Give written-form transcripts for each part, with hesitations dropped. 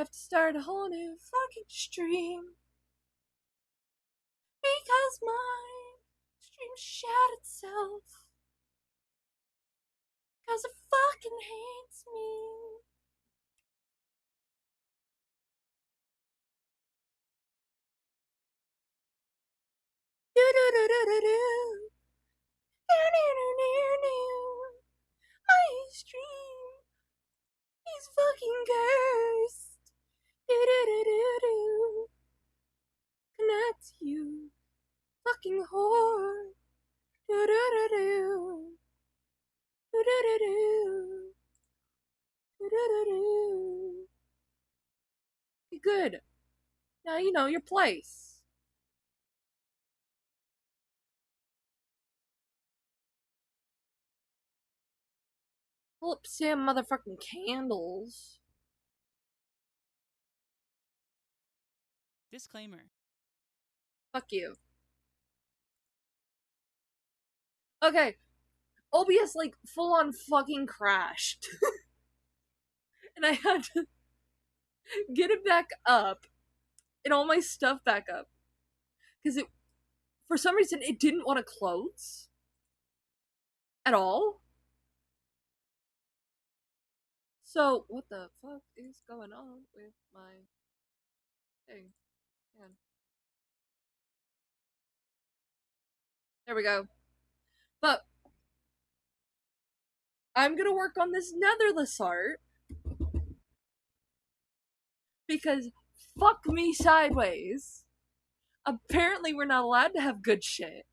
have to start a whole new fucking stream because my stream shot itself because it fucking hates me. Do do do do do do. My stream is fucking cursed. Do do do do do. Connect you, fucking whore. Do do do do. Do do do do. Do do do do. Good. Now you know your place. Pull up Sam motherfucking candles. Disclaimer. Fuck you. Okay. OBS like full on fucking crashed. And I had to get it back up and all my stuff back up. Because it, for some reason, it didn't want to close. At all. So, what the fuck is going on with my thing? Man. There we go. But I'm gonna work on this netherless art because fuck me sideways. Apparently we're not allowed to have good shit.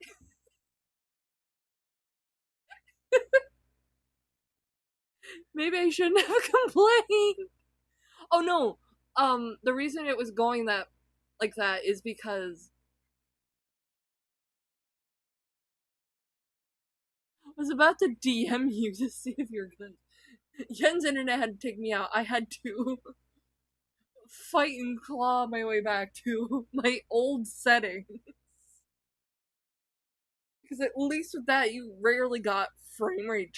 Maybe I shouldn't have complained. Oh no. The reason it was going that like that is because I was about to DM you to see if you're good. Yen's internet had to take me out. I had to fight and claw my way back to my old settings. Because at least with that, you rarely got frame rate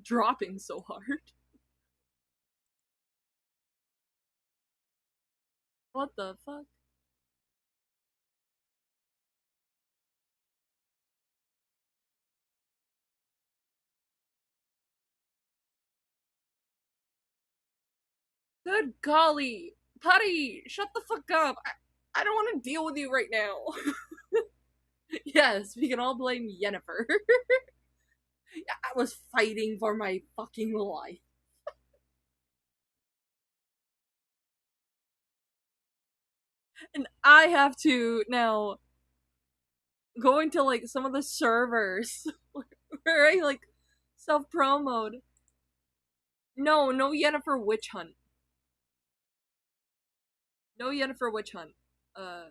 dropping so hard. What the fuck? Good golly. Putty, shut the fuck up. I don't want to deal with you right now. Yes, we can all blame Yennefer. I was fighting for my fucking life. And I have to now go into like some of the servers where I like self-promoed. No Yennefer Witch Hunt. No Yennefer Witch Hunt. I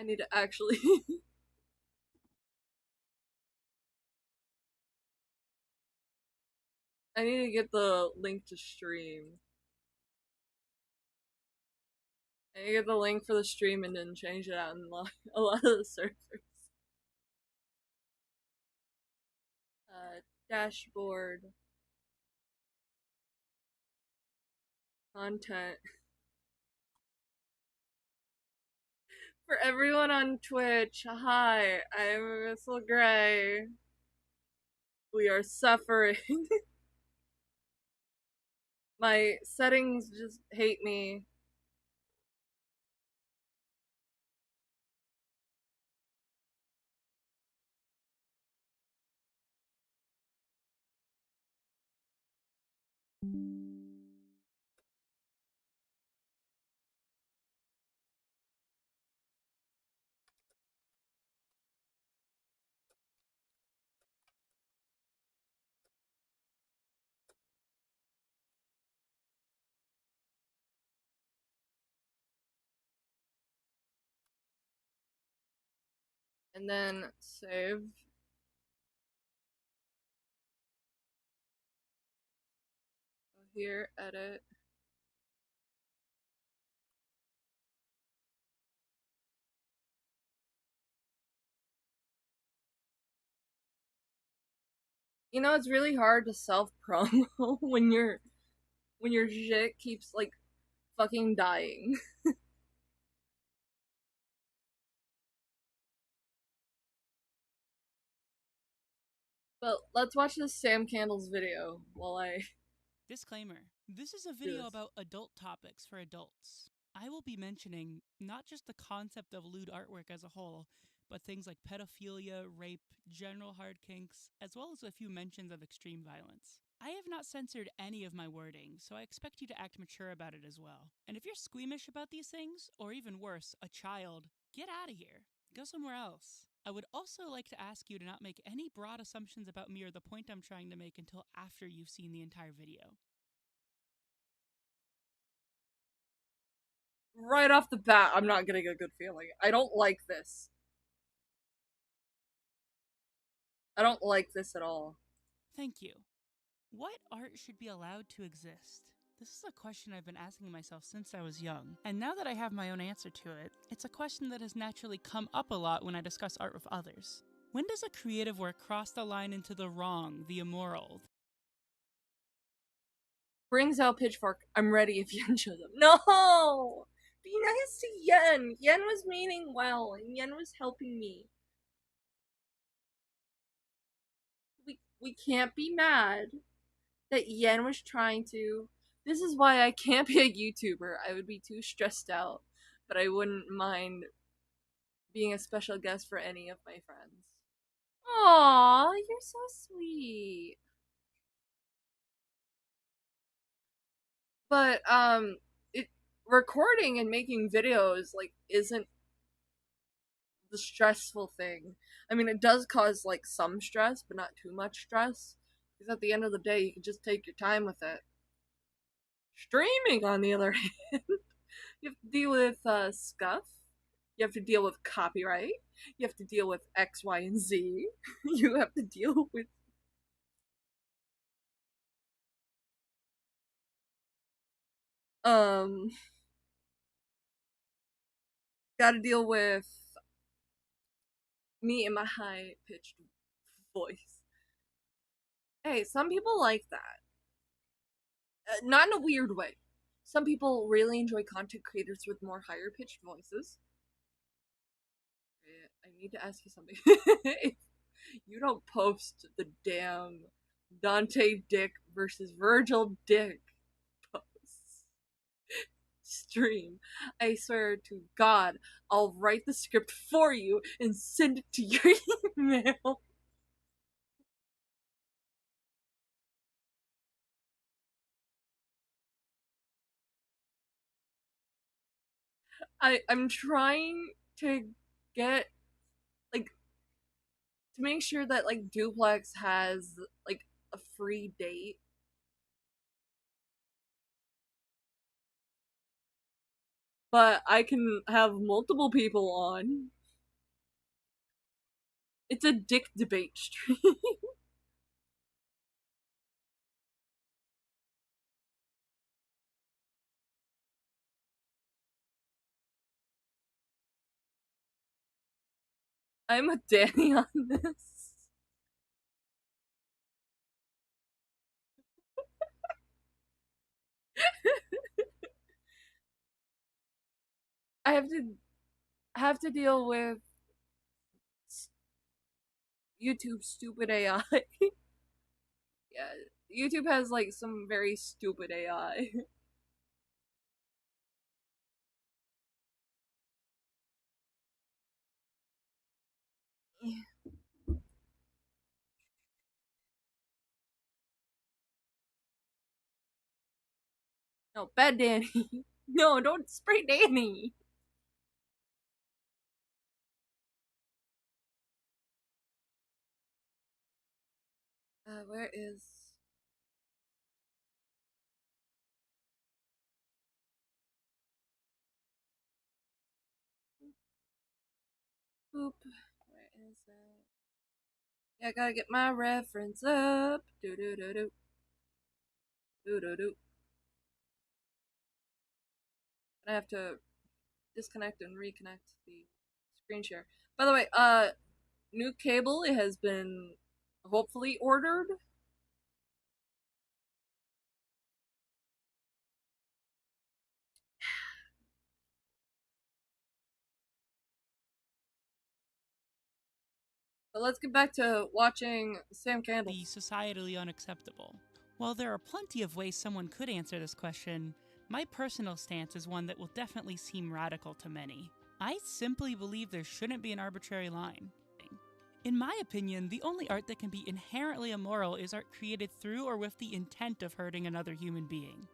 need to actually I need to get the link to stream. I need to get the link for the stream and then change it out in a lot of the servers. Dashboard. Content. For everyone on Twitch, hi, I'm Missile Gray. We are suffering. My settings just hate me. And then save. Go here, edit. You know, it's really hard to self-promo when you're when your shit keeps like fucking dying. But let's watch this Sam Candles video while I Disclaimer: this is a do video this. about adult topics for adults. I will be mentioning not just the concept of lewd artwork as a whole, but things like pedophilia, rape, general hard kinks, as well as a few mentions of extreme violence. I have not censored any of my wording, so I expect you to act mature about it as well. And if you're squeamish about these things, or even worse, a child, get out of here. Go somewhere else. I would also like to ask you to not make any broad assumptions about me or the point I'm trying to make until after you've seen the entire video. Right off the bat, I'm not getting a good feeling. I don't like this. I don't like this at all. Thank you. What art should be allowed to exist? This is a question I've been asking myself since I was young, and now that I have my own answer to it, it's a question that has naturally come up a lot when I discuss art with others. When does a creative work cross the line into the wrong, the immoral? Brings out Pitchfork. I'm ready if Yen shows up. No! Be nice to Yen. Yen was meaning well, and Yen was helping me. We can't be mad that Yen was trying to. This is why I can't be a YouTuber. I would be too stressed out, but I wouldn't mind being a special guest for any of my friends. Aw, you're so sweet. But it recording and making videos like isn't the stressful thing. I mean, it does cause like some stress, but not too much stress. Because at the end of the day, you can just take your time with it. Streaming, on the other hand, you have to deal with scuff. You have to deal with copyright. You have to deal with X, Y, and Z. You have to deal with um. Got to deal with me in my high pitched voice. Hey, some people like that. Not in a weird way. Some people really enjoy content creators with more higher pitched voices. I need to ask you something. If you don't post the damn Dante Dick versus Virgil Dick posts stream, I swear to God, I'll write the script for you and send it to your email. I'm trying to get like to make sure that like Duplex has like a free date, but I can have multiple people on. It's a dick debate stream. I'm a Danny on this. I have to deal with YouTube stupid AI. Yeah, YouTube has like some very stupid AI. No, bad Danny. No, don't spray Danny. Where is Boop? Where is it? Yeah, I gotta get my reference up. Do do do do do do do. I have to disconnect and reconnect the screen share. By the way, new cable it has been hopefully ordered. But let's get back to watching Sam Be Candles. societally unacceptable? While there are plenty of ways someone could answer this question, my personal stance is one that will definitely seem radical to many. I simply believe there shouldn't be an arbitrary line. In my opinion, the only art that can be inherently immoral is art created through or with the intent of hurting another human being.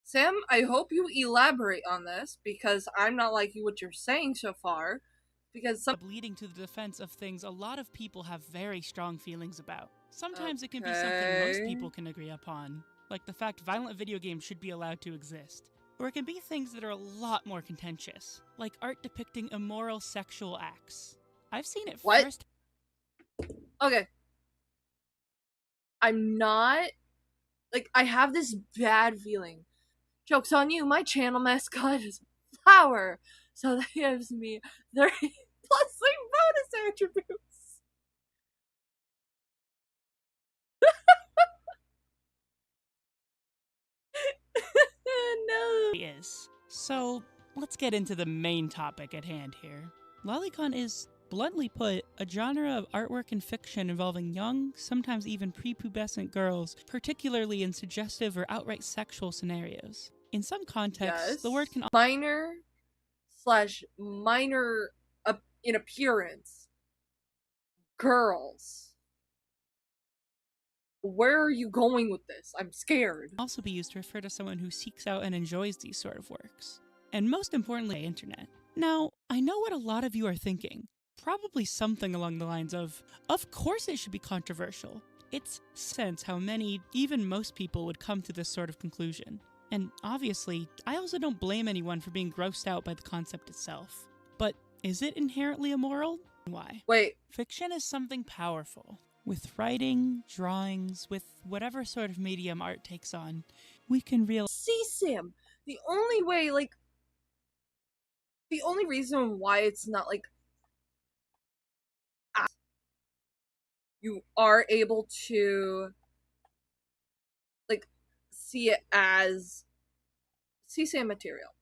Sam, I hope you elaborate on this because I'm not liking what you're saying so far. Because some. Leading to the defense of things a lot of people have very strong feelings about. Sometimes it can be something most Okay. people can agree upon, like the fact violent video games should be allowed to exist. Or it can be things that are a lot more contentious, like art depicting immoral sexual acts. I've seen it What? first. Okay. I'm not. Like, I have this bad feeling. Joke's on you, my channel mascot is Flower. So that gives me 30 plus 3 bonus attributes. No. Is. So, let's get into the main topic at hand here. Lolicon is, bluntly put, a genre of artwork and fiction involving young, sometimes even prepubescent girls, particularly in suggestive or outright sexual scenarios. In some contexts, Yes. the word can minor / minor in appearance girls. Where are you going with this? I'm scared. also be used to refer to someone who seeks out and enjoys these sort of works. And most importantly, internet. Now, I know what a lot of you are thinking. Probably something along the lines of course it should be controversial. It's sense how many, even most people, would come to this sort of conclusion. And obviously, I also don't blame anyone for being grossed out by the concept itself. But is it inherently immoral? Why? Wait. Fiction is something powerful. With writing, drawings, with whatever sort of medium art takes on, we can realize. See, Sam, the only way, like, the only reason why it's not like you are able to like see it as CSAM material.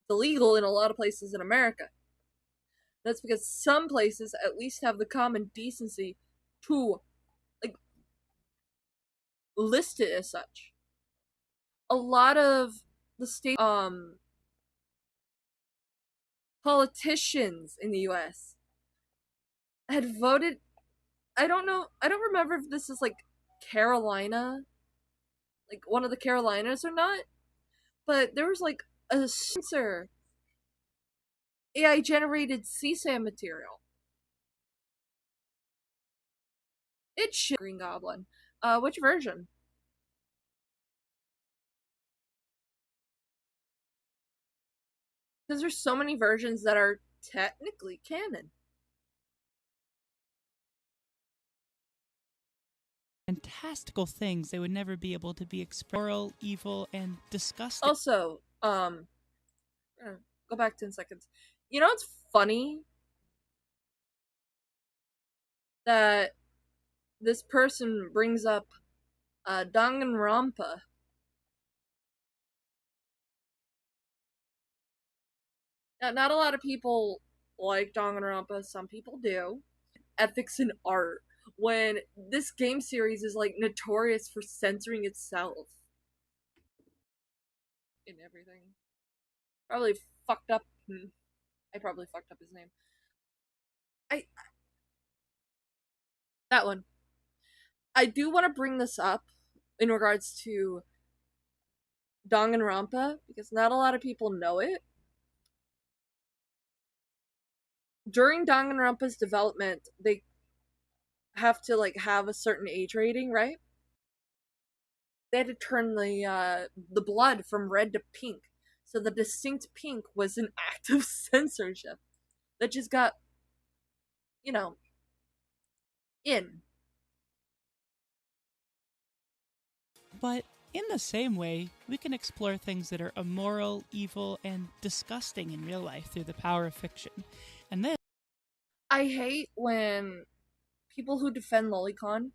It's illegal in a lot of places in America. That's because some places at least have the common decency to like list it as such. A lot of the state politicians in the US had voted. I don't know, I don't remember if this is like Carolina, like one of the Carolinas or not, but there was like a censor AI generated CSAM material. It's Green Goblin. Which version? Because there's so many versions that are technically canon. Fantastical things they would never be able to be expressed. Moral, evil, and disgusting. Also, go back 10 seconds. You know what's funny? That this person brings up Danganronpa. Now, not a lot of people like Danganronpa, some people do. Ethics in art. When this game series is like notorious for censoring itself in everything. Probably fucked up. I probably fucked up his name. I That one. I do want to bring this up in regards to Danganronpa because not a lot of people know it. During Danganronpa's development, they have to like have a certain age rating, right? They had to turn the blood from red to pink. So the distinct pink was an act of censorship that just got, you know, in. But in the same way, we can explore things that are immoral, evil, and disgusting in real life through the power of fiction. And this. I hate when people who defend Lolicon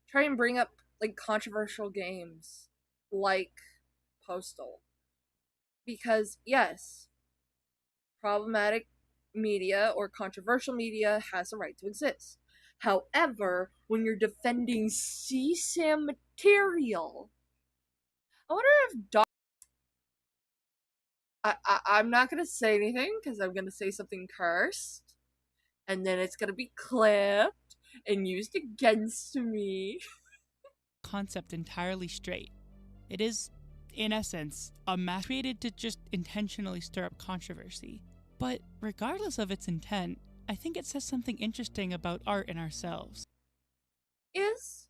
try and bring up like controversial games like Postal. Because yes, problematic media or controversial media has a right to exist. However, when you're defending CSAM material, I wonder if I'm not gonna say anything because I'm gonna say something cursed, and then it's gonna be clipped and used against me. Concept entirely straight. It is, in essence, a mask created to just intentionally stir up controversy. But regardless of its intent, I think it says something interesting about art and ourselves. Is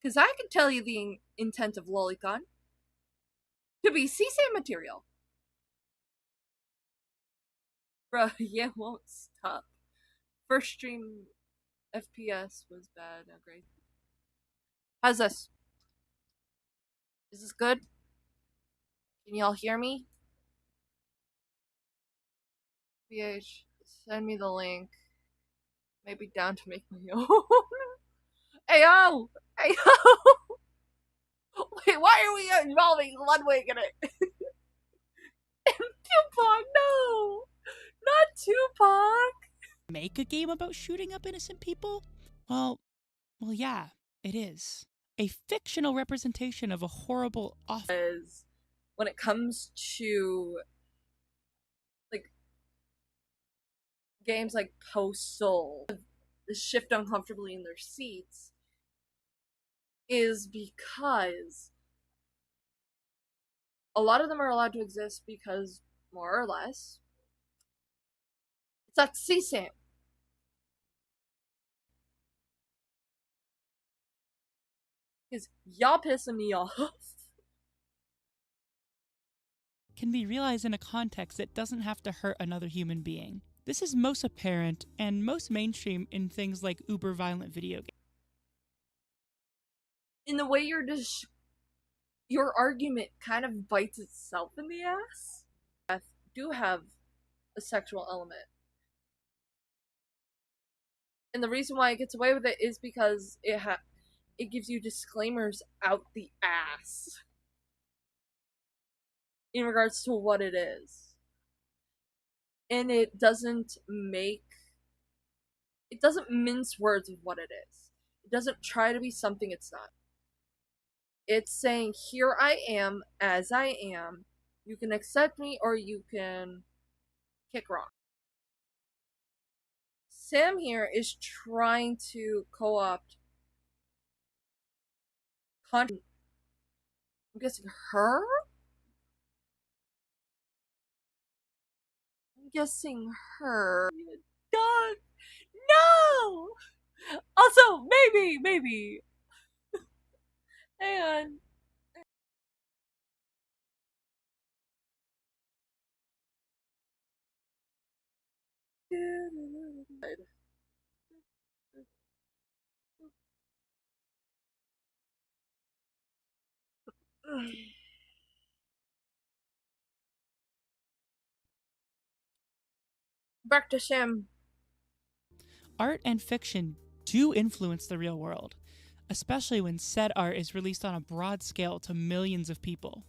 because I can tell you the intent of Lolicon to be CSAM material. Bruh, yeah, won't stop. First stream FPS was bad. Now great. How's this? Is this good? Can y'all hear me? BH, send me the link. Maybe down to make my own. Ayo! Ayo! Wait, why are we involving Ludwig in it? Tupac, no! Not Tupac! Make a game about shooting up innocent people? Well, yeah, it is. A fictional representation of a horrible, awful. When it comes to like games like Postal, shift uncomfortably in their seats is because a lot of them are allowed to exist because, more or less, it's at CSAM. Because y'all pissing me off. Can be realized in a context that doesn't have to hurt another human being. This is most apparent and most mainstream in things like uber violent video games. In the way your argument kind of bites itself in the ass. Do have a sexual element. And the reason why it gets away with it is because it gives you disclaimers out the ass in regards to what it is. And it doesn't mince words of what it is. It doesn't try to be something it's not. It's saying, here I am as I am. You can accept me or you can kick rock. Sam here is trying to co-opt I'm guessing her? I'm guessing her. Dog! No! Also, maybe. Hang on. Back to Sam. Art and fiction do influence the real world, especially when said art is released on a broad scale to millions of people.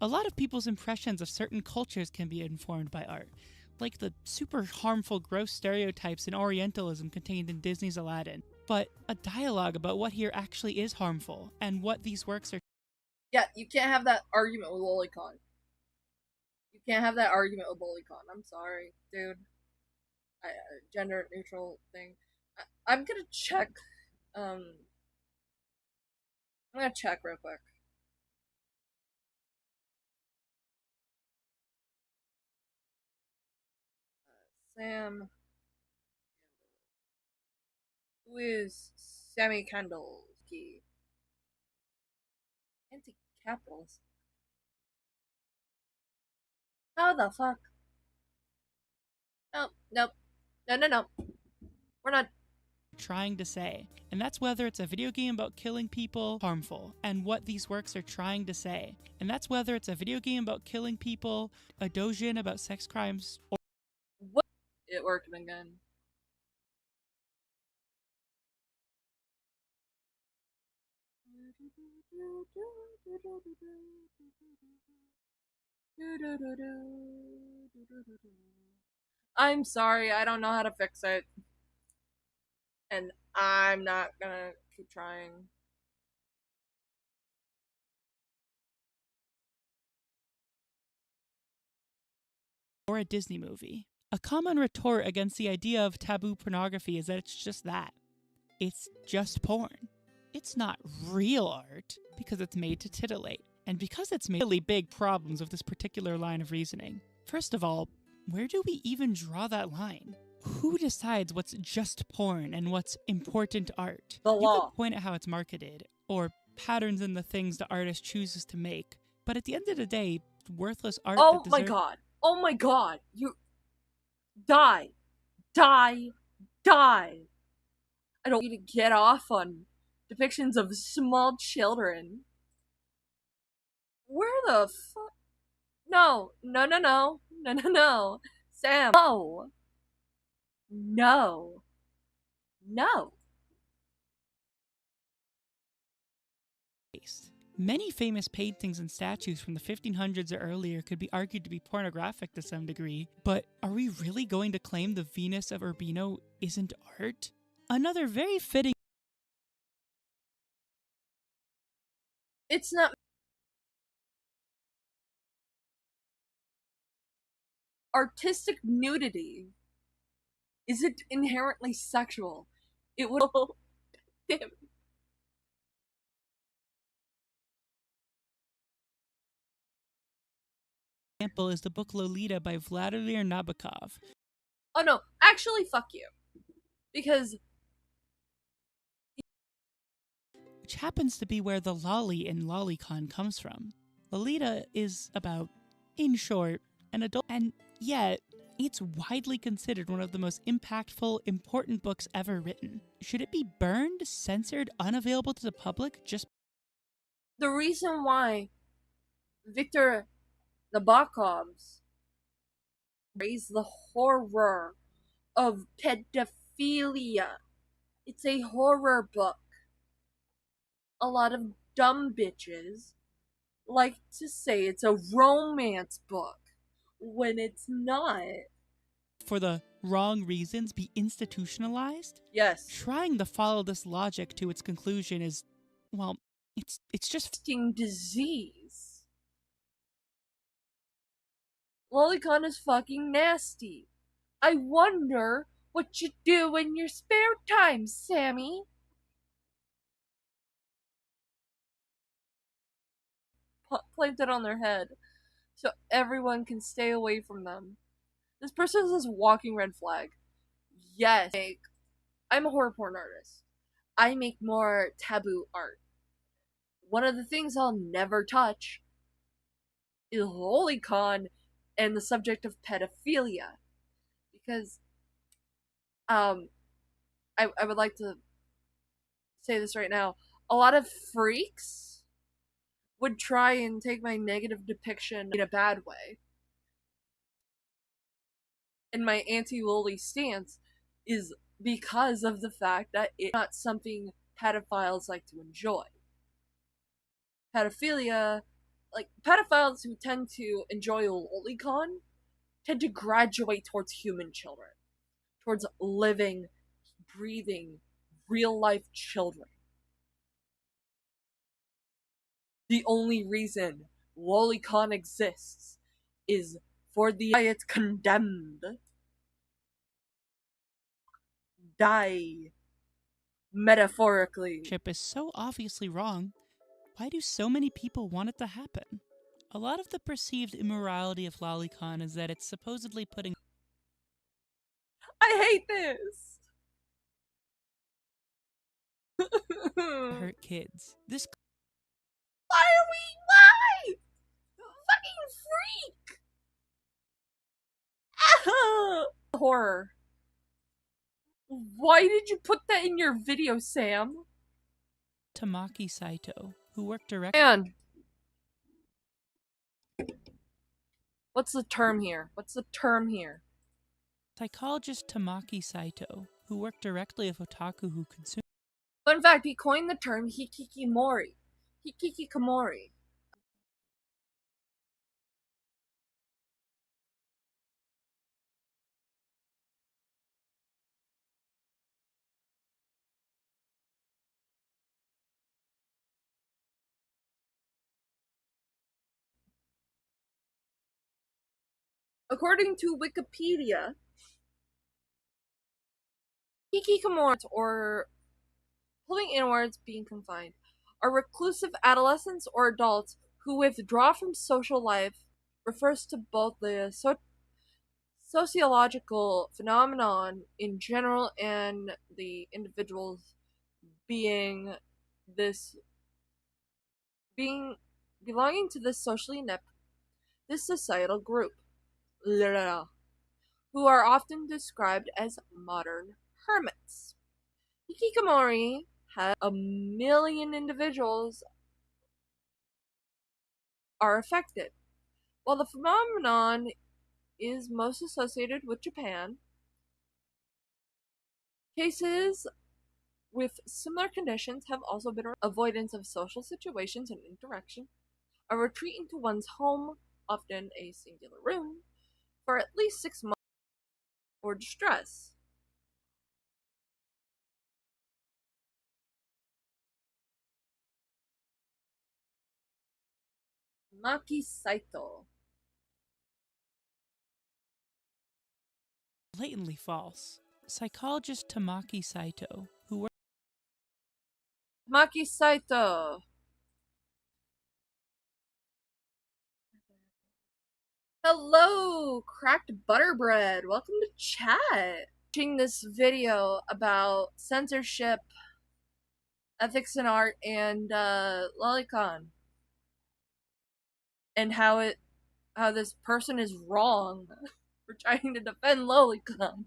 A lot of people's impressions of certain cultures can be informed by art, like the super harmful, gross stereotypes and Orientalism contained in Disney's Aladdin, but a dialogue about what here actually is harmful and what these works are. Yeah, you can't have that argument with Lolicon. You can't have that argument with Lolicon. I'm sorry, dude. Gender neutral thing. I'm gonna check. I'm gonna check real quick. Sam. Who is Sammy Candlesky? Anti-capitalist. How the fuck? Nope. No. We're not. Trying to say, and that's whether it's a video game about killing people harmful and what these works are trying to say, and that's whether it's a video game about killing people, a dojin about sex crimes, or What? It worked again. I'm sorry, I don't know how to fix it. And I'm not gonna keep trying. Or a Disney movie. A common retort against the idea of taboo pornography is that it's just that. It's just porn. It's not real art because it's made to titillate. And because it's made really big problems with this particular line of reasoning. First of all, where do we even draw that line? Who decides what's just porn and what's important art? The You law. could point at how it's marketed, or patterns in the things the artist chooses to make, but at the end of the day, worthless art Oh that my deserves— god. Oh my god. You die. Die. Die. I don't need to get off on depictions of small children. Where the fuck? No. No, no, no. No, no, no. Sam. No. No. No. Many famous paintings and statues from the 1500s or earlier could be argued to be pornographic to some degree, but are we really going to claim the Venus of Urbino isn't art? Another very fitting— It's not. Artistic nudity isn't inherently sexual. It would. Damn. example is the book Lolita by Vladimir Nabokov, Oh no, actually, fuck you. Because which happens to be where the lolly in lolicon comes from. Lolita is about, in short, an adult, and yet it's widely considered one of the most impactful, important books ever written. Should it be burned, censored, unavailable to the public just— the reason why Victor Nabokov's raised the horror of pedophilia. It's a horror book. A lot of dumb bitches like to say it's a romance book when it's not. for the wrong reasons be institutionalized? Yes. Trying to follow this logic to its conclusion is, well, it's just— Disease. Lolicon is fucking nasty. I wonder what you do in your spare time, Sammy. Plant it on their head so everyone can stay away from them. This person is this walking red flag. Yes, I'm a horror porn artist. I make more taboo art. One of the things I'll never touch is Lolicon and the subject of pedophilia. Because, I would like to say this right now. A lot of freaks would try and take my negative depiction in a bad way. And my anti-loli stance is because of the fact that it's not something pedophiles like to enjoy. Pedophilia, like pedophiles who tend to enjoy lolicon, tend to graduate towards human children, towards living, breathing, real life children. The only reason lolicon exists is for the why it's condemned. Die. Metaphorically. is so obviously wrong. Why do so many people want it to happen? A lot of the perceived immorality of lolicon is that it's supposedly putting I hate this. hurt kids. This Why are we? Why? Fucking freak. Horror. Why did you put that in your video, Sam? Tamaki Saito, who worked directly— And what's the term here? What's the term here? psychologist Tamaki Saito, who worked directly with otaku who consume— But in fact, he coined the term hikikomori. Hikikomori. According to Wikipedia, hikikomori, or pulling inwards, being confined, are reclusive adolescents or adults who withdraw from social life. Refers to both the sociological phenomenon in general and the individuals being this being belonging to this socially inept, this societal group, who are often described as modern hermits. Hikikomori has a million individuals are affected. While the phenomenon is most associated with Japan, cases with similar conditions have also been avoidance of social situations and interaction, a retreat into one's home, often a singular room, for at least 6 months, or distress. Maki Saito. Blatantly false. Psychologist Tamaki Saito, who worked Maki Saito. Hello, cracked butterbread. Welcome to chat. Watching this video about censorship, ethics in art, and lolicon, and how this person is wrong for trying to defend lolicon.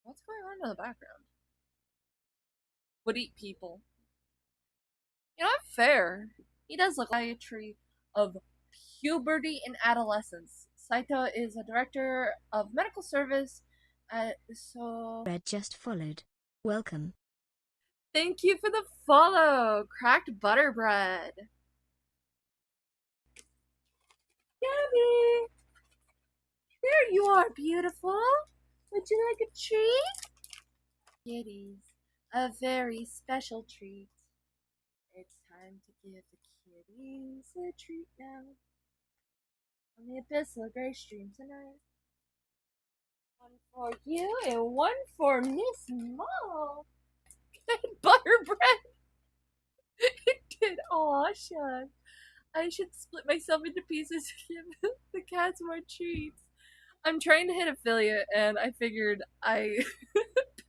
What's going on in the background? Would eat people. You know, not fair. He does look like a tree of puberty and adolescence. Saito is a director of medical service at Red just followed. Welcome. Thank you for the follow, cracked butterbread. Gabby! There you are, beautiful. Would you like a treat? Kitties, a very special treat. It's time to give the kitties a treat now. On the Abyssal Grey stream tonight. One for you and one for Miss Mo. That butterbread. It did. Aw, shucks. I should split myself into pieces to give the cats more treats. I'm trying to hit affiliate, and I figured I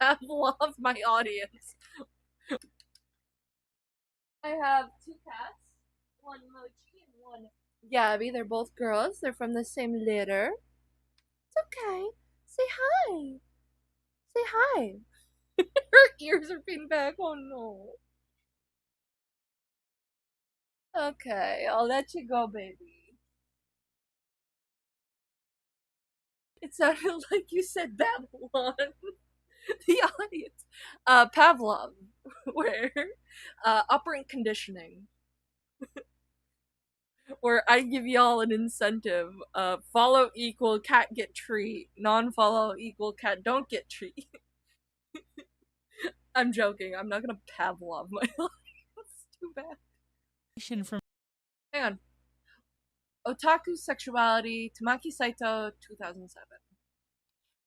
Pavlov my audience. I have 2 cats, one Mochi and one Gabby. They're both girls. They're from the same litter. It's okay. Say hi. Say hi. Her ears are pinned back. Oh no. Okay, I'll let you go, baby. It sounded like you said Babylon. The audience. Pavlov, where operant conditioning, where I give y'all an incentive. Follow equal cat get treat, non-follow equal cat don't get treat. I'm joking. I'm not gonna Pavlov my life. That's too bad. from Hang on. Otaku Sexuality, Tamaki Saito, 2007.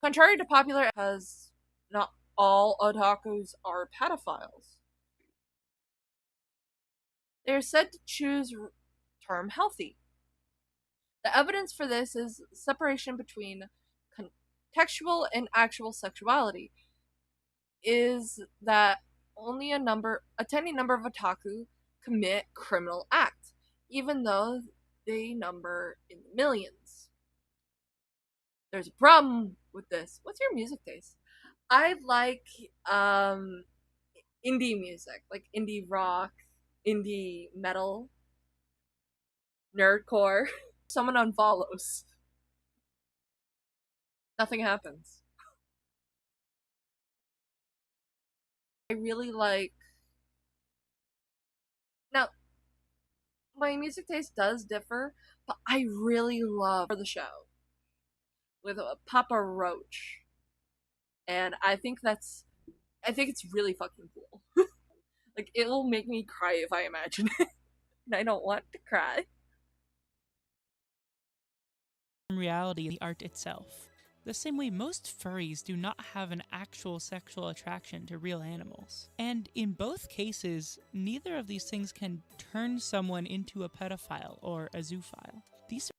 Contrary to popular, because not all otakus are pedophiles. They are said to choose term healthy. The evidence for this is separation between contextual and actual sexuality. Is that only a tiny number of otaku commit criminal acts, even though they number in the millions. There's a problem with this. What's your music taste? I like indie music, like indie rock, indie metal, nerdcore. Someone unfollows. Nothing happens. I really like. Now, my music taste does differ, but I really love the show with Papa Roach, and I think it's really fucking cool. Like, it will make me cry if I imagine it, and I don't want to cry. reality in the art itself. The same way most furries do not have an actual sexual attraction to real animals. And in both cases, neither of these things can turn someone into a pedophile or a zoophile. These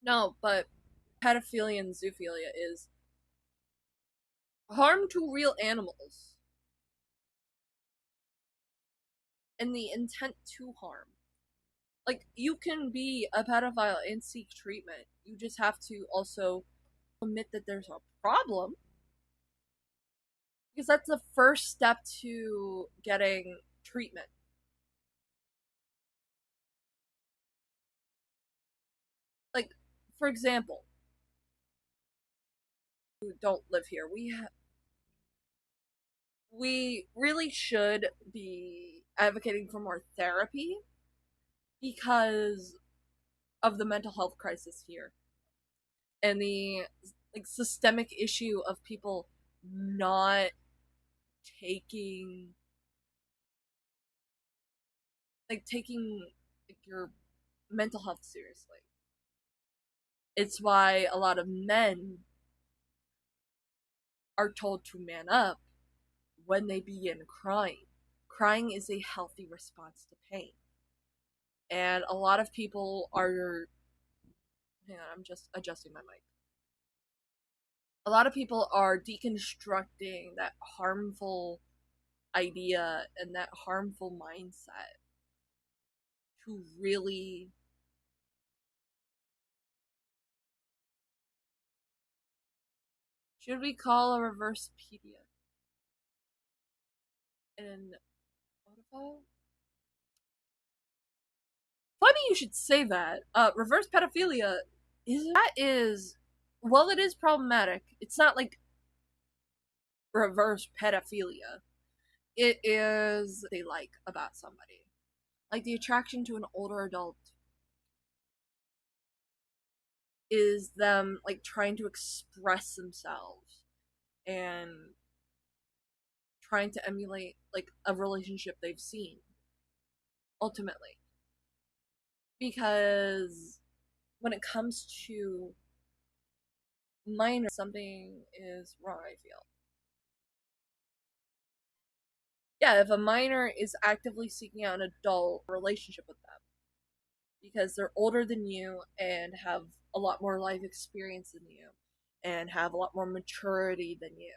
No, but pedophilia and zoophilia is harm to real animals and the intent to harm. Like, you can be a pedophile and seek treatment. You just have to also admit that there's a problem. Because that's the first step to getting treatment. Like, for example, who don't live here, we really should be advocating for more therapy because of the mental health crisis here and the like systemic issue of people not taking taking like your mental health seriously. It's why a lot of men are told to man up when they begin crying. Crying is a healthy response to pain. And a lot of people are. Hang on, I'm just adjusting my mic. A lot of people are deconstructing that harmful idea and that harmful mindset to really should we call a reverse pedia an pedophile? Funny you should say that. Reverse pedophilia is well, it is problematic. It's not like reverse pedophilia. It is they like about somebody. Like the attraction to an older adult is them like trying to express themselves and trying to emulate like a relationship they've seen ultimately. Because when it comes to minor, something is wrong, I feel. Yeah, if a minor is actively seeking out an adult relationship with them because they're older than you and have a lot more life experience than you and have a lot more maturity than you,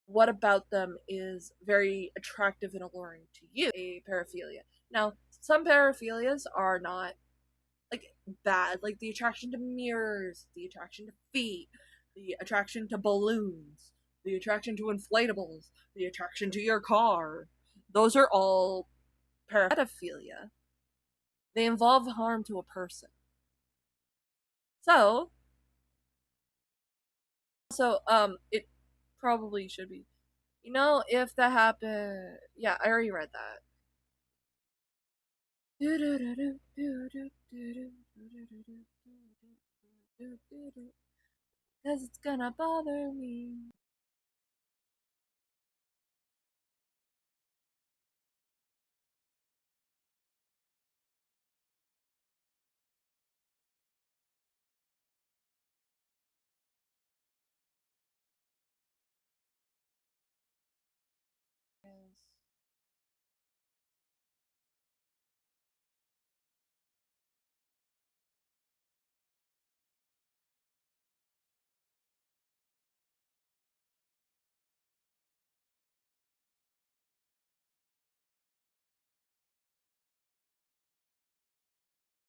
what about them is very attractive and alluring to you? A paraphilia. Now, some paraphilias are not like bad, like the attraction to mirrors, the attraction to feet, the attraction to balloons, the attraction to inflatables, the attraction to your car. Those are all paraphilia. They involve harm to a person. It probably should be. You know, if that happened, yeah, I already read that. Cause it's gonna bother me.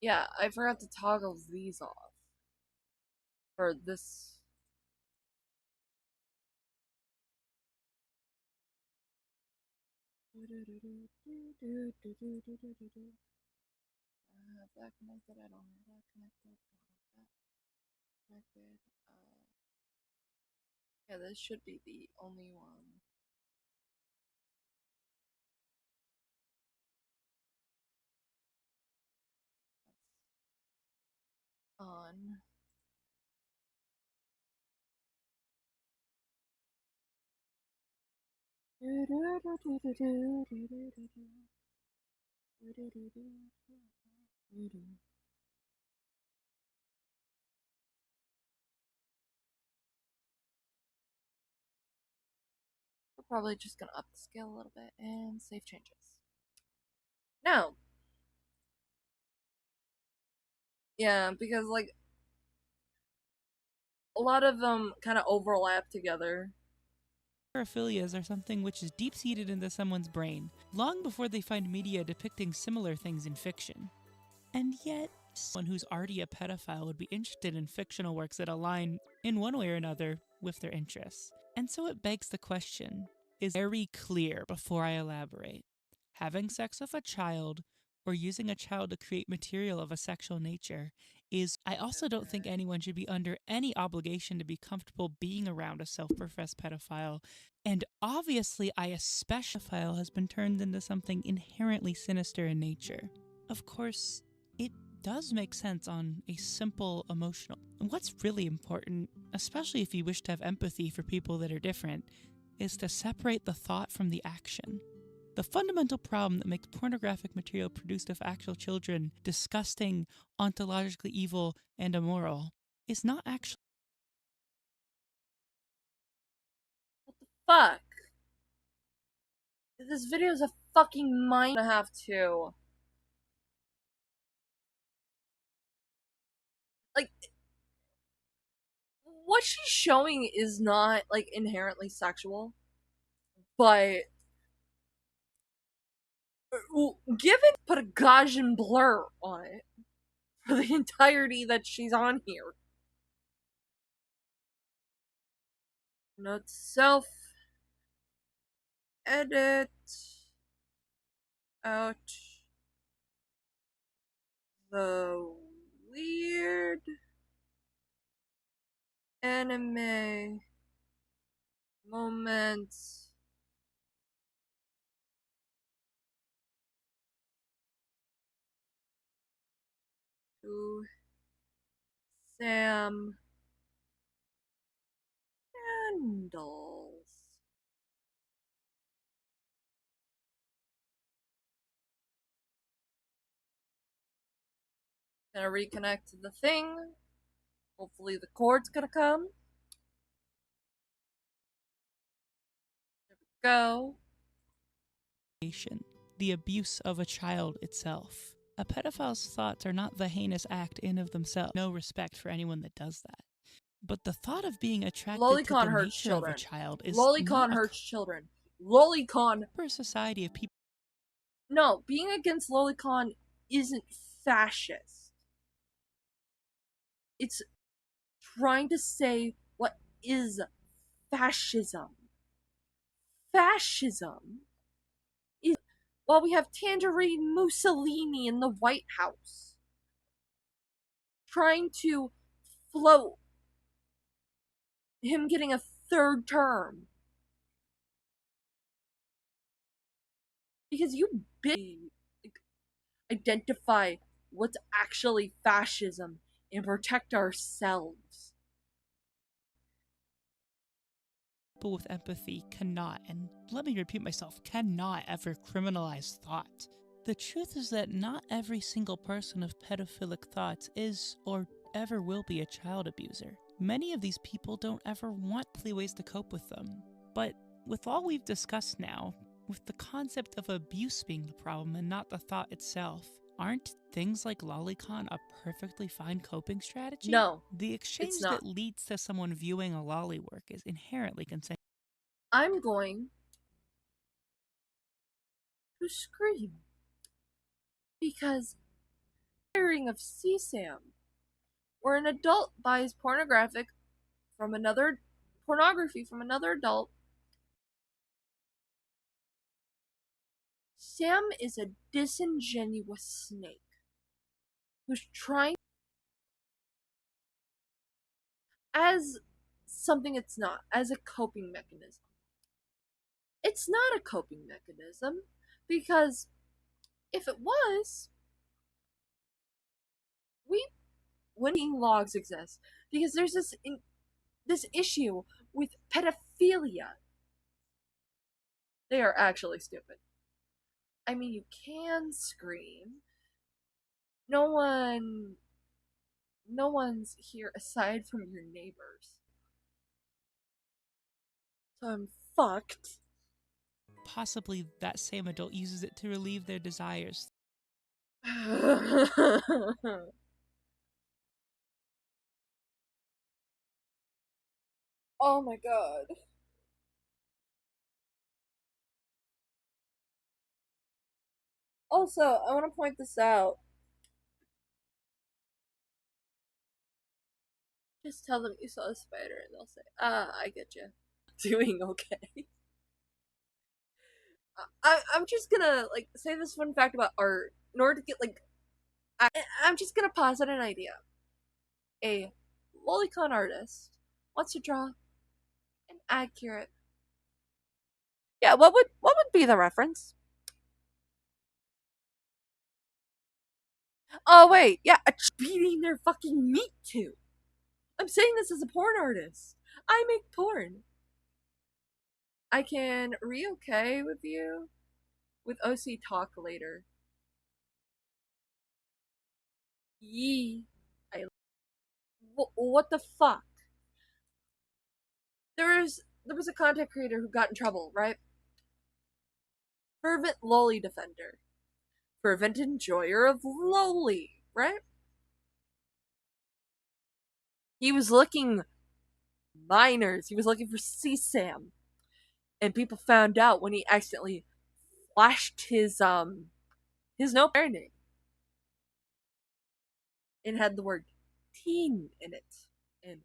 Yeah, I forgot to toggle these off for this. I have that connected. I don't have that connected. I don't have that connected. Yeah, this should be the only one. On. We're probably just gonna up the scale a little bit and save changes. No. Yeah, because like a lot of them kind of overlap together. Paraphilias are something which is deep-seated into someone's brain, long before they find media depicting similar things in fiction. And yet, someone who's already a pedophile would be interested in fictional works that align, in one way or another, with their interests. And so it begs the question, is very clear before I elaborate. Having sex with a child, or using a child to create material of a sexual nature, is. I also don't think anyone should be under any obligation to be comfortable being around a self-professed pedophile, and obviously I especially pedophile has been turned into something inherently sinister in nature. Of course, it does make sense on a simple emotional. And what's really important, especially if you wish to have empathy for people that are different, is to separate the thought from the action. The fundamental problem that makes pornographic material produced of actual children disgusting, ontologically evil, and immoral is not actually. What the fuck? This video is a fucking mind and a half too. Like, what she's showing is not like inherently sexual, but given put a Gaussian blur on it for the entirety that she's on here. Not self edit out the weird anime moments to Sam Candles. Gonna reconnect to the thing. Hopefully the cord's gonna come. There we go. The abuse of a child itself. A pedophile's thoughts are not the heinous act in of themselves. No respect for anyone that does that. But the thought of being attracted to Lolicon the hurts nature of a children. child is Lolicon not hurts children. Lolicon. a society of people. No, being against Lolicon isn't fascist. It's trying to say what is fascism. Fascism is while we have Tangerine Mussolini in the White House trying to float him getting a third term. Because you identify what's actually fascism and protect ourselves. People with empathy cannot, and let me repeat myself, cannot ever criminalize thought. The truth is that not every single person of pedophilic thoughts is or ever will be a child abuser. Many of these people don't ever want ways to cope with them. But with all we've discussed now, with the concept of abuse being the problem and not the thought itself, aren't things like lolicon a perfectly fine coping strategy? No, the exchange it's not. that leads to someone viewing a lolly work is inherently consensual. I'm going to scream because hearing of CSAM, where an adult buys pornography from another adult. Sam is a disingenuous snake who's trying as something it's not, as a coping mechanism. It's not a coping mechanism because if it was, we wouldn't logs exist because there's this issue with pedophilia. They are actually stupid. I mean, you can scream No one. No one's here aside from your neighbors. So I'm fucked. Possibly that same adult uses it to relieve their desires. Oh my god. Also, I want to point this out. Just tell them you saw a spider and they'll say, ah, I get you. Doing okay. I'm just gonna, like, say this fun fact about art in order to get, like, I'm just gonna posit an idea. A lolicon artist wants to draw an accurate. Yeah, what would be the reference? Oh wait, yeah, a beating their fucking meat too. I'm saying this as a porn artist. I make porn. I can re-okay with you with OC talk later. Yee. I. What the fuck? There was a content creator who got in trouble, right? Fervent loli defender. Fervent enjoyer of loli, right? He was looking minors. He was looking for CSAM. And people found out when he accidentally flashed his no name and had the word teen in it and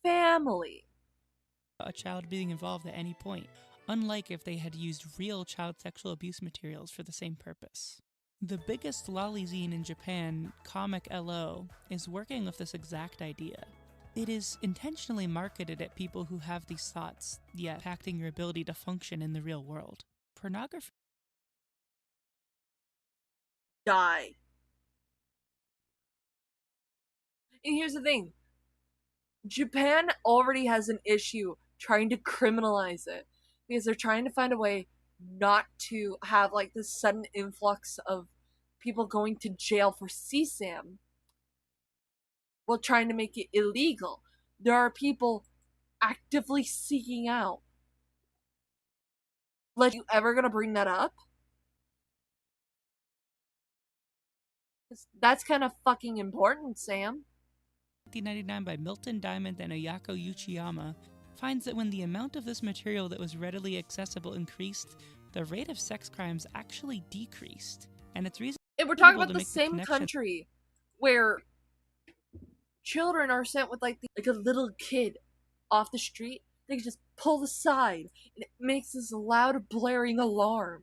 family. A child being involved at any point, unlike if they had used real child sexual abuse materials for the same purpose. The biggest lolly zine in Japan, Comic LO, is working with this exact idea. It is intentionally marketed at people who have these thoughts, yet impacting your ability to function in the real world. Pornography. Die. And here's the thing. Japan already has an issue trying to criminalize it because they're trying to find a way not to have like this sudden influx of people going to jail for CSAM while trying to make it illegal. There are people actively seeking out. Like, you ever gonna bring that up? That's kind of fucking important, Sam. 1999 by Milton Diamond and Ayako Uchiyama finds that when the amount of this material that was readily accessible increased, the rate of sex crimes actually decreased. And it's reasonable And we're talking to about the make same country where children are sent with like a little kid off the street. They can just pull the side and it makes this loud blaring alarm.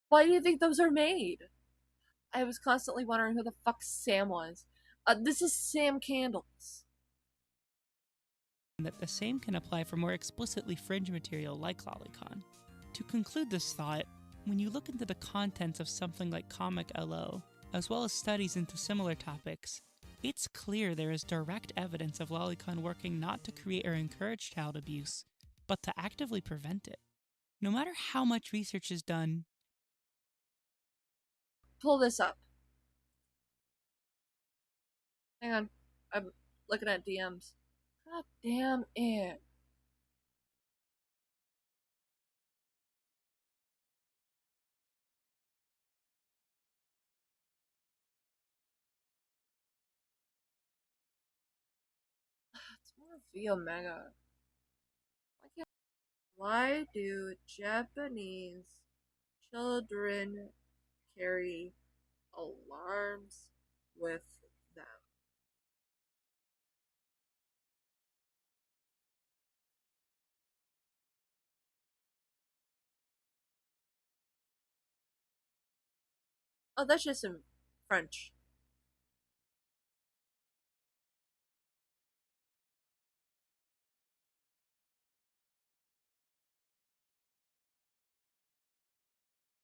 Why do you think those are made? I was constantly wondering who the fuck Sam was. This is Sam Candles. that the same can apply for more explicitly fringe material like lolicon. To conclude this thought, when you look into the contents of something like Comic LO, as well as studies into similar topics, it's clear there is direct evidence of lolicon working not to create or encourage child abuse, but to actively prevent it. No matter how much research is done, Pull this up. Hang on. I'm looking at DMs. God damn it. It's more V Omega. Why do Japanese children carry alarms with them? Oh, that's just in French.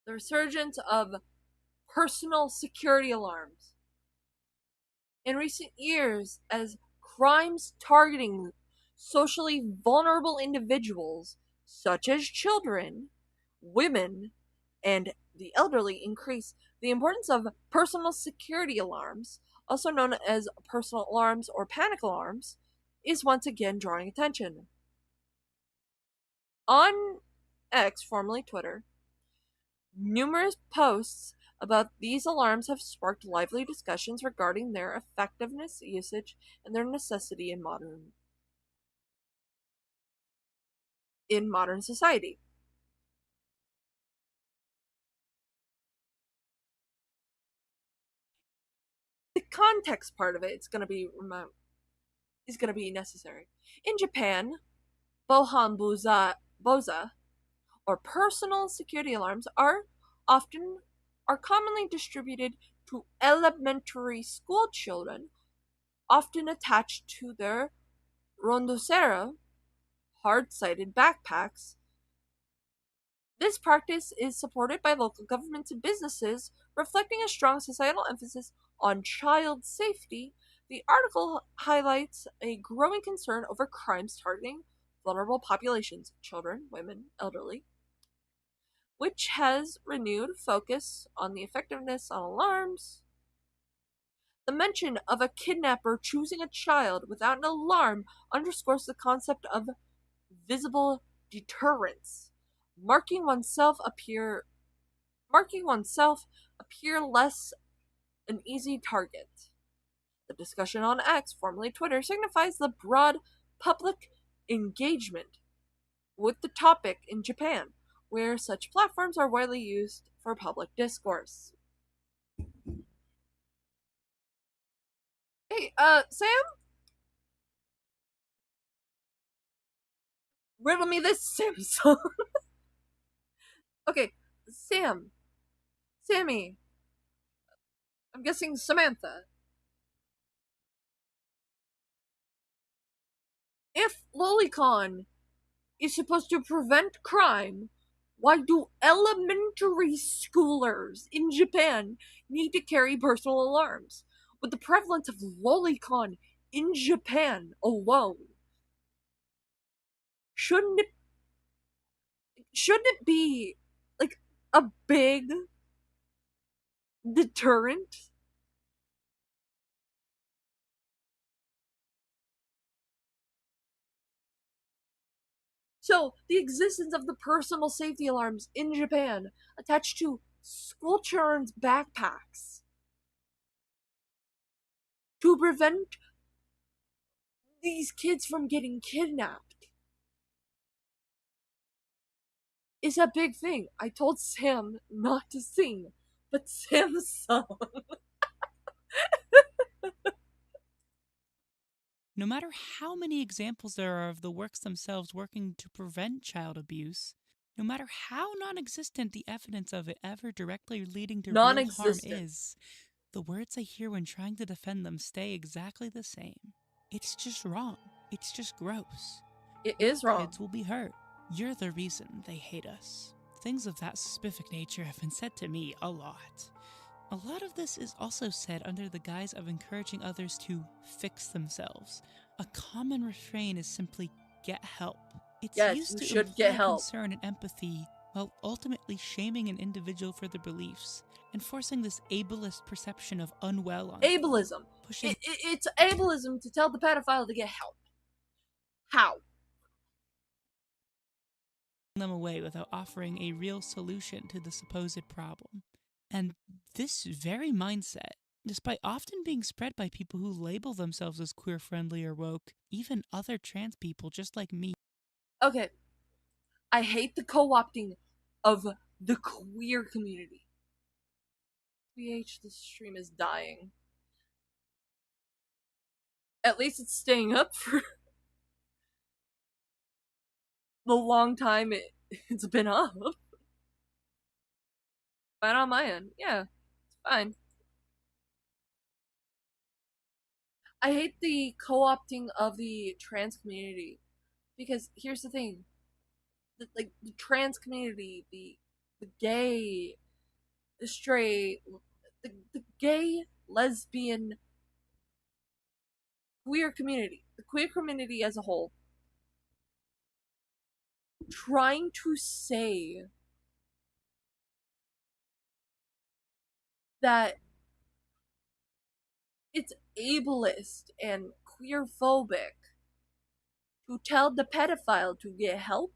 The resurgence of personal security alarms. In recent years, as crimes targeting socially vulnerable individuals, such as children, women, and the elderly increase the importance of personal security alarms, also known as personal alarms or panic alarms, is once again drawing attention. On X, formerly Twitter, numerous posts about these alarms have sparked lively discussions regarding their effectiveness, usage, and their necessity in modern society. The context part of it is going to be necessary. In Japan, boza or personal security alarms are commonly distributed to elementary school children, often attached to their rondosera, hard-sided backpacks. This practice is supported by local governments and businesses, reflecting a strong societal emphasis on child safety. The article highlights a growing concern over crimes targeting vulnerable populations, children, women, elderly, which has renewed focus on the effectiveness on alarms. The mention of a kidnapper choosing a child without an alarm underscores the concept of visible deterrence, marking oneself appear less an easy target. The discussion on X, formerly Twitter, signifies the broad public engagement with the topic in Japan, where such platforms are widely used for public discourse. Hey, Sam? Riddle me this, Samsung. Okay, Sam. Sammy. I'm guessing Samantha. If Lolicon is supposed to prevent crime, why do elementary schoolers in Japan need to carry personal alarms? With the prevalence of lolicon in Japan alone, shouldn't it be like a big deterrent? So, the existence of the personal safety alarms in Japan attached to school children's backpacks to prevent these kids from getting kidnapped is a big thing. I told Sam not to sing, but Sam sung. No matter how many examples there are of the works themselves working to prevent child abuse, no matter how non existent the evidence of it ever directly leading to Non real harm existent. is, the words I hear when trying to defend them stay exactly the same. It's just wrong. It's just gross. It Your is wrong. kids will be hurt. You're the reason they hate us. Things of that specific nature have been said to me a lot. A lot of this is also said under the guise of encouraging others to fix themselves. A common refrain is simply get help. It's Yes, used you to should imply get help. concern and empathy, while ultimately shaming an individual for their beliefs, enforcing this ableist perception of unwell on Ableism. pushing It's ableism to tell the pedophile to get help. How? them away without offering a real solution to the supposed problem. And this very mindset, despite often being spread by people who label themselves as queer-friendly or woke, even other trans people just like me. Okay. I hate the co-opting of the queer community. BH, this stream is dying. At least it's staying up for the long time it's been up. Fine on my end. Yeah, it's fine. I hate the co-opting of the trans community because here's the thing: the trans community, the gay, the straight, the gay, lesbian, queer community, the queer community as a whole, trying to say that it's ableist and queer phobic to tell the pedophile to get help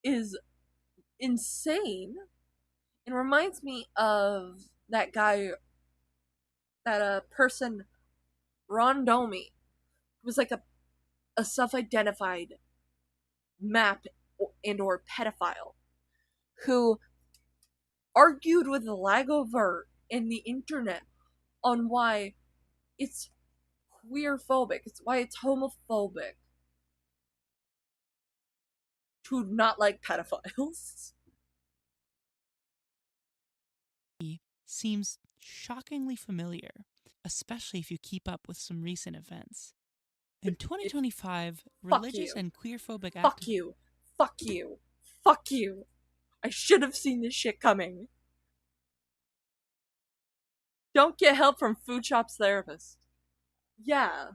is insane and reminds me of that guy, that person, Ron Domi, who was like a self-identified map and or pedophile who argued with the Lagovert and the internet on why it's queer phobic, it's why it's homophobic to not like pedophiles. Seems shockingly familiar, especially if you keep up with some recent events. In 2025, religious and queerphobic activists. Fuck you. Fuck you. Fuck you. I should have seen this shit coming. Don't get help from food shop's therapist. Yeah.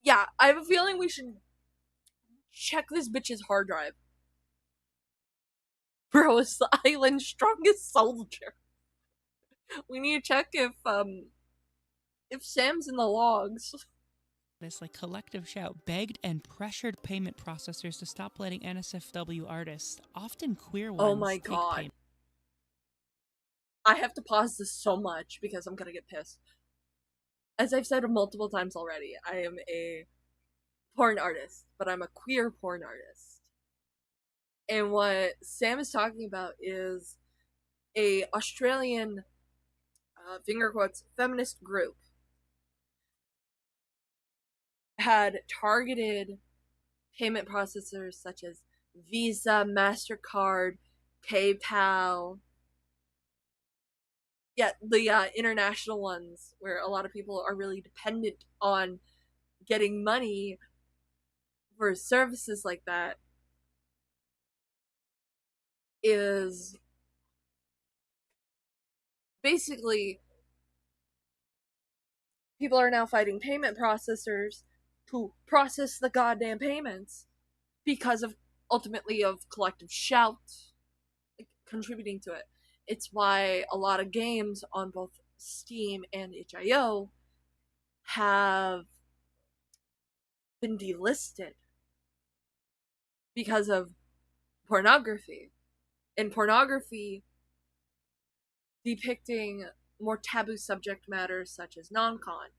Yeah, I have a feeling we should check this bitch's hard drive. Bro is the island's strongest soldier. We need to check if Sam's in the logs. This like collective shout begged and pressured payment processors to stop letting NSFW artists, often queer ones, Oh my god. payment. I have to pause this so much because I'm gonna get pissed. As I've said multiple times already, I am a porn artist, but I'm a queer porn artist. And what Sam is talking about is a Australian, finger quotes, feminist group had targeted payment processors such as Visa, MasterCard, PayPal. Yeah, the international ones where a lot of people are really dependent on getting money for services like that is basically people are now fighting payment processors to process the goddamn payments because of ultimately of collective shout contributing to it. It's why a lot of games on both Steam and itch.io have been delisted because of pornography. And pornography depicting more taboo subject matters such as non-con.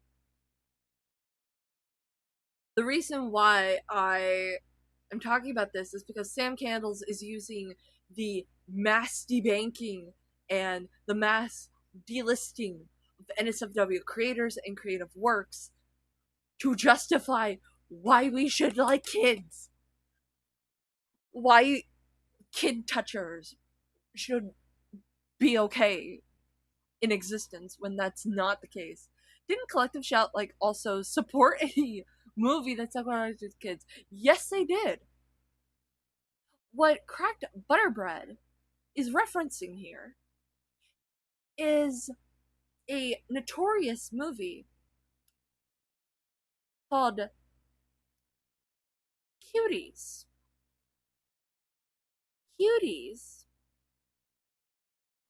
The reason why I am talking about this is because Sam Candles is using the mass debanking and the mass delisting of NSFW creators and creative works to justify why we should like kids. Why kid touchers should be okay in existence when that's not the case. Didn't Collective Shout like also support a movie that's about kids? Yes, they did. What Cracked Butterbread is referencing here is a notorious movie called Cuties. Cuties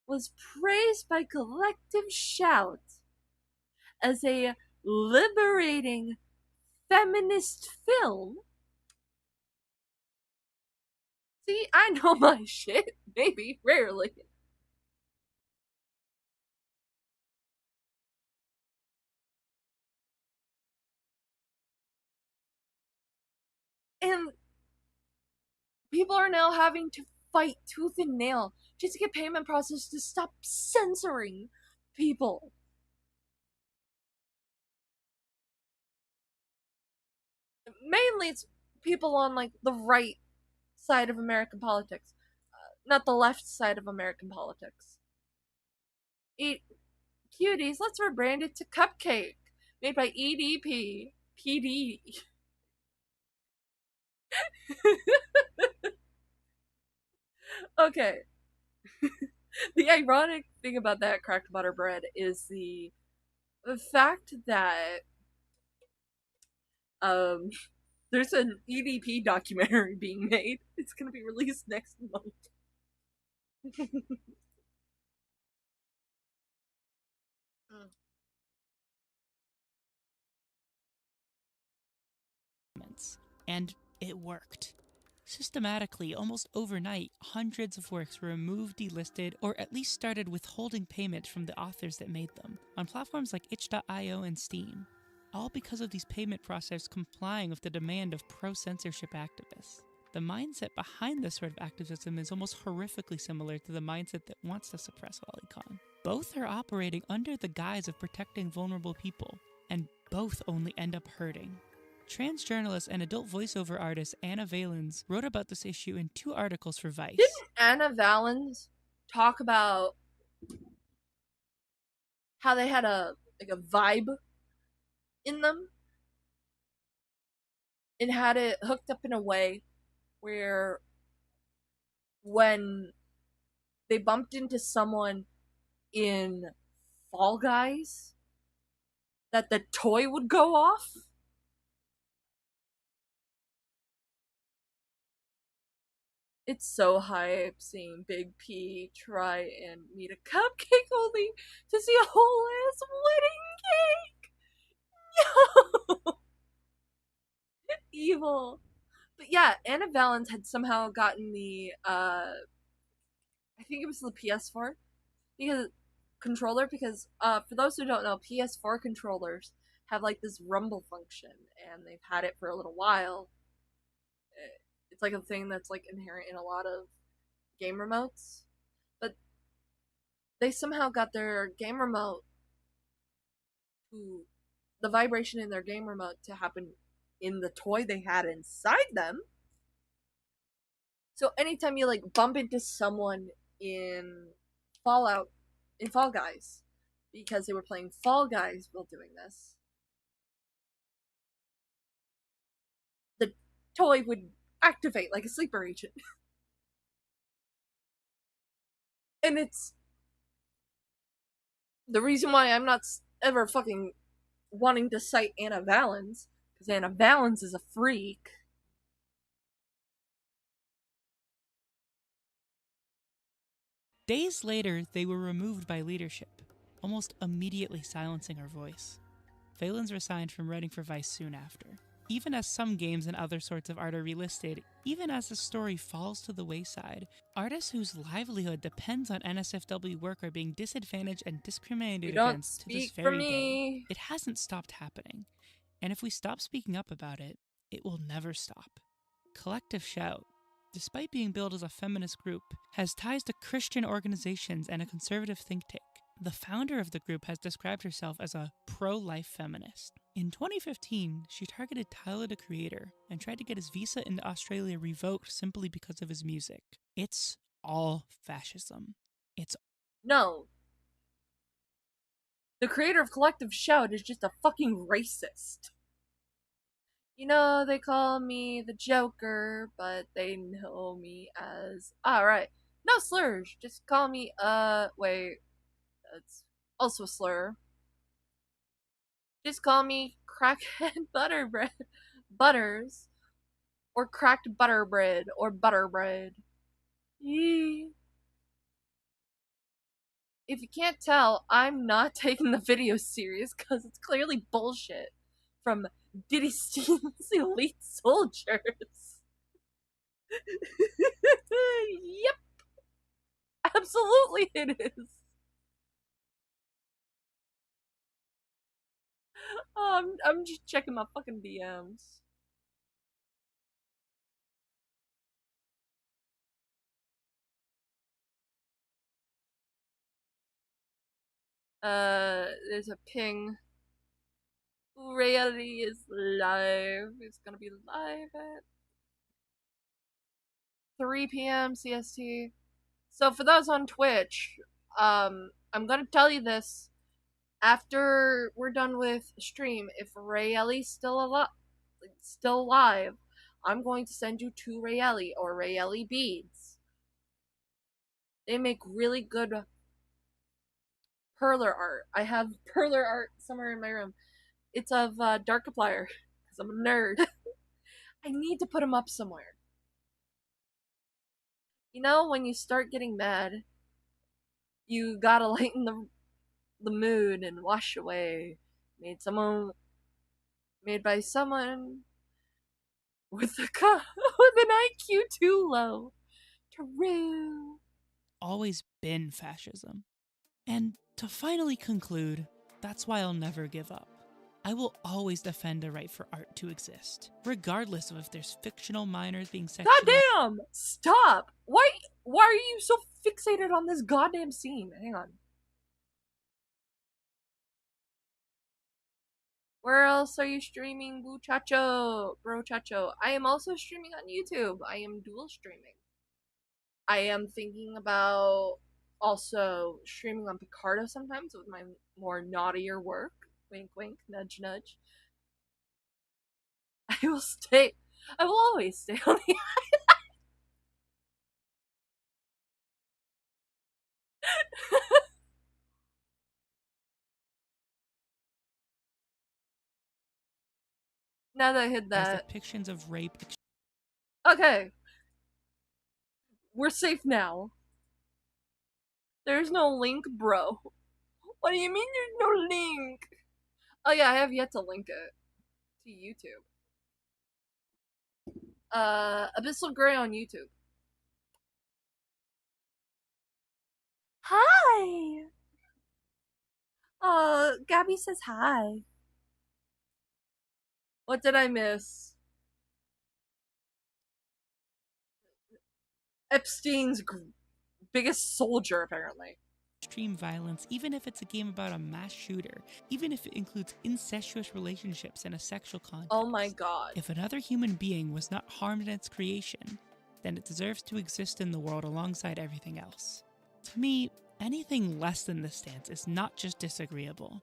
was praised by Collective Shout as a liberating feminist film. See, I know my shit. Maybe, rarely. And people are now having to fight tooth and nail just to get payment processors to stop censoring people. Mainly it's people on like the right side of American politics, not the left side of American politics. Eat Cuties, let's rebrand it to Cupcake, made by EDP. PD. Okay. The ironic thing about that cracked butter bread is the fact that um There's an EDP documentary being made. It's gonna be released next month. And it worked. Systematically, almost overnight, hundreds of works were removed, delisted, or at least started withholding payment from the authors that made them, on platforms like itch.io and Steam. All because of these payment processes complying with the demand of pro-censorship activists. The mindset behind this sort of activism is almost horrifically similar to the mindset that wants to suppress Lolicon. Both are operating under the guise of protecting vulnerable people, and both only end up hurting. Trans journalist and adult voiceover artist Anna Valens wrote about this issue in 2 articles for Vice. Didn't Anna Valens talk about how they had a vibe in them and had it hooked up in a way where when they bumped into someone in Fall Guys, that the toy would go off? It's so hype seeing Big P try and meet a cupcake only to see a whole ass wedding cake. Yo! Evil. But yeah, Anna Valens had somehow gotten the I think it was the PS4 because controller because for those who don't know, PS4 controllers have like this rumble function and they've had it for a little while. It's like a thing that's like inherent in a lot of game remotes. But they somehow got their game remote to the vibration in their game remote to happen in the toy they had inside them. So anytime you like bump into someone in Fallout in Fall Guys, because they were playing Fall Guys while doing this, the toy would activate like a sleeper agent. And it's the reason why I'm not ever fucking wanting to cite Anna Valens, because Anna Valens is a freak. Days later, they were removed by leadership, almost immediately silencing her voice. Valens resigned from writing for Vice soon after. Even as some games and other sorts of art are relisted, even as the story falls to the wayside, artists whose livelihood depends on NSFW work are being disadvantaged and discriminated against to this very day. It hasn't stopped happening, and if we stop speaking up about it, it will never stop. Collective Shout, despite being billed as a feminist group, has ties to Christian organizations and a conservative think tank. The founder of the group has described herself as a pro-life feminist. In 2015, she targeted Tyler the Creator and tried to get his visa into Australia revoked simply because of his music. It's all fascism. No. The creator of Collective Shout is just a fucking racist. You know, they call me the Joker, but they know me as... Alright. No slurs. Just call me, wait. That's also a slur. Just call me Crackhead Butterbread. Butters. Or Cracked Butterbread. Or Butterbread. Yee. If you can't tell, I'm not taking the video serious because it's clearly bullshit from Diddy Steen's Elite Soldiers. Yep. Absolutely it is. I'm just checking my fucking DMs. There's a ping. Reality is live. It's gonna be live at 3 p.m. CST. So for those on Twitch, I'm gonna tell you this after we're done with stream. If Rayeli's still live, I'm going to send you 2 Rayeli or Rayeli beads. They make really good perler art. I have perler art somewhere in my room. It's of Darkiplier because I'm a nerd. I need to put him up somewhere. You know, when you start getting mad, you gotta lighten the mood and wash away. Made by someone with a with an IQ too low. True. Always been fascism. And to finally conclude, that's why I'll never give up. I will always defend the right for art to exist, regardless of if there's fictional minors being sexualized. Goddamn! Stop! Why are you so fixated on this goddamn scene? Hang on. Where else are you streaming, Buchacho? Bro Chacho. I am also streaming on YouTube. I am dual streaming. I am thinking about also streaming on Picardo sometimes with my more naughtier work. Wink wink, nudge nudge. I will always stay on the now that I hit that. Depictions of rape. Okay. We're safe now. There's no link, bro. What do you mean there's no link? Oh yeah, I have yet to link it to YouTube. Abyssal Gray on YouTube. Hi! Gabby says hi. What did I miss? Epstein's biggest soldier, apparently. Extreme violence, even if it's a game about a mass shooter, even if it includes incestuous relationships in a sexual context. Oh my god. If another human being was not harmed in its creation, then it deserves to exist in the world alongside everything else. To me, anything less than this stance is not just disagreeable.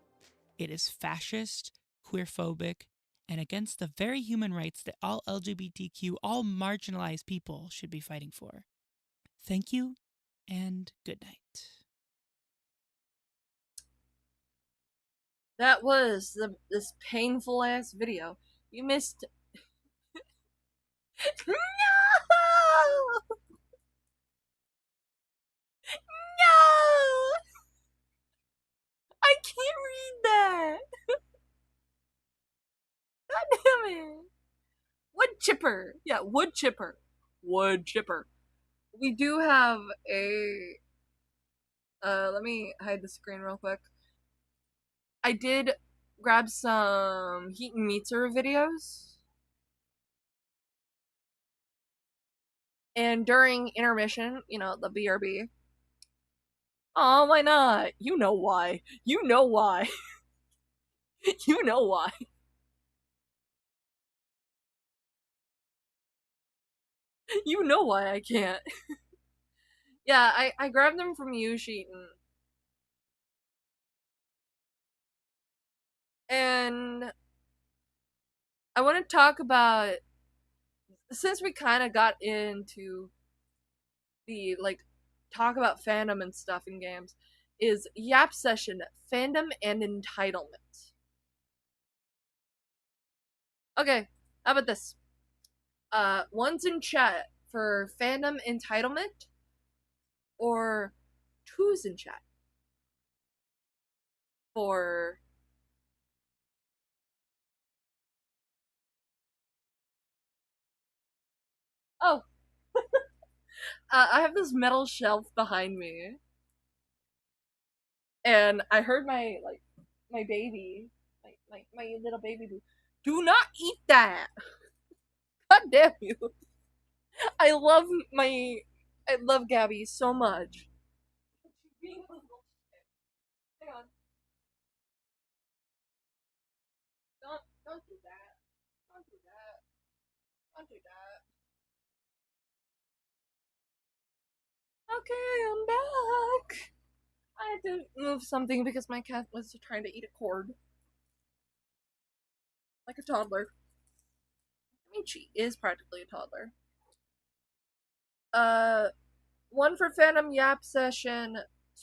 It is fascist, queerphobic, and against the very human rights that all LGBTQ, all marginalized people should be fighting for. Thank you, and good night. That was this painful ass video. You missed. No! No! I can't read that. God damn it. Wood chipper. Yeah, wood chipper. Wood chipper. We do have a. Let me hide the screen real quick. I did grab some Heat and Meetzer videos. And during intermission, you know, the BRB. Oh, why not? You know why. You know why. You know why. You know why I can't. Yeah, I grabbed them from Sheeton. And I want to talk about, since we kind of got into the, like, talk about fandom and stuff in games, is Yap Session, Fandom and Entitlement. Okay, how about this? One's in chat for Fandom Entitlement, or two's in chat for oh I have this metal shelf behind me, and I heard my baby, my little baby do not eat that. God damn you. I love Gabby so much. Hang on. Don't do that. Don't do that. Don't do that. Okay, I'm back. I had to move something because my cat was trying to eat a cord. Like a toddler. I mean, she is practically a toddler. One for Phantom Yap Session,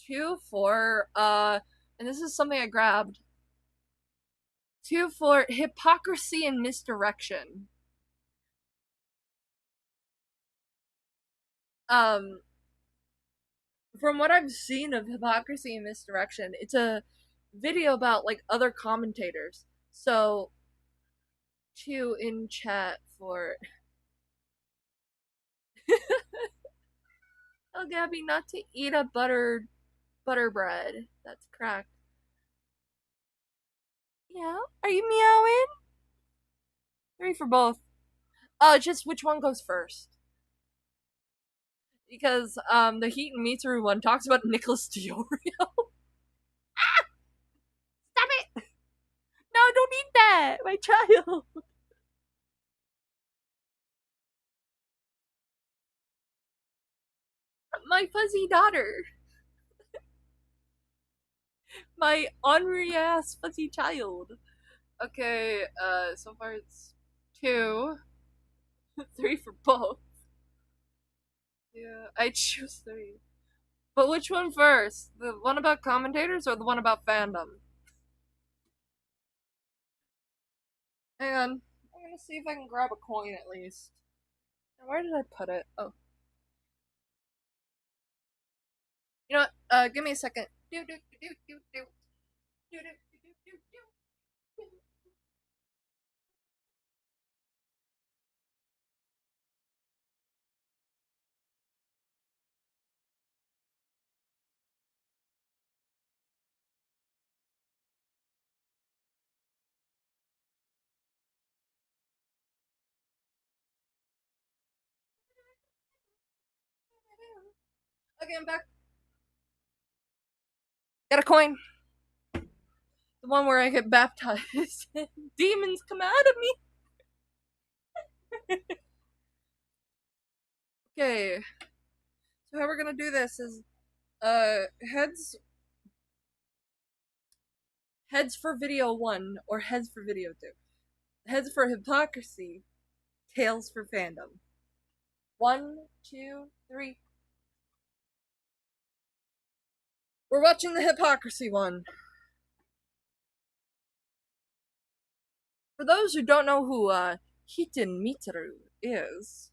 two for, and this is something I grabbed. Two for Hypocrisy and Misdirection. Um, from what I've seen of hypocrisy and misdirection, it's a video about like other commentators. So, two in chat for tell Gabby not to eat a butter bread. That's cracked. Yeah, are you meowing? Three for both. Just which one goes first? Because the Heat and Mitsuru one talks about Nicholas Diorio. Stop it! No, don't eat that, my child. My fuzzy daughter. My ornery ass fuzzy child. Okay, so far it's two, three for both. Yeah, I choose three. But which one first? The one about commentators or the one about fandom? Hang on. I'm gonna see if I can grab a coin at least. Now, where did I put it? Oh. You know what? Give me a second. Do do do do do do do do do do. Okay, I'm back. Got a coin. The one where I get baptized. Demons come out of me. Okay. So how we're gonna do this is heads for video 1 or heads for video 2. Heads for hypocrisy, tails for fandom. 1, 2, 3. We're watching the hypocrisy one. For those who don't know who Hiten Mitaru is,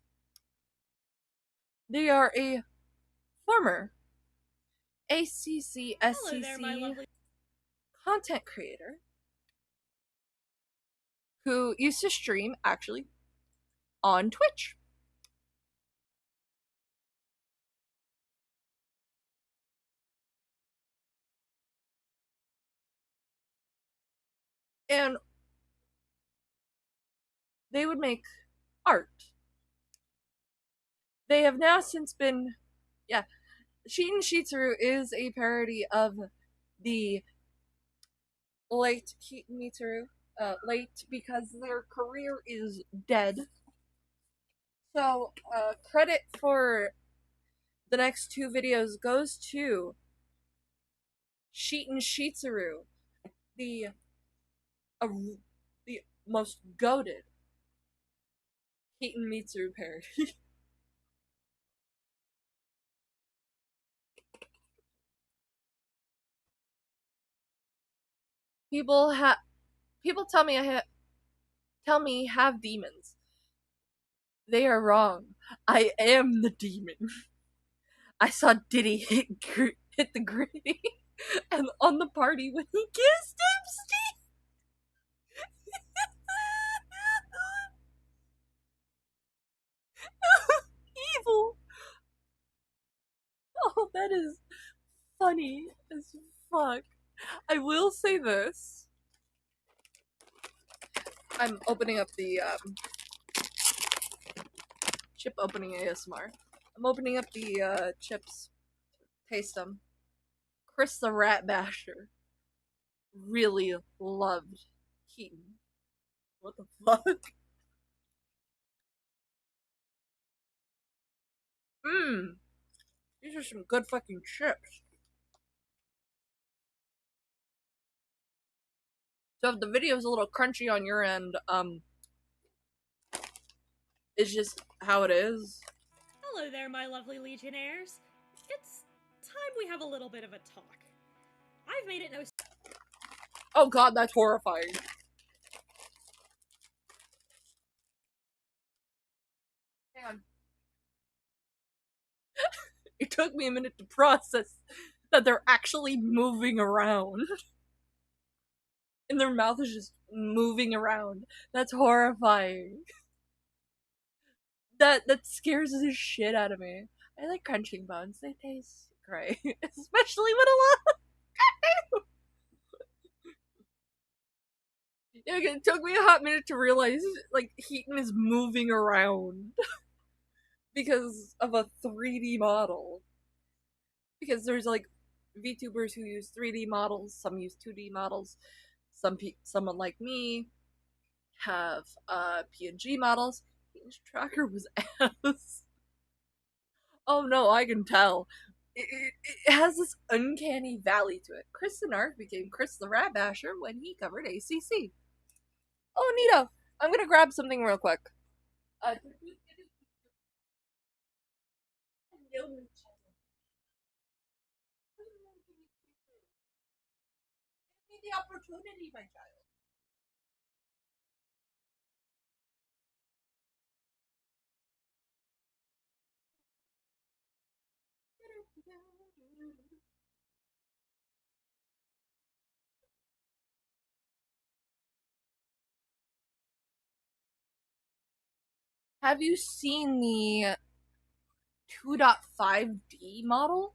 they are a former ACCSCC content creator who used to stream actually on Twitch. And they would make art. They have now since been, yeah, Shiten Shitsuru is a parody of the late Hiten Mitaru. Late because their career is dead. So, credit for the next two videos goes to Shiten Shitsuru, the uh, the most goated Hiten Mitsuru parody. People tell me have demons. They are wrong. I am the demon. I saw Diddy hit the gritty, and on the party when he kissed him, Steve. Evil. Oh, that is funny as fuck. I will say this. I'm opening up the chip opening ASMR. I'm opening up the chips. Taste them. Chris the Rat Basher really loved Keaton. What the fuck? Mmm. These are some good fucking chips. So if the video's a little crunchy on your end, it's just how it is. Hello there, my lovely Legionnaires. It's time we have a little bit of a talk. I've made it no... Oh god, that's horrifying. Hang on. It took me a minute to process that they're actually moving around. And their mouth is just moving around. That's horrifying. That scares the shit out of me. I like crunching bones. They taste great. Especially when a lot. It took me a hot minute to realize, like, Heaton is moving around because of a 3D model. Because there's, like, VTubers who use 3D models, some use 2D models, someone like me have PNG models. Heaton's tracker was ass. Oh no, I can tell. It has this uncanny valley to it. Chris the Narc became Chris the Rat Basher when he covered ACC. Oh, Nito, I'm gonna grab something real quick. Give me the opportunity, my child. Have you seen the 2.5D model?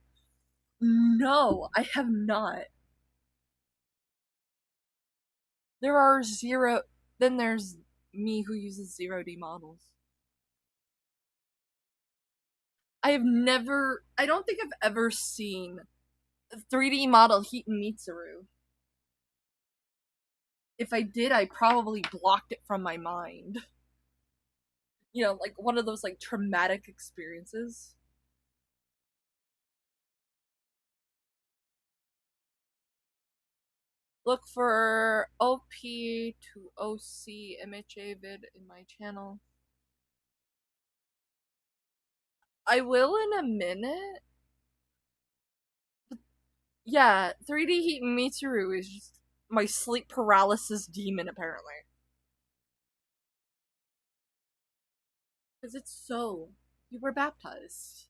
No, I have not. There are zero. Then there's me who uses 0D models. I have never. I don't think I've ever seen a 3D model Heaton Mitsuru. If I did, I probably blocked it from my mind. You know, like one of those like traumatic experiences. Look for OP to OC MHA vid in my channel. I will in a minute. But yeah, 3D Heaton Mitsuru is just my sleep paralysis demon, apparently. Because it's so. You were baptized.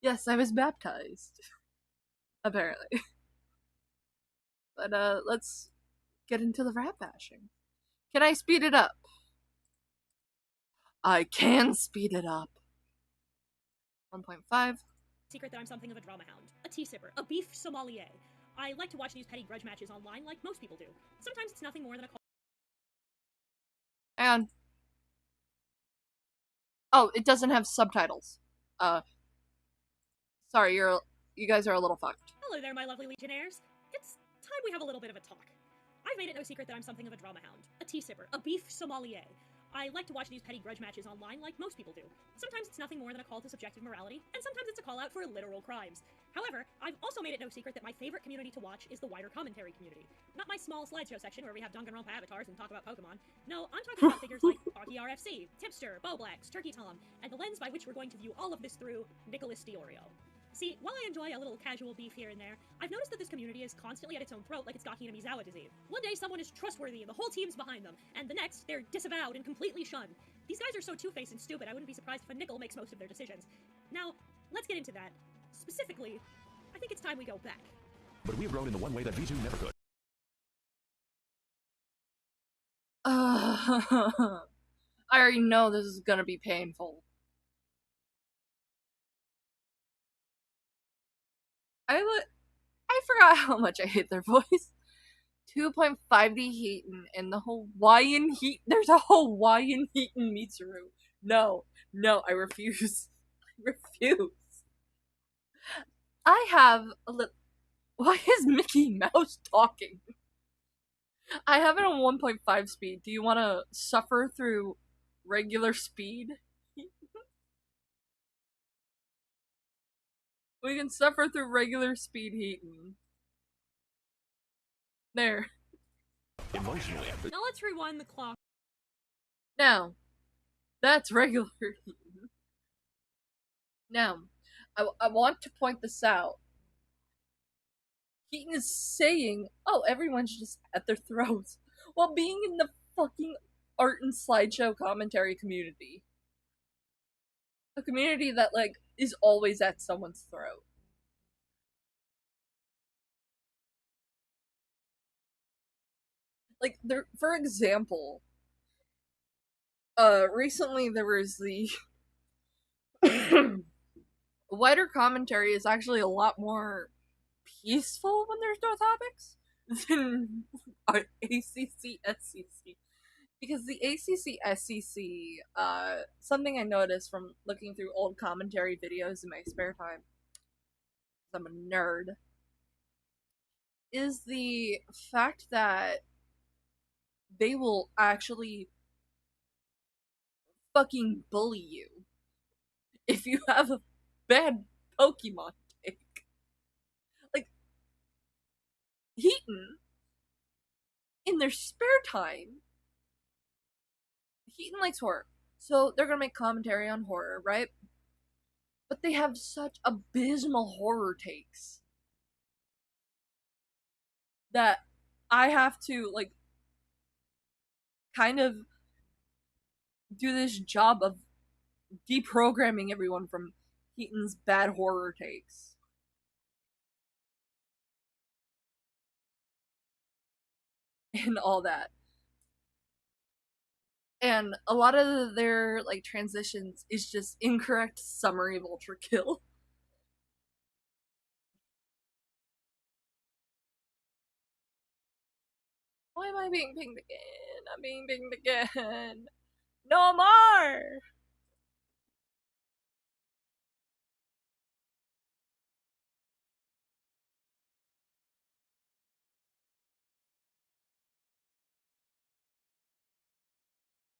Yes, I was baptized. Apparently. But let's get into the rat bashing. Can I speed it up? I can speed it up. 1.5. Secret that I'm something of a drama hound, a tea sipper, a beef sommelier. I like to watch these petty grudge matches online like most people do. Sometimes it's nothing more than a call. And oh, it doesn't have subtitles. Sorry, you guys are a little fucked. Hello there, my lovely legionnaires. It's time we have a little bit of a talk. I've made it no secret that I'm something of a drama hound, a tea sipper, a beef sommelier. I like to watch these petty grudge matches online like most people do. Sometimes it's nothing more than a call to subjective morality, and sometimes it's a call out for literal crimes. However, I've also made it no secret that my favorite community to watch is the wider commentary community. Not my small slideshow section where we have Danganronpa avatars and talk about Pokemon. No, I'm talking about figures like Aki RFC, Tipster, Boblax, Turkey Tom, and the lens by which we're going to view all of this through, Nicholas Diorio. See, while I enjoy a little casual beef here and there, I've noticed that this community is constantly at its own throat like it's got Hinamizawa disease. One day someone is trustworthy and the whole team's behind them, and the next, they're disavowed and completely shunned. These guys are so two-faced and stupid, I wouldn't be surprised if a nickel makes most of their decisions. Now, let's get into that. Specifically, I think it's time we go back. But we've grown in the one way that V2 never could. I already know this is gonna be painful. I forgot how much I hate their voice. 2.5D Heaton and the Hawaiian Heat. There's a Hawaiian Heaton Mitsuru. No, I refuse. I refuse. I have a little. Why is Mickey Mouse talking? I have it on 1.5 speed. Do you want to suffer through regular speed? We can suffer through regular speed Heaton. There. Emotionally. Now let's rewind the clock. Now, that's regular Heaton. Now, I want to point this out. Heaton is saying, oh, everyone's just at their throats, while being in the fucking art and slideshow commentary community. a community that, like, is always at someone's throat. Like, there, for example, recently there was the wider commentary is actually a lot more peaceful when there's no topics than our ACC SCC. Because the ACC SCC, something I noticed from looking through old commentary videos in my spare time, because I'm a nerd, is the fact that they will actually fucking bully you if you have a bad Pokemon take. Like, Heaton, in their spare time, Heaton likes horror. So they're gonna make commentary on horror, right? But they have such abysmal horror takes that I have to, like, kind of do this job of deprogramming everyone from Heaton's bad horror takes. And all that. And a lot of their, like, transitions is just incorrect summary of Ultra Kill. Why am I being pinged again? I'm being pinged again. No more!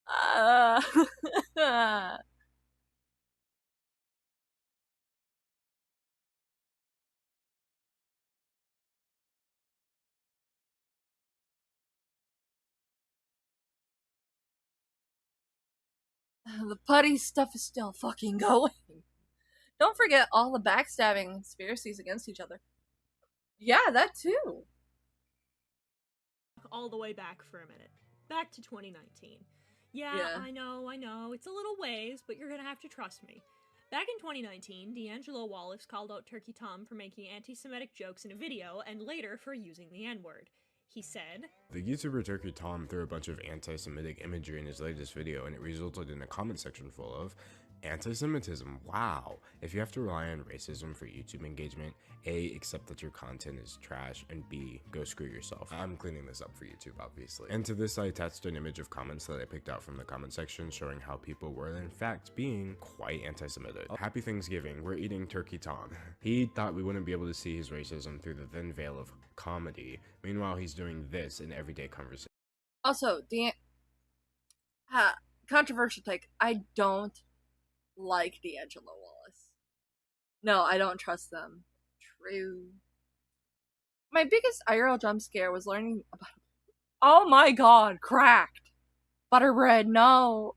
Uh, the putty stuff is still fucking going. Don't forget all the backstabbing conspiracies against each other. Yeah, that too. All the way back for a minute. Back to 2019. Yeah, Yeah. I know, it's a little ways, but you're gonna have to trust me. Back in 2019, D'Angelo Wallace called out Turkey Tom for making anti-Semitic jokes in a video, and later for using the N-word. He said, "The YouTuber Turkey Tom threw a bunch of anti-Semitic imagery in his latest video, and it resulted in a comment section full of anti-Semitism. Wow. If you have to rely on racism for YouTube engagement, A, accept that your content is trash, and B, go screw yourself." I'm cleaning this up for YouTube, obviously. And to this, I attached an image of comments that I picked out from the comment section showing how people were in fact being quite anti-Semitic. Happy Thanksgiving, we're eating Turkey Tom. He thought we wouldn't be able to see his racism through the thin veil of comedy. Meanwhile, he's doing this in everyday conversation. Also, controversial take. I don't like D'Angelo Wallace. No, I don't trust them. True. My biggest IRL jump scare was learning about. Oh my god, cracked! Butterbread, no!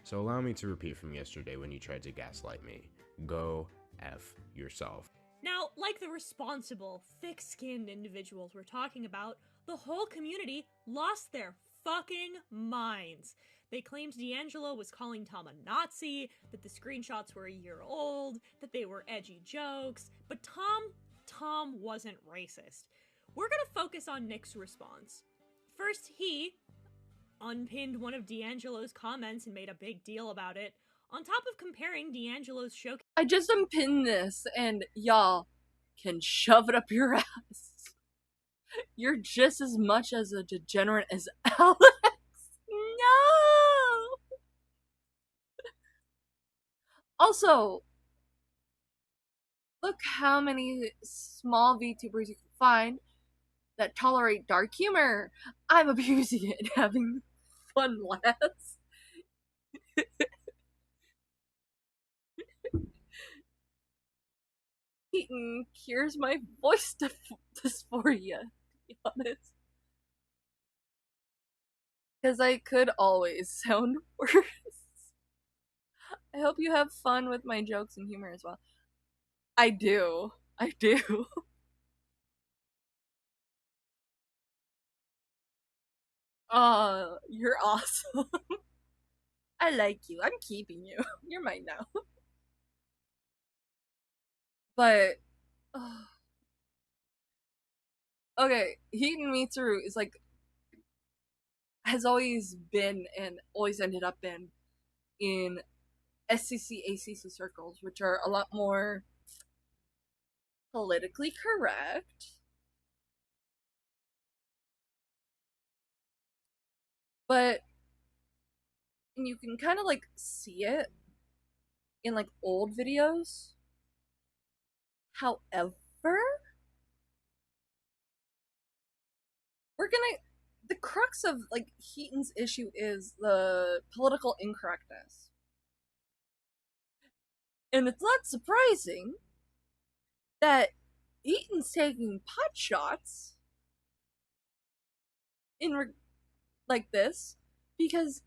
So allow me to repeat from yesterday when you tried to gaslight me. Go F yourself. now, like the responsible, thick-skinned individuals we're talking about, the whole community lost their fucking minds. They claimed D'Angelo was calling Tom a Nazi, that the screenshots were a year old, that they were edgy jokes, but Tom wasn't racist. We're gonna focus on Nick's response. First, he unpinned one of D'Angelo's comments and made a big deal about it, on top of comparing D'Angelo's showcase. I just unpinned this, and y'all can shove it up your ass. You're just as much as a degenerate as Alex. No! Also, look how many small VTubers you can find that tolerate dark humor. I'm abusing it and having fun laughs. Heaton cures my voice dysphoria, to be honest. Because I could always sound worse. I hope you have fun with my jokes and humor as well. I do. I do. You're awesome. I like you. I'm keeping you. You're mine now. But okay, Heaton Mitsuru is like has always been and always ended up in SCC ACC circles, which are a lot more politically correct. But and you can kind of like see it in like old videos. However, we're gonna the crux of like Heaton's issue is the political incorrectness. And it's not surprising that Heaton's taking pot shots in like this because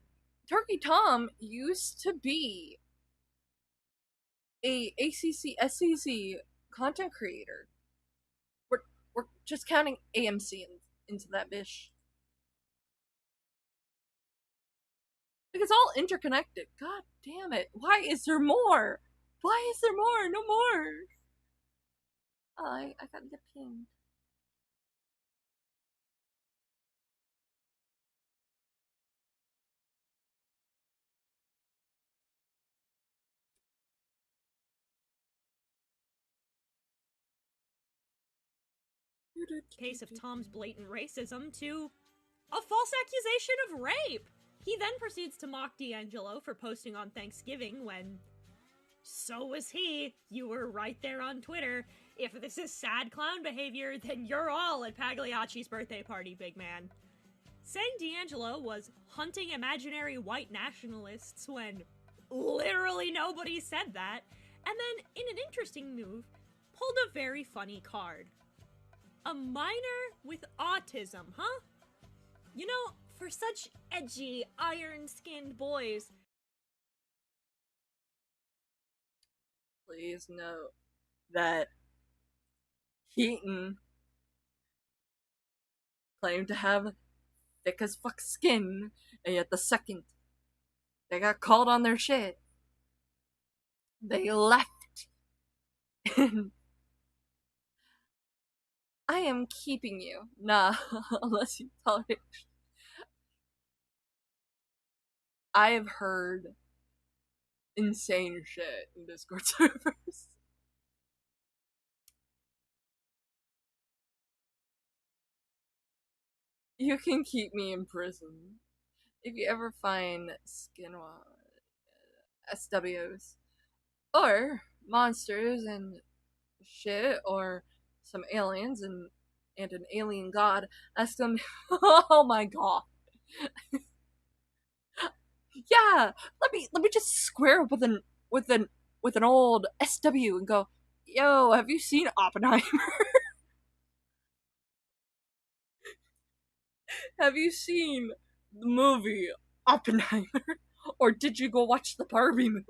Turkey Tom used to be a ACC SCC content creator. We're just counting AMC into that bish. Like it's all interconnected. God damn it. Why is there more? Why is there more? No more. Oh, I gotta get pinged. Case of Tom's blatant racism to a false accusation of rape. He then proceeds to mock D'Angelo for posting on Thanksgiving when so was he. You were right there on Twitter. If this is sad clown behavior, then you're all at Pagliacci's birthday party, big man. Saying D'Angelo was hunting imaginary white nationalists when literally nobody said that, and then, in an interesting move, pulled a very funny card. A minor with autism, huh? You know, for such edgy, iron-skinned boys. Please note that Heaton claimed to have thick as fuck skin, and yet the second they got called on their shit, they left. I am keeping you. Nah, unless you tolerate. I have heard insane shit in Discord servers. You can keep me in prison. If you ever find SWs or monsters and shit or some aliens and an alien god, ask them. Oh my god. Yeah, let me just square up with an old SW and go, yo, have you seen Oppenheimer? Have you seen the movie Oppenheimer? Or did you go watch the Barbie movie?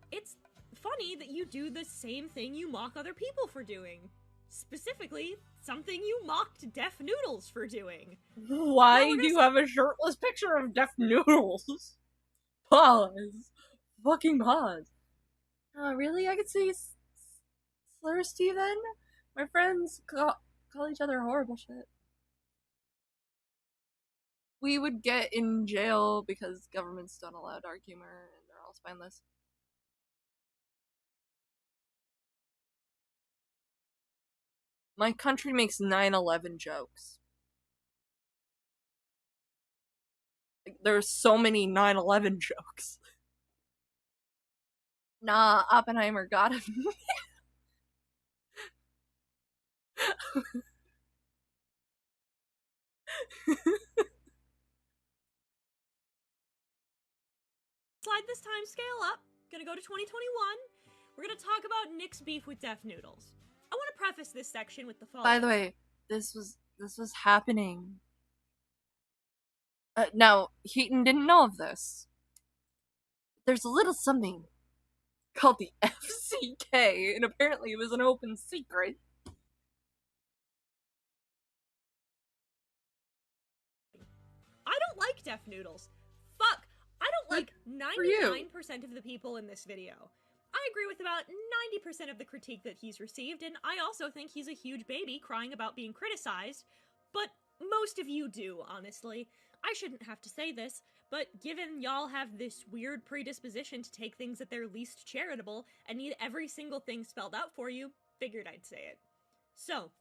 It's funny that you do the same thing you mock other people for doing. Specifically, something you mocked Deaf Noodles for doing. Why do you have a shirtless picture of Deaf Noodles? Pause. Fucking pause. Oh, really? I could say slur Steven? My friends call each other horrible shit. We would get in jail because governments don't allow dark humor and they're all spineless. My country makes 9/11 jokes. Like, there's so many 9/11 jokes. Nah, Oppenheimer got him. Slide this time scale up. Gonna go to 2021. We're gonna talk about Nick's beef with Deaf Noodles. I want to preface this section with the following. By the way, this was happening. Now, Heaton didn't know of this. There's a little something called the FCK, and apparently it was an open secret. I don't like deaf noodles. Fuck. I don't like for you. 99% of the people in this video. I agree with about 90% of the critique that he's received, and I also think he's a huge baby crying about being criticized, but most of you do, honestly. I shouldn't have to say this, but given y'all have this weird predisposition to take things at their least charitable and need every single thing spelled out for you, figured I'd say it. So,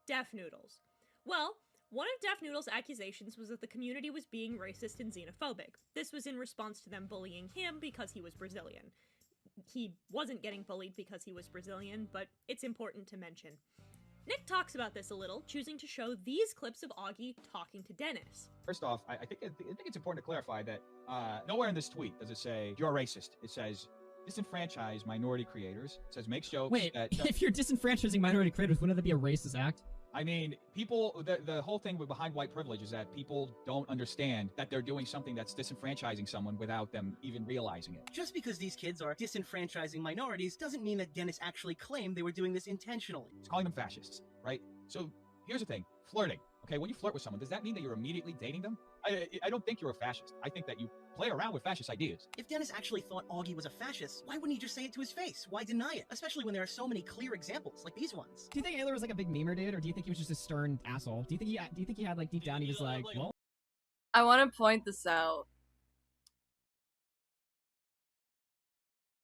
deaf noodles. Well, one of Deaf Noodle's accusations was that the community was being racist and xenophobic. This was in response to them bullying him because he was Brazilian. He wasn't getting bullied because he was Brazilian, but it's important to mention. Nick talks about this a little, choosing to show these clips of Augie talking to Dennis. First off, I think it's important to clarify that nowhere in this tweet does it say you're a racist. It says disenfranchise minority creators. It says makes jokes. Wait, that, if you're disenfranchising minority creators, wouldn't that be a racist act? I mean, people, the whole thing behind white privilege is that people don't understand that they're doing something that's disenfranchising someone without them even realizing it. Just because these kids are disenfranchising minorities doesn't mean that Dennis actually claimed they were doing this intentionally. It's calling them fascists, right? So here's the thing, flirting. Okay, when you flirt with someone, does that mean that you're immediately dating them? I don't think you're a fascist. I think that you play around with fascist ideas. If Dennis actually thought Augie was a fascist, why wouldn't he just say it to his face? Why deny it? Especially when there are so many clear examples, like these ones. Do you think Hitler was like a big memer dude, or do you think he was just a stern asshole? Do you think he had like deep down he was like, well? I want to point this out.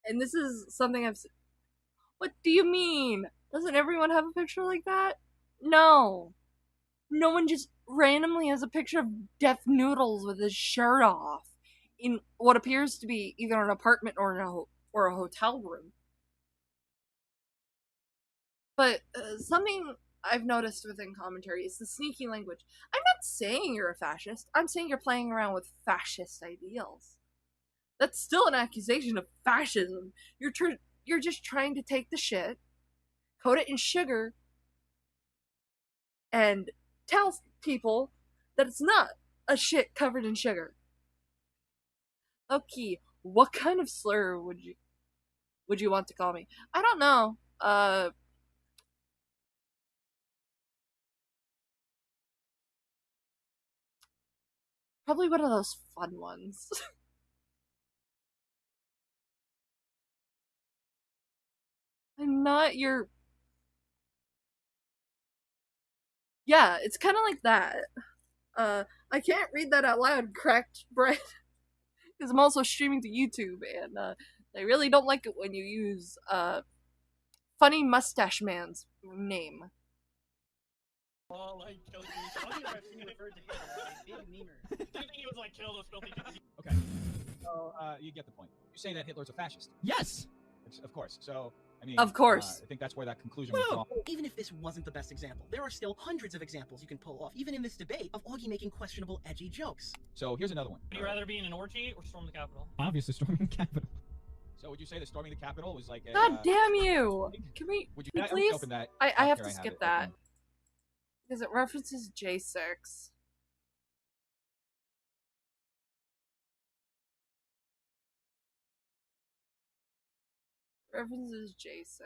And this is something I've seen. What do you mean? Doesn't everyone have a picture like that? No. No one just randomly has a picture of Deaf Noodles with his shirt off in what appears to be either an apartment or a hotel room. But something I've noticed within commentary is the sneaky language. I'm not saying you're a fascist. I'm saying you're playing around with fascist ideals. That's still an accusation of fascism. You're just trying to take the shit, coat it in sugar, and tell people that it's not a shit covered in sugar. Okay, what kind of slur would you want to call me? I don't know. Probably one of those fun ones. I'm not your... Yeah, it's kind of like that. I can't read that out loud, cracked bread. Because I'm also streaming to YouTube, and they really don't like it when you use Funny Mustache Man's name. Oh, like, killing me. I've seen referred to him as a big memer. Do you think he was like, kill those filthy people? Okay. So, you get the point. You say that Hitler's a fascist. Yes! Of course. So, I mean, of course. I think that's where that conclusion was drawn. Even if this wasn't the best example, there are still hundreds of examples you can pull off, even in this debate, of Augie making questionable, edgy jokes. So here's another one. Would you rather be in an orgy or storm the Capitol? Obviously storming the Capitol. So would you say that storming the Capitol was like a... God damn you! Can we please? Open that. I have to skip that. Because it references J6. References J6.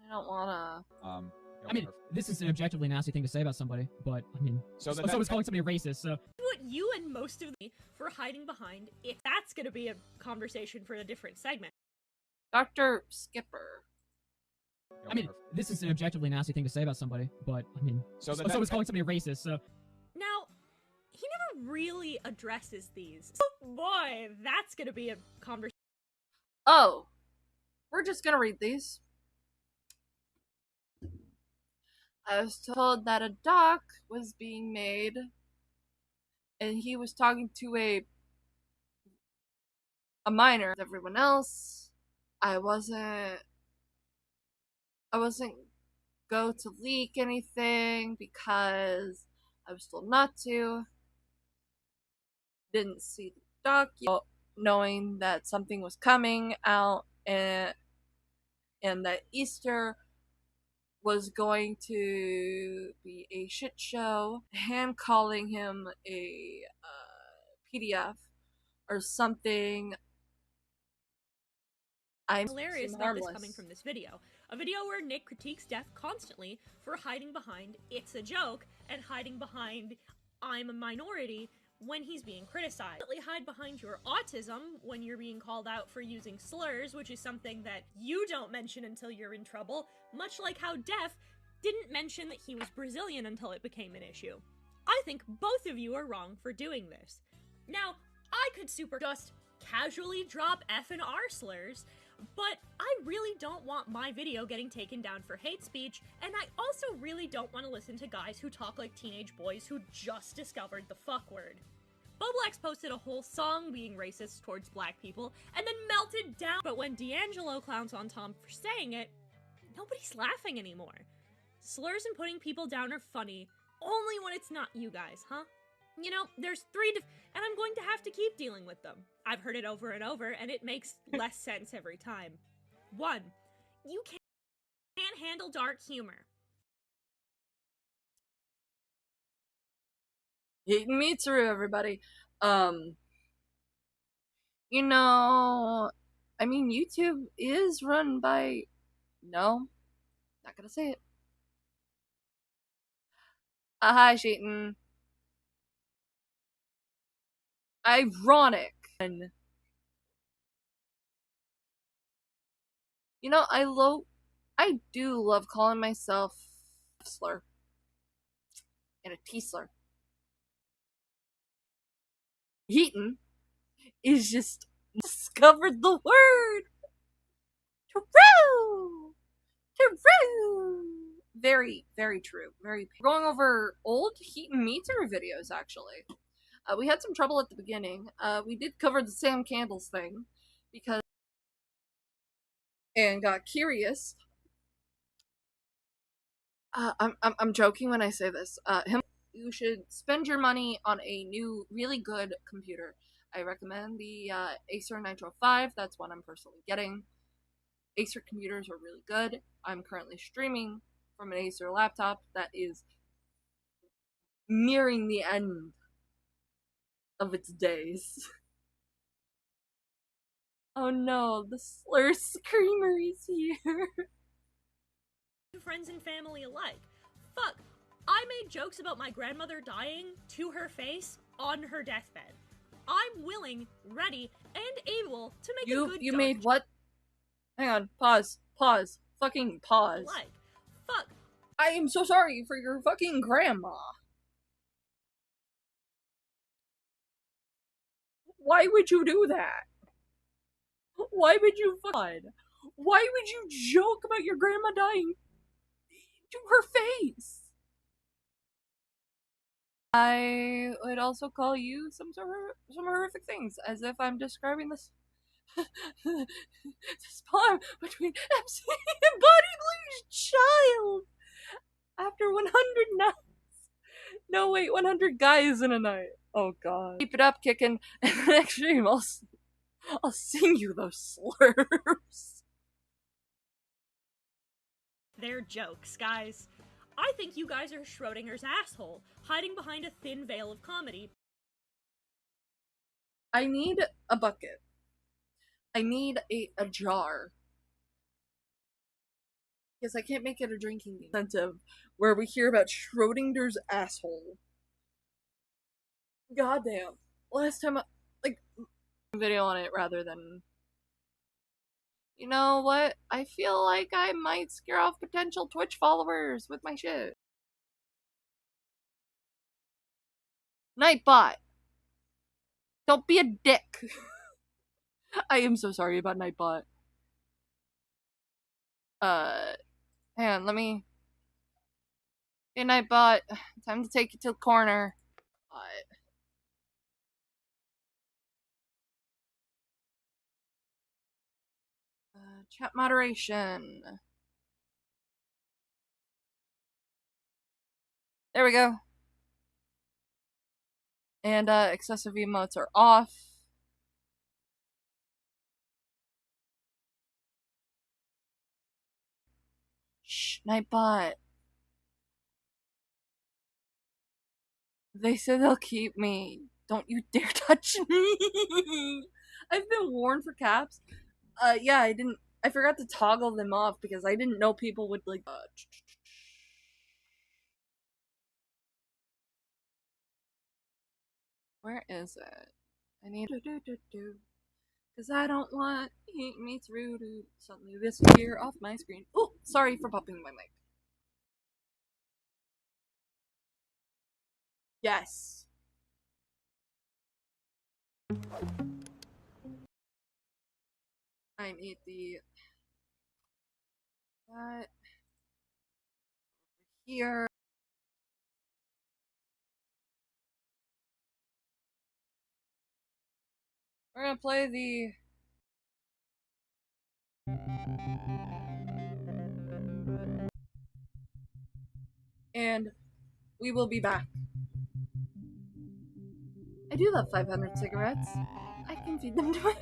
I don't wanna... I mean, this is an objectively nasty thing to say about somebody, but, I mean, someone's calling somebody racist, so... What you and most of me for hiding behind, if that's gonna be a conversation for a different segment. Dr. Skipper. I mean, this is an objectively nasty thing to say about somebody, but, I mean, someone's calling somebody racist, so... Now, he never really addresses these. Oh boy, that's gonna be a conversation. Oh. We're just gonna read these. I was told that a doc was being made, and he was talking to a minor. Everyone else, I wasn't go to leak anything because I was told not to. Didn't see the doc yet, knowing that something was coming out and that Easter was going to be a shit show. Him calling him a PDF or something. I'm hilarious about this coming from this video. A video where Nick critiques Death constantly for hiding behind "it's a joke" and hiding behind "I'm a minority," when he's being criticized. Hide behind your autism when you're being called out for using slurs, which is something that you don't mention until you're in trouble, much like how Def didn't mention that he was Brazilian until it became an issue. I think both of you are wrong for doing this. Now, I could just casually drop F and R slurs, but I really don't want my video getting taken down for hate speech, and I also really don't want to listen to guys who talk like teenage boys who just discovered the fuck word. Boblax posted a whole song being racist towards black people, and then melted down. But when D'Angelo clowns on Tom for saying it, nobody's laughing anymore. Slurs and putting people down are funny, only when it's not you guys, huh? You know, there's and I'm going to have to keep dealing with them. I've heard it over and over, and it makes less sense every time. 1. You can't handle dark humor. Eating me through, everybody. You know, I mean, YouTube is run by... No, not gonna say it. Hi, Shayton. Ironic. You know, I do love calling myself slur. And a T-slur. Heaton is just discovered the word. True! True! Very, very true. Very. We're going over old Heaton Meter videos, actually. We had some trouble at the beginning. We did cover the Sam Candles thing because and got curious. I'm joking when I say this. You should spend your money on a new, really good computer. I recommend the Acer Nitro 5. That's one I'm personally getting. Acer computers are really good. I'm currently streaming from an Acer laptop that is nearing the end of its days. Oh no, the slur screamer is here. Friends and family alike. Fuck, I made jokes about my grandmother dying to her face on her deathbed. I'm willing, ready, and able to make a good You made what? Hang on, pause, fucking pause. Like, fuck. I am so sorry for your fucking grandma. Why would you do that? Why would you Why would you joke about your grandma dying to her face? I would also call you some horrific things, as if I'm describing this this poem between MC and Body Blues child after 100 nights. No, wait, 100 guys in a night. Oh god. Keep it up, kicking. And next stream, I'll sing you those slurs. They're jokes, guys. I think you guys are Schrodinger's asshole, hiding behind a thin veil of comedy. I need a bucket. I need a jar. Because I can't make it a drinking incentive where we hear about Schrodinger's asshole. Goddamn. Last time video on it rather than... You know what? I feel like I might scare off potential Twitch followers with my shit. Nightbot! Don't be a dick! I am so sorry about Nightbot. Hang on, let me... Hey, Nightbot. Time to take you to the corner. Chat moderation. There we go. And excessive emotes are off. Shh, Nightbot. They said they'll keep me. Don't you dare touch me! I've been warned for caps. Yeah, I forgot to toggle them off because I didn't know people would, like, Where is it? I need to because I don't want me through to suddenly disappear off my screen. Oh, sorry for popping my mic. Yes. I need the that here. We're gonna play the and we will be back. I do love 500 cigarettes. I can feed them to my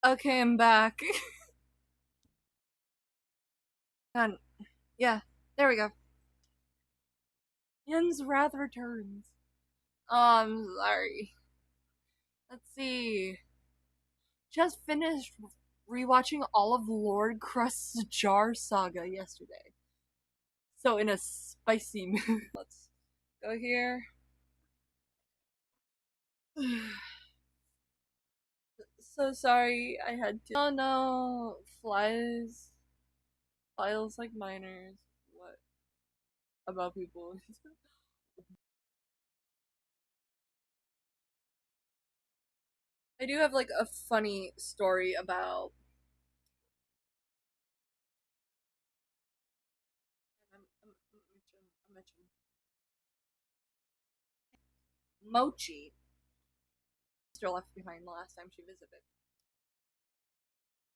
Okay, I'm back. And yeah, there we go. Yen's Wrath returns. Oh, I'm sorry. Let's see. Just finished rewatching all of Lord Crust's Jar Saga yesterday. So in a spicy mood. Let's go here. So sorry I had to. Oh no, files like minors. What about people? I do have like a funny story about. Mochi. Sister left behind the last time she visited.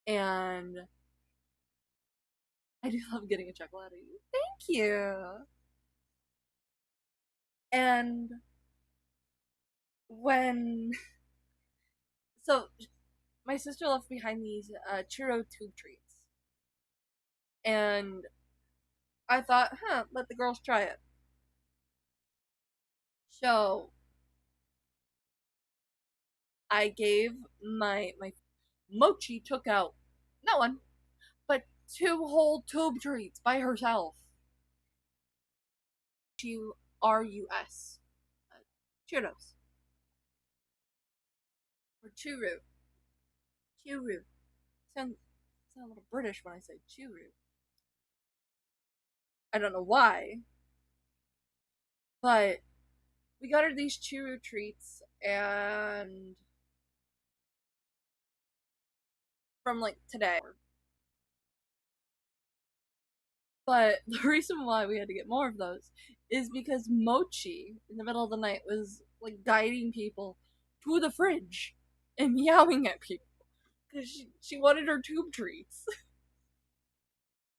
And I do love getting a chuckle out of you. Thank you. And when so my sister left behind these churro tube treats, and I thought, let the girls try it. So I gave my Mochi took out not one, but 2 whole tube treats by herself. Churus. Churros. Or churu. Churu. Sound a little British when I say churu. I don't know why. But we got her these churu treats, and from like today. But the reason why we had to get more of those is because Mochi, in the middle of the night, was like guiding people to the fridge and meowing at people because she wanted her tube treats.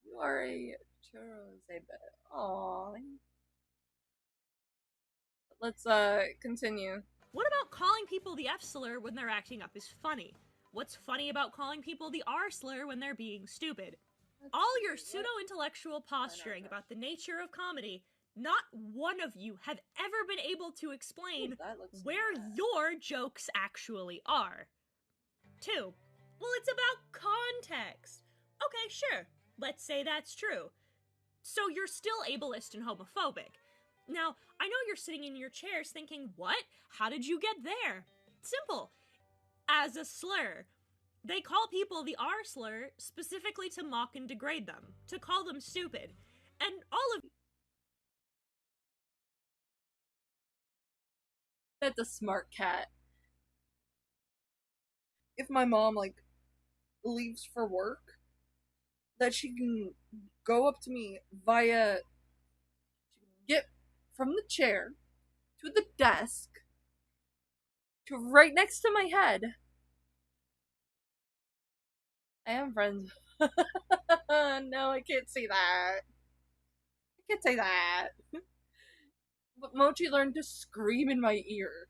You are a churros, I bet. Aww. Let's continue. What about calling people the F slur when they're acting up is funny? What's funny about calling people the R slur when they're being stupid? All your pseudo-intellectual posturing about the nature of comedy, not one of you have ever been able to explain where your jokes actually are. 2. Well, it's about context. Okay, sure. Let's say that's true. So you're still ableist and homophobic. Now, I know you're sitting in your chairs thinking, what? How did you get there? Simple. As a slur. They call people the R slur specifically to mock and degrade them, to call them stupid. And all of That's a smart cat. If my mom like leaves for work, that she can go up to me via get from the chair to the desk to right next to my head. I am friends. No, I can't say that. I can't say that. But Mochi learned to scream in my ear.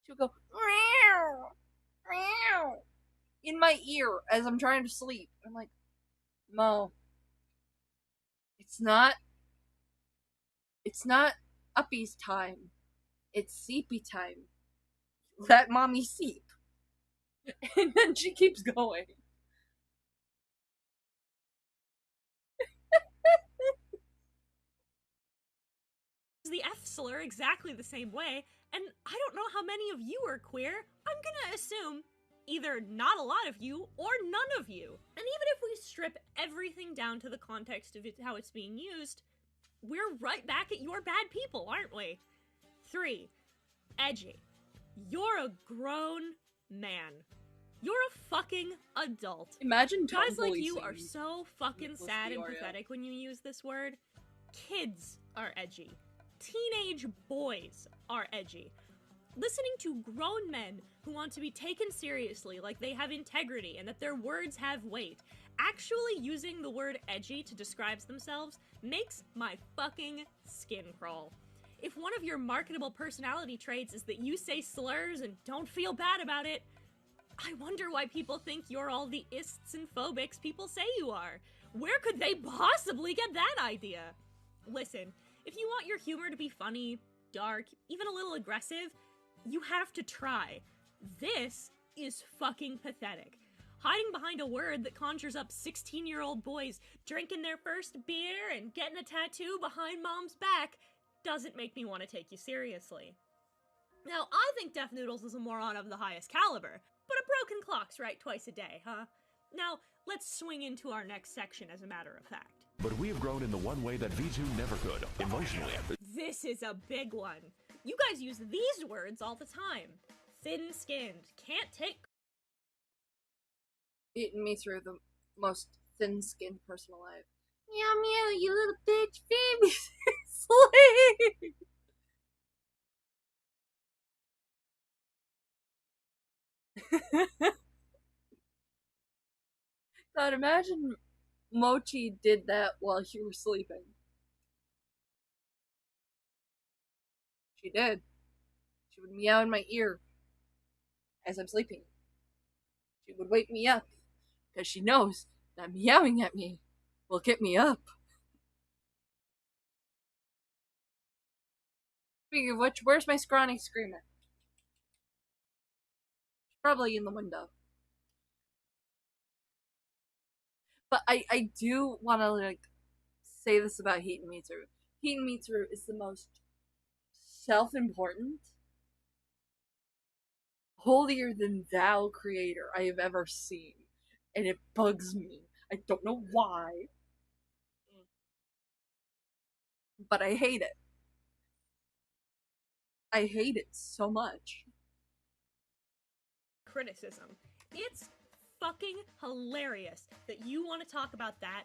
She'll go meow, meow in my ear as I'm trying to sleep. I'm like, Mo, it's not uppies time. It's sleepy time. Let mommy sleep. And then she keeps going. the F slur exactly the same way, and I don't know how many of you are queer. I'm gonna assume either not a lot of you or none of you. And even if we strip everything down to the context of how it's being used, we're right back at your bad people, aren't we? 3. Edgy. You're a grown man. You're a fucking adult. Imagine guys like you are so fucking sad and pathetic when you use this word. Kids are edgy. Teenage boys are edgy. Listening to grown men who want to be taken seriously, like they have integrity and that their words have weight, actually using the word edgy to describe themselves makes my fucking skin crawl. If one of your marketable personality traits is that you say slurs and don't feel bad about it, I wonder why people think you're all the ists and phobics people say you are. Where could they possibly get that idea? Listen, if you want your humor to be funny, dark, even a little aggressive, you have to try. This is fucking pathetic. Hiding behind a word that conjures up 16-year-old boys drinking their first beer and getting a tattoo behind mom's back doesn't make me want to take you seriously. Now, I think Def Noodles is a moron of the highest caliber, but a broken clock's right twice a day, huh? Now, let's swing into our next section as a matter of fact. But we have grown in the one way that V2 never could, emotionally. This is a big one. You guys use these words all the time. Thin-skinned, can't take... Eating me through the most thin-skinned person alive. Meow meow, you little bitch, feed me sleep! God, imagine Mochi did that while you were sleeping. She did. She would meow in my ear as I'm sleeping. She would wake me up because she knows that meowing at me will get me up. Speaking of which, where's my scrawny screamer? Probably in the window. But I do want to like say this about Heat and Mitsu. Heat and Mitsu is the most self-important, holier than thou creator I have ever seen, and it bugs me. I don't know why, but I hate it. I hate it so much. Criticism. It's fucking hilarious that you want to talk about that,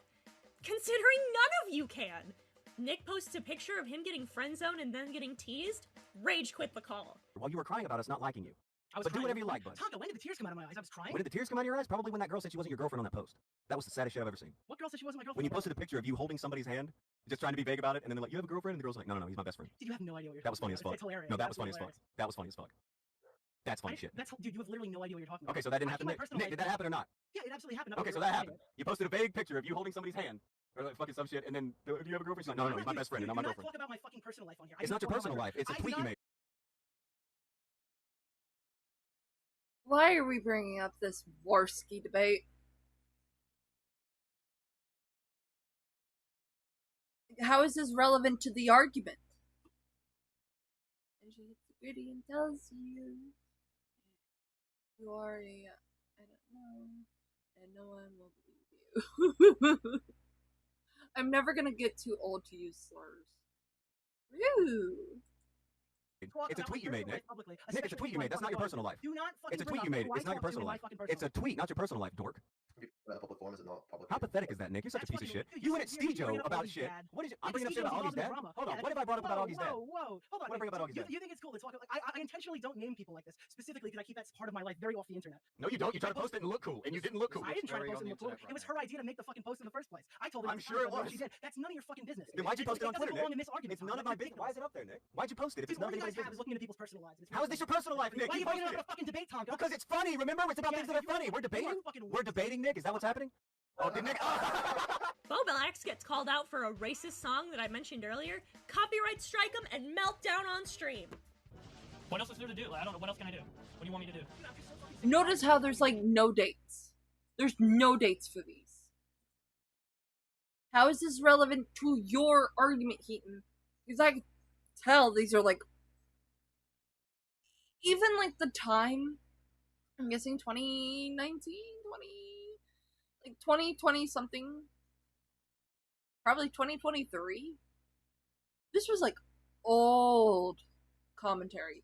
considering none of you can. Nick posts a picture of him getting friend zoned and then getting teased. Rage quit the call. While you were crying about us not liking you. I was But do crying. whatever you like, bud. Taka, when did the tears come out of my eyes? I was crying. When did the tears come out of your eyes? Probably when that girl said she wasn't your girlfriend on that post. That was the saddest shit I've ever seen. What girl said she wasn't my girlfriend? When you posted a picture of you holding somebody's hand, just trying to be vague about it, and then they're like, you have a girlfriend? And the girl's like, no, he's my best friend. Dude, you have no idea what you're That was funny as talking fuck. about. It's hilarious. No, that was It's funny as fuck. hilarious. That was funny as fuck. That's funny shit. Dude, you have literally no idea what you're talking about. Okay, so that didn't happen. Nick, did that happen or not? Yeah, it absolutely happened. Okay, so that happened. You posted a vague picture of you holding somebody's hand, or like fucking some shit, and then, do you have a girlfriend? She's like, no, he's my best friend, and not my girlfriend. Talk about my fucking personal life on here. It's not your personal life. It's a tweet you made. Why are we bringing up this Warski debate? How is this relevant to the argument? And she hits the gritty and tells you you are a I don't know, and no one will believe you. I'm never gonna get too old to use slurs. Rude. It's a tweet you made, Nick. Nick, it's a tweet you made. That's not your personal life. It's a tweet you made. It's not your personal life. It's a tweet, not your personal life, dork. Public forum is not public. How pathetic is that, Nick? You're such a piece of shit. You went at Steejo about shit. What is it? I'm bringing up shit about Augie's dad? Hold on. What have I brought up about Augie's dad? Whoa, hold on. What bring about Augie's dad? You think it's cool to talk like I intentionally don't name people like this specifically because I keep that part of my life very off the internet. No, you don't. You try to post it and look cool, and you didn't look cool. I didn't try to post it and look cool. It was her idea to make the fucking post in the first place. I told her. I'm sure it was. She did. That's none of your fucking business. Then why'd you post it on Twitter, Nick? It's none of my business. Why is it up there, Nick? Why'd you post it if it's none of anybody's business? Looking into people's personal lives. How is this your personal life, Nick? Why are you bringing it up in a fucking debate, Tonka? Because it's funny. Remember, it's about things that are funny. We're debating. We're debating, Nick. Is that what's happening? Oh, did Nick? Bobilax gets called out for a racist song that I mentioned earlier. Copyright strike him and melt down on stream. What else is there to do? I don't know. What else can I do? What do you want me to do? Notice how there's like no dates. There's no dates for these. How is this relevant to your argument, Heaton? Because I can tell these are like even like the time, I'm guessing 2019, 2020 something, probably 2023. This was like old commentary.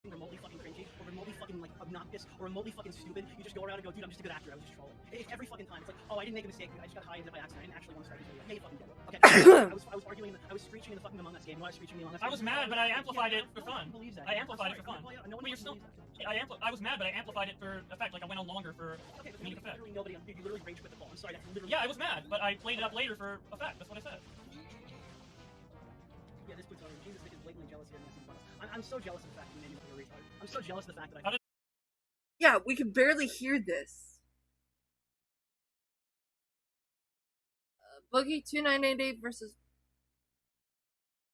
Remotely fucking cringy, or remotely fucking like obnoxious, or remotely fucking stupid. You just go around and go, dude, I'm just a good actor. I was just trolling. It's every fucking time. It's like, oh, I didn't make a mistake. I just got high by accident. I didn't actually want to start this video. Yeah, you fucking did. Okay. I was arguing. I was screeching in the fucking Among Us game. I was screeching in the Among Us game. I was mad, but I amplified it for fun. I amplified it for fun. No one But you're still. I was mad, but I amplified it for effect. Like I went on longer for comedic effect. Literally nobody. You literally rage quit the call. I'm sorry. That's literally. Yeah, I was mad, but I played it up later for effect. That's what I said. Yeah, this puts on. Jesus, Nick is blatantly jealous here. I'm so jealous of the fact that you made me look like a retard. I'm so jealous of the fact that I. Yeah, we can barely hear this. Boogie2988 versus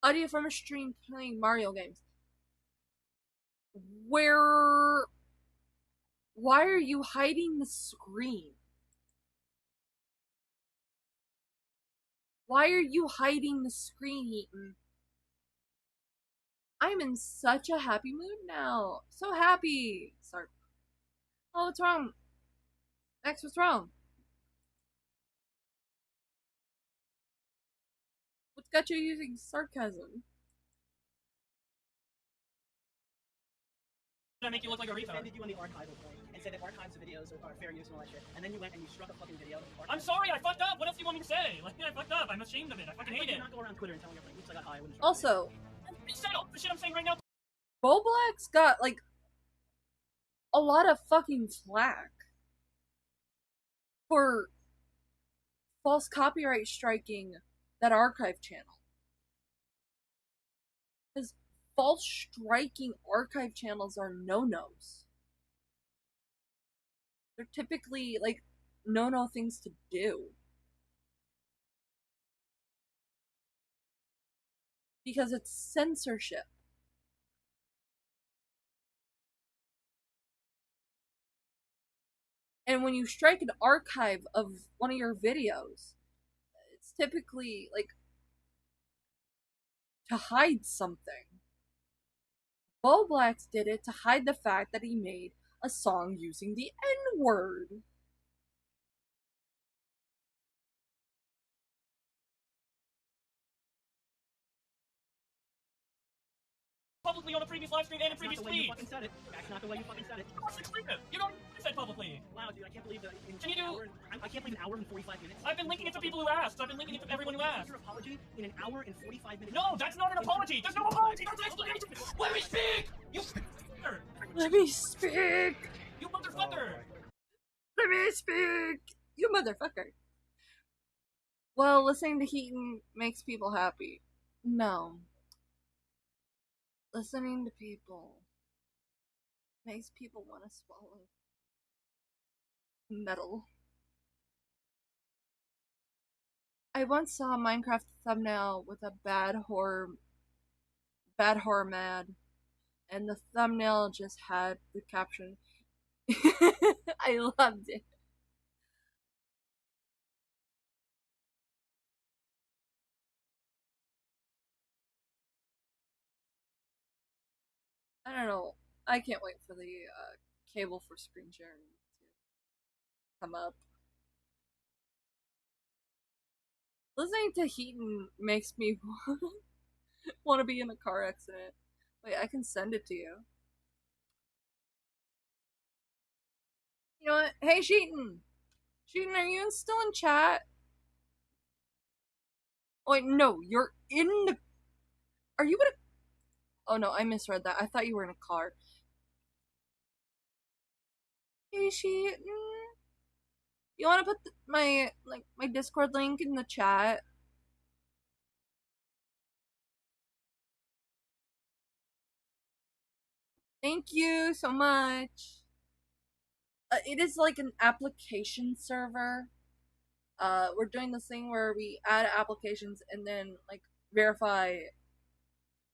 audio from a stream playing Mario games. Why are you hiding the screen? Why are you hiding the screen, Heaton? I'm in such a happy mood now. So happy. Sorry. Oh, what's wrong? Max, what's wrong? What's got you using sarcasm? Did I make you look like a retard? Defended you on the archival point and said that archives of videos are fair use and all that shit. And then you went and you struck a fucking video. I'm sorry, I fucked up. What else do you want me to say? Like, I fucked up. I'm ashamed of it. I fucking hate it. Not go around Twitter and telling everybody, oops, I got high. I wouldn't Also, Shut up. The shit I'm saying right now. Boblack's got like a lot of fucking flack for false copyright striking that archive channel. Because false striking archive channels are no-nos. They're typically like no things to do. Because it's censorship. And when you strike an archive of one of your videos, it's typically like to hide something. Bo Blacks did it to hide the fact that he made a song using the N-word. Publicly on a previous live stream and a previous tweet. That's not the way you fucking said it. That's not the way you fucking said it. You don't say publicly. Wow, dude, I can't believe that. Can you do? I can't believe an hour and 45 minutes. I've been linking it to people who asked. I've been linking it to everyone who asked. Your apology in an hour and 45 minutes. No, that's not an apology. There's no apology. There's an explanation. Let me speak. You. Let me speak. You motherfucker. Let me speak. You motherfucker. Well, listening to Heaton makes people happy. No. Listening to people makes people want to swallow metal. I once saw a Minecraft thumbnail with a bad horror mad, and the thumbnail just had the caption. I loved it. I don't know. I can't wait for the cable for screen sharing to come up. Listening to Heaton makes me want to be in a car accident. Wait, I can send it to you. You know what? Hey, Sheaton! Sheaton, are you still in chat? Oh, wait, no, you're in the... Are you in a... Oh no, I misread that. I thought you were in a car. Hey, Sheaton. You want to put my Discord link in the chat? Thank you so much. It is like an application server. We're doing this thing where we add applications and then like verify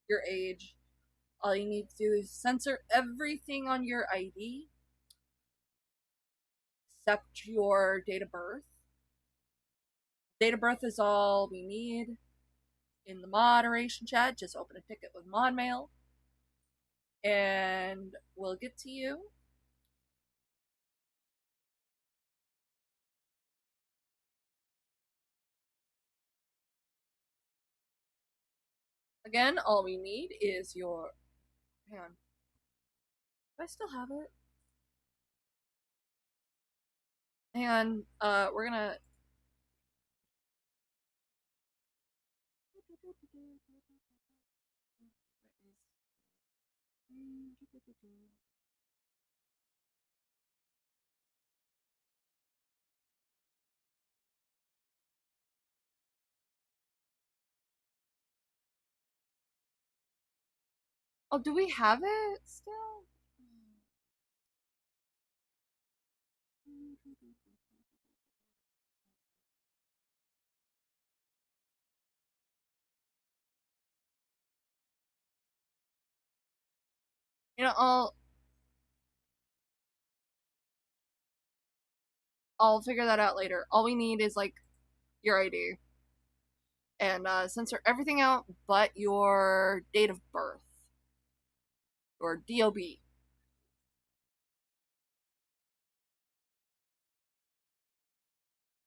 your age. All you need to do is censor everything on your ID except your date of birth. Date of birth is all we need. In the moderation chat, just open a ticket with ModMail and we'll get to you. Again, all we need is your... Hang on. Do I still have it? Hang on, we're gonna... Oh, do we have it still? You know, I'll figure that out later. All we need is like your ID. And censor everything out but your date of birth. Your DOB.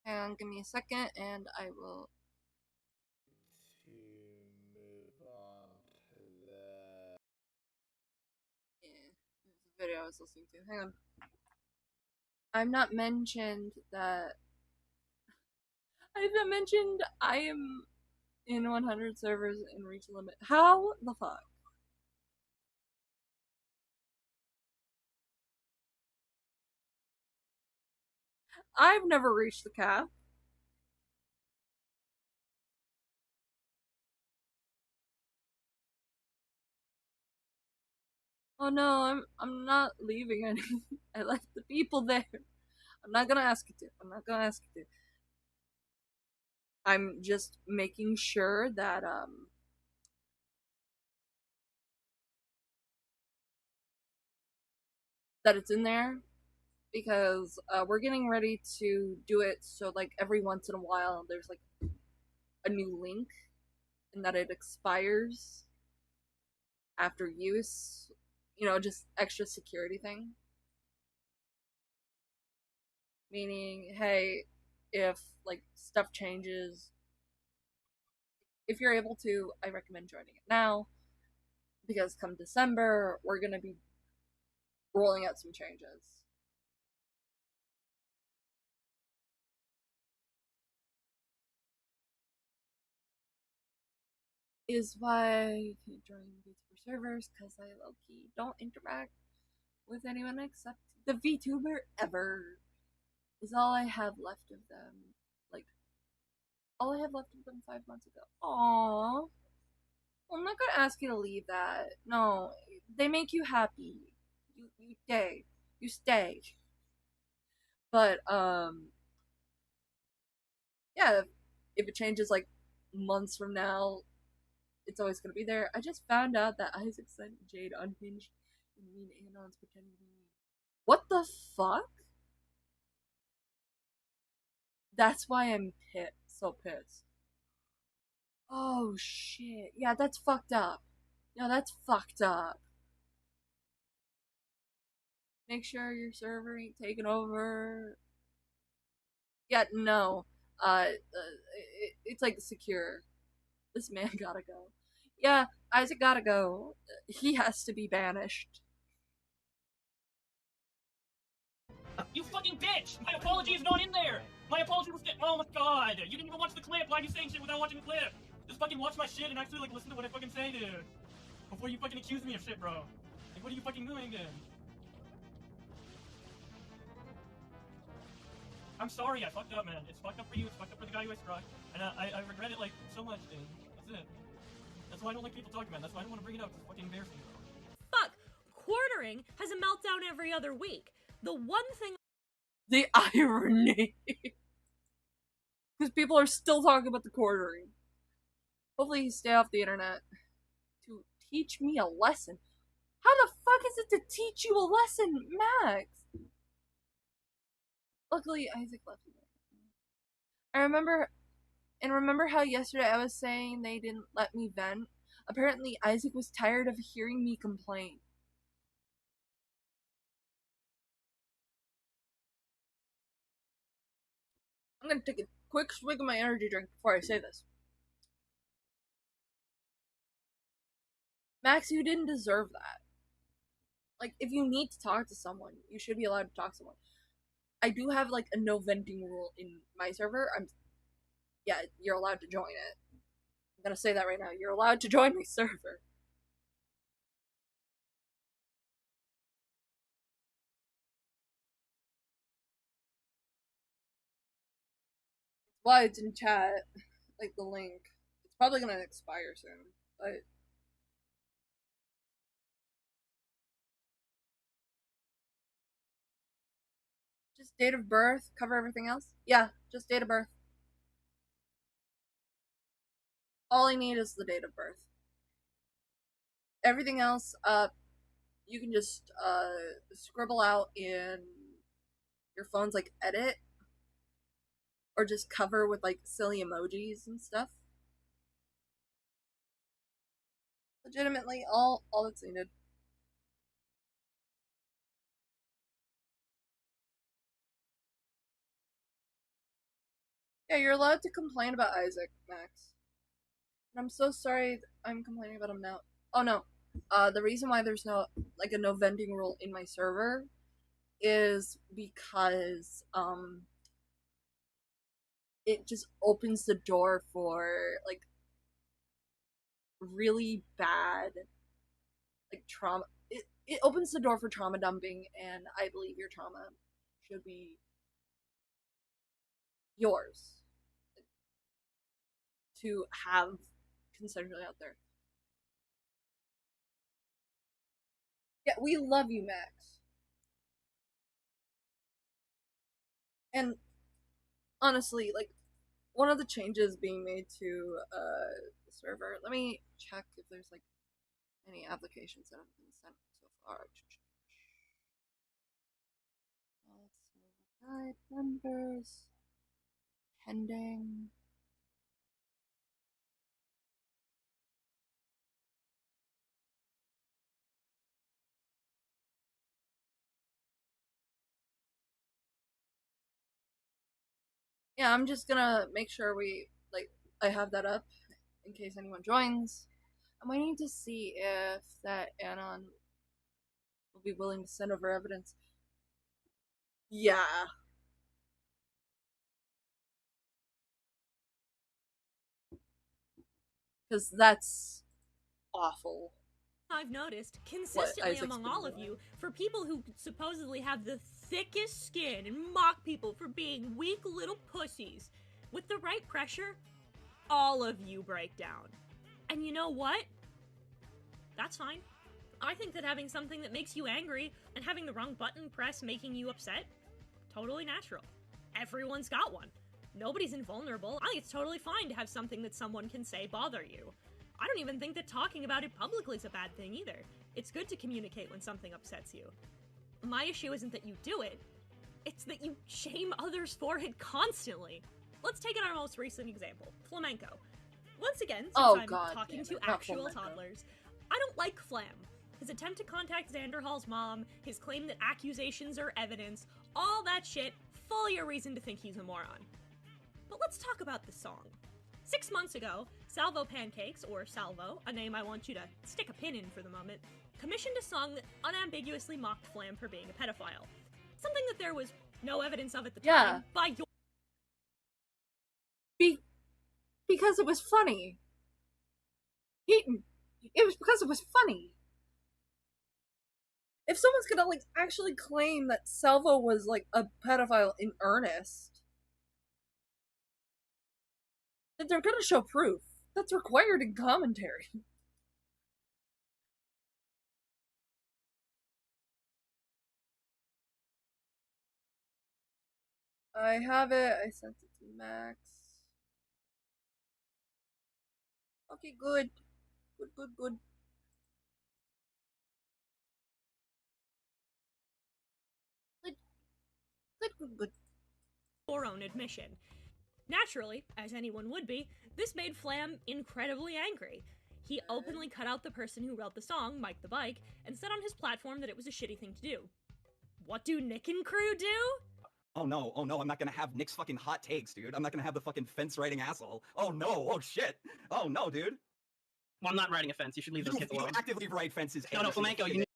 And give me a second and I will... To move on to the... Yeah, there's a video I was listening to. Hang on. I've not mentioned that... I've not mentioned I am in 100 servers and reach limit. How the fuck? I've never reached the cap. Oh no, I'm not leaving any. I left the people there. I'm not gonna ask you to. I'm not gonna ask you to. I'm just making sure that that it's in there because we're getting ready to do it so like every once in a while there's like a new link and that it expires after use, you know, just extra security thing. Meaning, hey, if like stuff changes, if you're able to, I recommend joining it now because come December, we're gonna be rolling out some changes. Is why you can't join VTuber servers because I low key don't interact with anyone except the VTuber ever. Is all I have left of them. Like, all I have left of them 5 months ago. Aww. I'm not gonna ask you to leave that. No, they make you happy. You stay. You stay. But yeah, if it changes like months from now, it's always gonna be there. I just found out that Isaac sent Jade unhinged and me and Anon's pretending to be me. What the fuck? That's why I'm so pissed. Oh shit. Yeah, that's fucked up. Yeah, that's fucked up. Make sure your server ain't taken over. Yeah, no. It's like secure. This man gotta go. Yeah, Isaac gotta go. He has to be banished. You fucking bitch! My apology is not in there! My apology was oh my god! You didn't even watch the clip! Why are you saying shit without watching the clip? Just fucking watch my shit and actually like listen to what I fucking say, dude! Before you fucking accuse me of shit, bro. Like what are you fucking doing then? I'm sorry, I fucked up, man. It's fucked up for you, it's fucked up for the guy who I struck. And I regret it like so much, dude. That's it. That's why I don't like people talking, man. That's why I don't want to bring it up. It's fucking embarrassing. Fuck! Quartering has a meltdown every other week. The one thing. The irony. Because people are still talking about the quartering. Hopefully he stay off the internet. To teach me a lesson. How the fuck is it to teach you a lesson, Max? Luckily, Isaac left me. I remember how yesterday I was saying they didn't let me vent? Apparently, Isaac was tired of hearing me complain. I'm gonna take a quick swig of my energy drink before I say this. Max, you didn't deserve that. Like, if you need to talk to someone, you should be allowed to talk to someone. I do have, like, a no venting rule in my server. Yeah, you're allowed to join it. I'm gonna say that right now. You're allowed to join my server. Why it's in chat, like the link. It's probably gonna expire soon, but just date of birth, cover everything else? Yeah, just date of birth. All I need is the date of birth. Everything else, you can just scribble out in your phone's like edit, or just cover with like silly emojis and stuff. Legitimately, all that's needed. Yeah, you're allowed to complain about Isaac, Max. And I'm so sorry I'm complaining about him now. Oh no. The reason why there's no like a no vending rule in my server is because it just opens the door for like really bad like trauma. It opens the door for trauma dumping, and I believe your trauma should be yours to have consensually out there. Yeah, we love you, Max. And honestly, like, one of the changes being made to the server, let me check if there's like any applications that have been sent so far. Guide members pending. Yeah, I'm just gonna make sure I have that up in case anyone joins. I might need to see if that Anon will be willing to send over evidence. Yeah. Because that's awful. I've noticed consistently among all of you, for people who supposedly have the thickest skin and mock people for being weak little pussies, with the right pressure, all of you break down. And you know what? That's fine. I think that having something that makes you angry and having the wrong button press making you upset, totally natural. Everyone's got one. Nobody's invulnerable. I think it's totally fine to have something that someone can say bother you. I don't even think that talking about it publicly is a bad thing either. It's good to communicate when something upsets you. My issue isn't that you do it, it's that you shame others for it constantly. Let's take our most recent example, flamenco. Once again, since I'm talking to actual toddlers, I don't like Flam. His attempt to contact Xanderhall's mom, his claim that accusations are evidence, all that shit, fully a reason to think he's a moron. But let's talk about the song. 6 months ago, Salvo Pancakes, or Salvo, a name I want you to stick a pin in for the moment, commissioned a song that unambiguously mocked Flam for being a pedophile. Something that there was no evidence of at the time by your— Because it was funny. It was because it was funny. If someone's gonna like actually claim that Salvo was like a pedophile in earnest, then they're gonna show proof. That's required in commentary. I have it. I sent it to Max. Okay, good. Good. Good. Your own admission. Naturally, as anyone would be, this made Flam incredibly angry. He openly cut out the person who wrote the song, Mike the Bike, and said on his platform that it was a shitty thing to do. What do Nick and crew do? Oh no, I'm not gonna have Nick's fucking hot takes, dude. I'm not gonna have the fucking fence-riding asshole. Oh no, oh shit. Oh no, dude. Well, I'm not riding a fence. You should leave those kids alone. You actively ride fences. No, Flamenco, you need—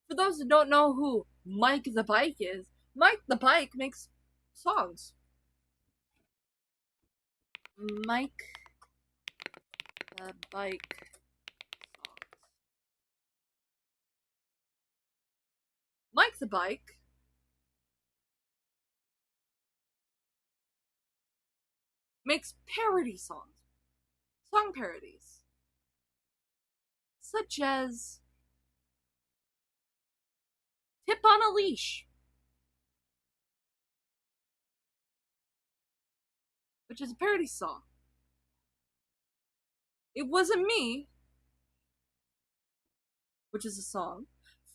For those who don't know who Mike the Bike is, Mike the Bike makes songs. Mike the Bike songs. Mike the Bike makes parody songs. Song parodies. Such as Tip on a Leash, which is a parody song. It Wasn't Me, which is a song.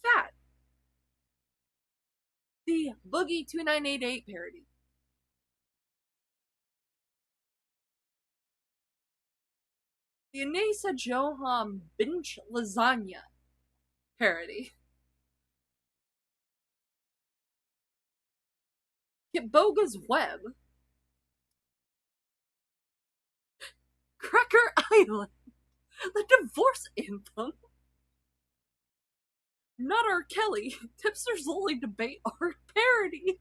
Fat, the Boogie 2988 parody. The Anesa Joham Binch Lasagna parody. Kitboga's Web. Cracker Island. The Divorce Anthem. Not R. Kelly. Tipster's Only Debate Art parody.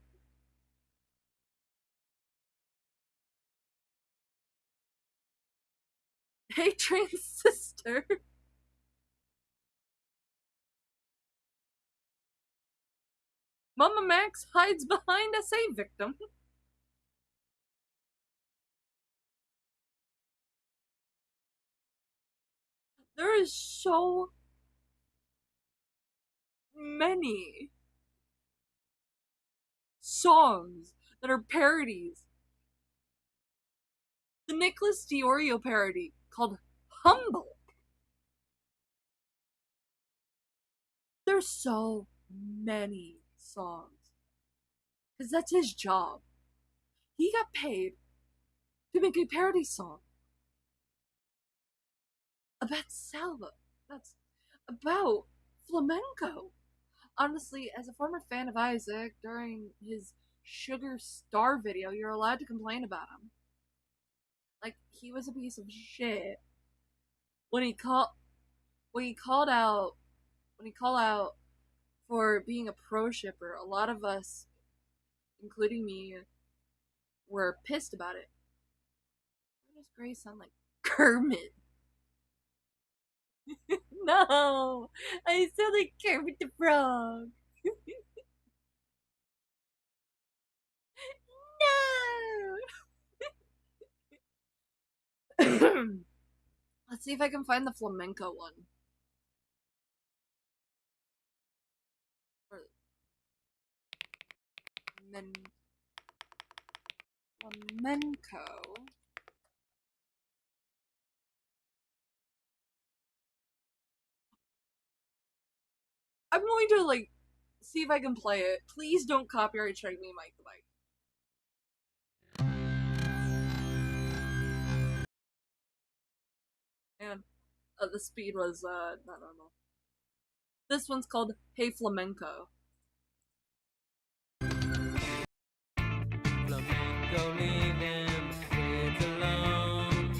Hey Trans Sister. Mama Max hides behind a save victim. There is so many songs that are parodies. The Nicholas Diorio parody called Humble. There's so many songs. Because that's his job. He got paid to make a parody song about salsa. That's about flamenco. Honestly, as a former fan of Isaac, during his Sugar Star video, you're allowed to complain about him. Like, he was a piece of shit. When he called out for being a pro shipper, a lot of us, including me, were pissed about it. Why does Gray sound like Kermit? No! I sound like Kermit the Frog! No! Let's see if I can find the flamenco one. Flamenco. I'm going to, like, see if I can play it. Please don't copyright strike me, Mike the Mike. And the speed was not normal. This one's called Hey Flamenco. Flamenco, leave them kids alone.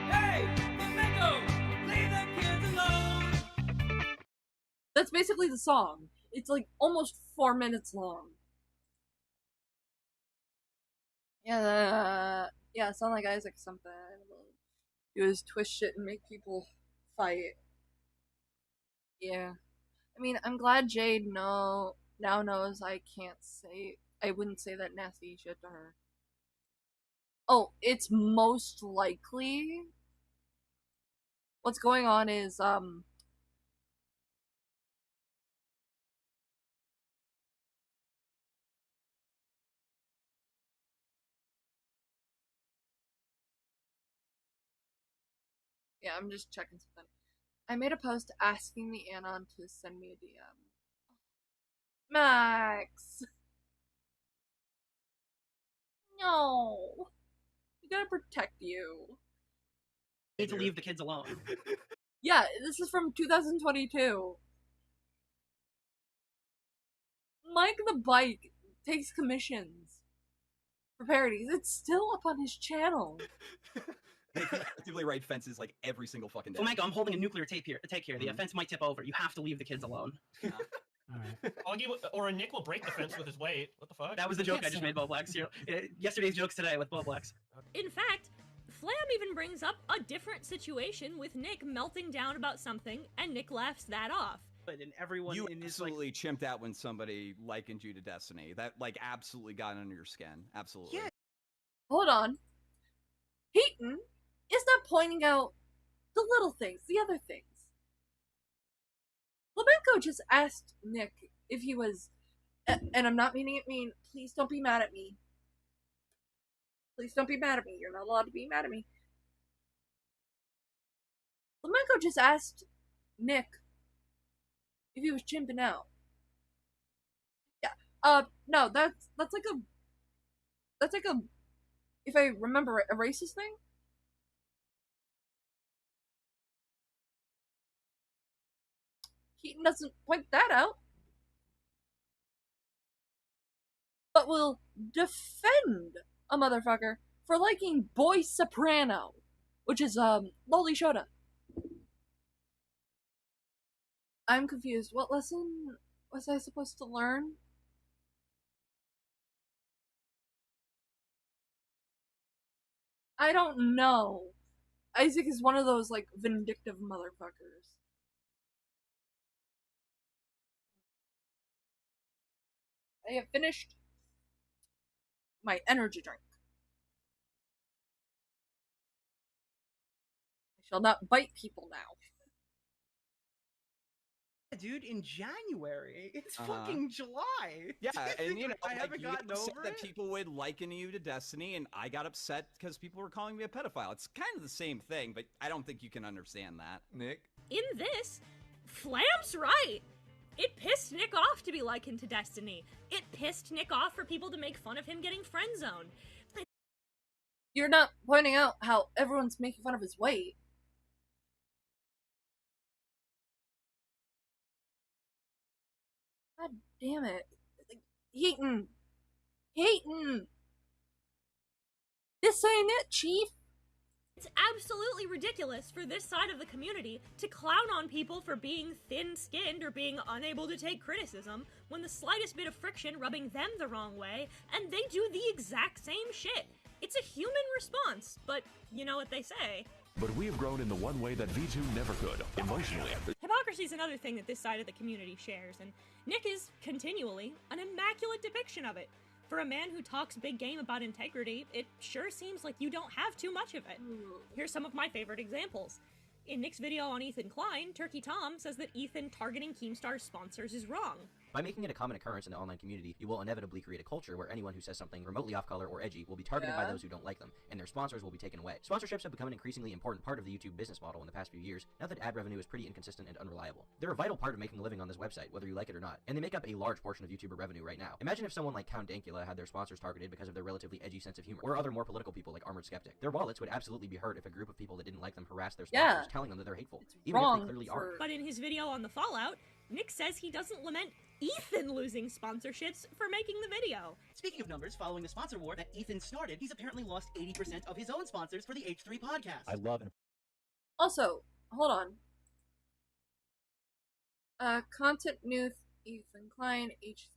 Hey, Flamenco, leave them kids alone. That's basically the song. It's like almost 4 minutes long. Yeah, sound like Isaac something. Do his twist shit and make people fight. Yeah. I mean, I'm glad Jade now knows I wouldn't say that nasty shit to her. Oh, it's most likely what's going on is, yeah, I'm just checking something. I made a post asking the Anon to send me a DM. Max! No! We gotta protect you. Need to leave the kids alone. Yeah, this is from 2022. Mike the Bike takes commissions for parodies. It's still up on his channel. They actively write fences like every single fucking day. Oh, Michael, I'm holding a nuclear tape here. The fence might tip over. You have to leave the kids alone. Or Nick will break the fence with his weight. What the fuck? That was the joke I just made, Boblex. Yesterday's jokes today with Boblex. In fact, Flam even brings up a different situation with Nick melting down about something, and Nick laughs that off. And everyone you in his, absolutely chimped out when somebody likened you to Destiny. That like absolutely got under your skin. Absolutely. Yeah. Hold on. Peyton is not pointing out the little things, the other things. Flamenco just asked Nick if he was, and I'm not meaning it mean, please don't be mad at me. Please don't be mad at me. You're not allowed to be mad at me. Flamenco just asked Nick if he was chimping out. Yeah. No, that's like a, if I remember, a racist thing. Keaton doesn't point that out, but will defend a motherfucker for liking Boy Soprano, which is Loli Shota. I'm confused. What lesson was I supposed to learn? I don't know. Isaac is one of those like vindictive motherfuckers. I have finished my energy drink. shall not bite people now. Dude, in January. It's fucking July. Yeah, and you know, I like, haven't you gotten said over that it. people would liken you to Destiny, and I got upset because people were calling me a pedophile. It's kind of the same thing, but I don't think you can understand that, Nick. In this, Flam's right. It pissed Nick off to be likened to Destiny. It pissed Nick off for people to make fun of him getting friend-zoned. You're not pointing out how everyone's making fun of his weight. God damn it. Like, Heaton! This ain't it, Chief! It's absolutely ridiculous for this side of the community to clown on people for being thin-skinned or being unable to take criticism when the slightest bit of friction rubbing them the wrong way, and they do the exact same shit. It's a human response, but you know what they say. But we have grown in the one way that V2 never could, emotionally. Hypocrisy is another thing that this side of the community shares, and Nick is continually an immaculate depiction of it. For a man who talks big game about integrity, it sure seems like you don't have too much of it. Here's some of my favorite examples. In Nick's video on Ethan Klein, Turkey Tom says that Ethan targeting Keemstar's sponsors is wrong. By making it a common occurrence in the online community, you will inevitably create a culture where anyone who says something remotely off-color or edgy will be targeted by those who don't like them, and their sponsors will be taken away. Sponsorships have become an increasingly important part of the YouTube business model in the past few years, now that ad revenue is pretty inconsistent and unreliable. They're a vital part of making a living on this website, whether you like it or not, and they make up a large portion of YouTuber revenue right now. Imagine if someone like Count Dankula had their sponsors targeted because of their relatively edgy sense of humor, or other more political people like Armored Skeptic. Their wallets would absolutely be hurt if a group of people that didn't like them harassed their sponsors, telling them that they're hateful, even if they clearly aren't. But in his video on the Fallout, Nick says he doesn't lament Ethan losing sponsorships for making the video. Speaking of numbers, following the sponsor war that Ethan started, he's apparently lost 80% of his own sponsors for the H3 podcast. I love and Also, hold on. Content news, Ethan Klein, H3.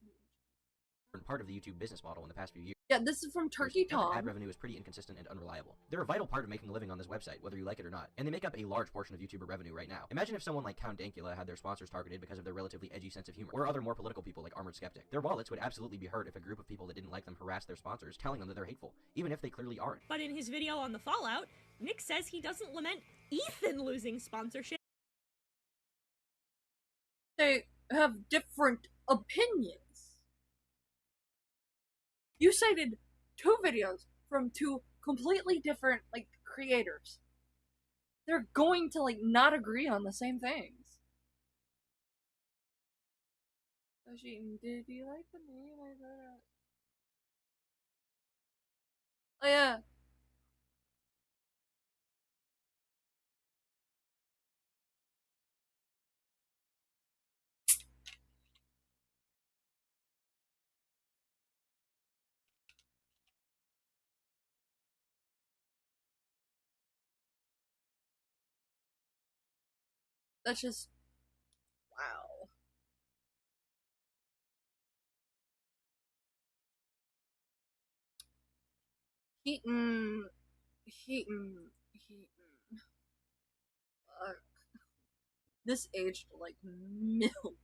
Part of the YouTube business model in the past few years. Yeah, this is from Turkey Tom. Ad revenue is pretty inconsistent and unreliable. They're a vital part of making a living on this website, whether you like it or not, and they make up a large portion of YouTuber revenue right now. Imagine if someone like Count Dankula had their sponsors targeted because of their relatively edgy sense of humor, or other more political people like Armored Skeptic. Their wallets would absolutely be hurt if a group of people that didn't like them harassed their sponsors, telling them that they're hateful, even if they clearly aren't. But in his video on the Fallout, Nick says he doesn't lament Ethan losing sponsorship. They have different opinions. You cited two videos from two completely different, like, creators. They're going to, like, not agree on the same things. Did you like the name I got? Oh, yeah. That's just, wow. Heaton. Fuck. This aged like milk.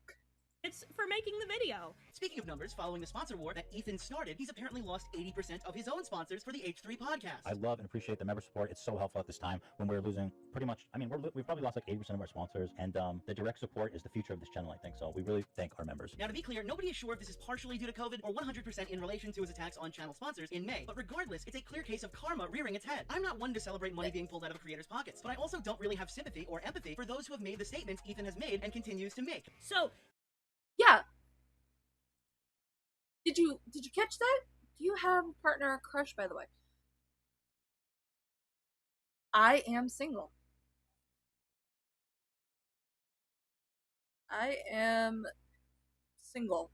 It's for making the video. Speaking of numbers, following the sponsor war that Ethan started, he's apparently lost 80% of his own sponsors for the H3 podcast. I love and appreciate the member support. It's so helpful at this time when we're losing pretty much, I mean, we've probably lost like 80% of our sponsors, and the direct support is the future of this channel, I think, so we really thank our members. Now, to be clear, nobody is sure if this is partially due to COVID or 100% in relation to his attacks on channel sponsors in May, but regardless, it's a clear case of karma rearing its head. I'm not one to celebrate money being pulled out of a creator's pockets, but I also don't really have sympathy or empathy for those who have made the statements Ethan has made and continues to make. So, yeah. Did you catch that? Do you have a partner or crush, by the way? I am single. I am single.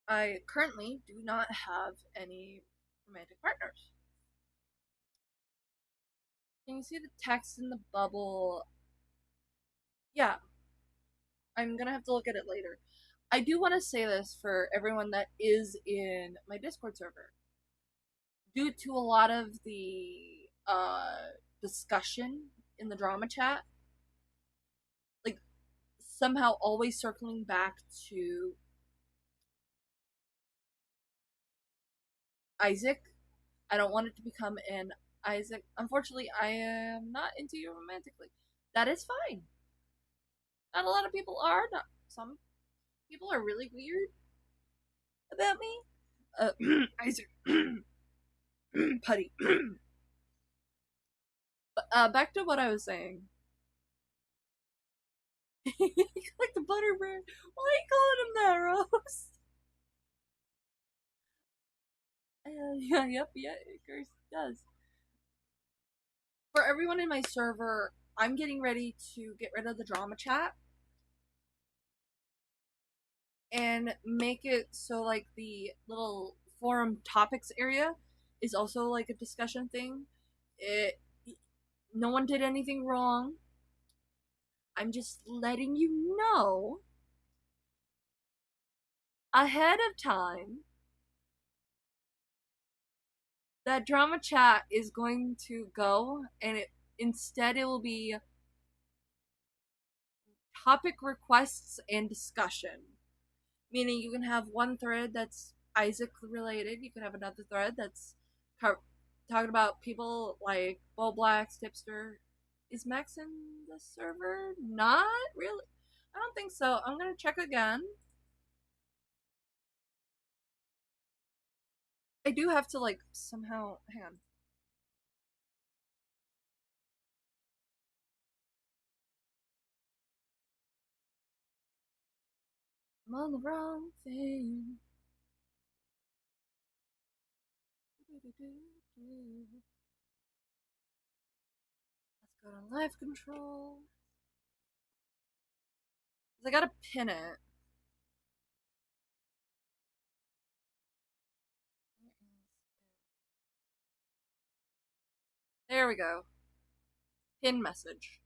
I currently do not have any romantic partners. Can you see the text in the bubble? Yeah. I'm gonna have to look at it later. I do want to say this for everyone that is in my Discord server. Due to a lot of the discussion in the drama chat, like, somehow always circling back to Isaac. I don't want it to become an Isaac. Unfortunately, I am not into you romantically. That is fine. Not a lot of people are. Not some people are really weird about me. Isaac. Putty. But, back to what I was saying. Like the Butterbird. Why are you calling him that, Rose? Yep, it does. For everyone in my server, I'm getting ready to get rid of the drama chat and make it so like the little forum topics area is also like a discussion thing. No one did anything wrong. I'm just letting you know ahead of time that drama chat is going to go, and instead it will be topic requests and discussion. Meaning you can have one thread that's Isaac related, you can have another thread that's talking about people like Bull Blacks, Tipster. Is Max in the server? Not really. I don't think so. I'm gonna check again. I do have to like somehow hang on. I'm on the wrong thing. Let's go to live control. I gotta pin it. There we go. Pin message.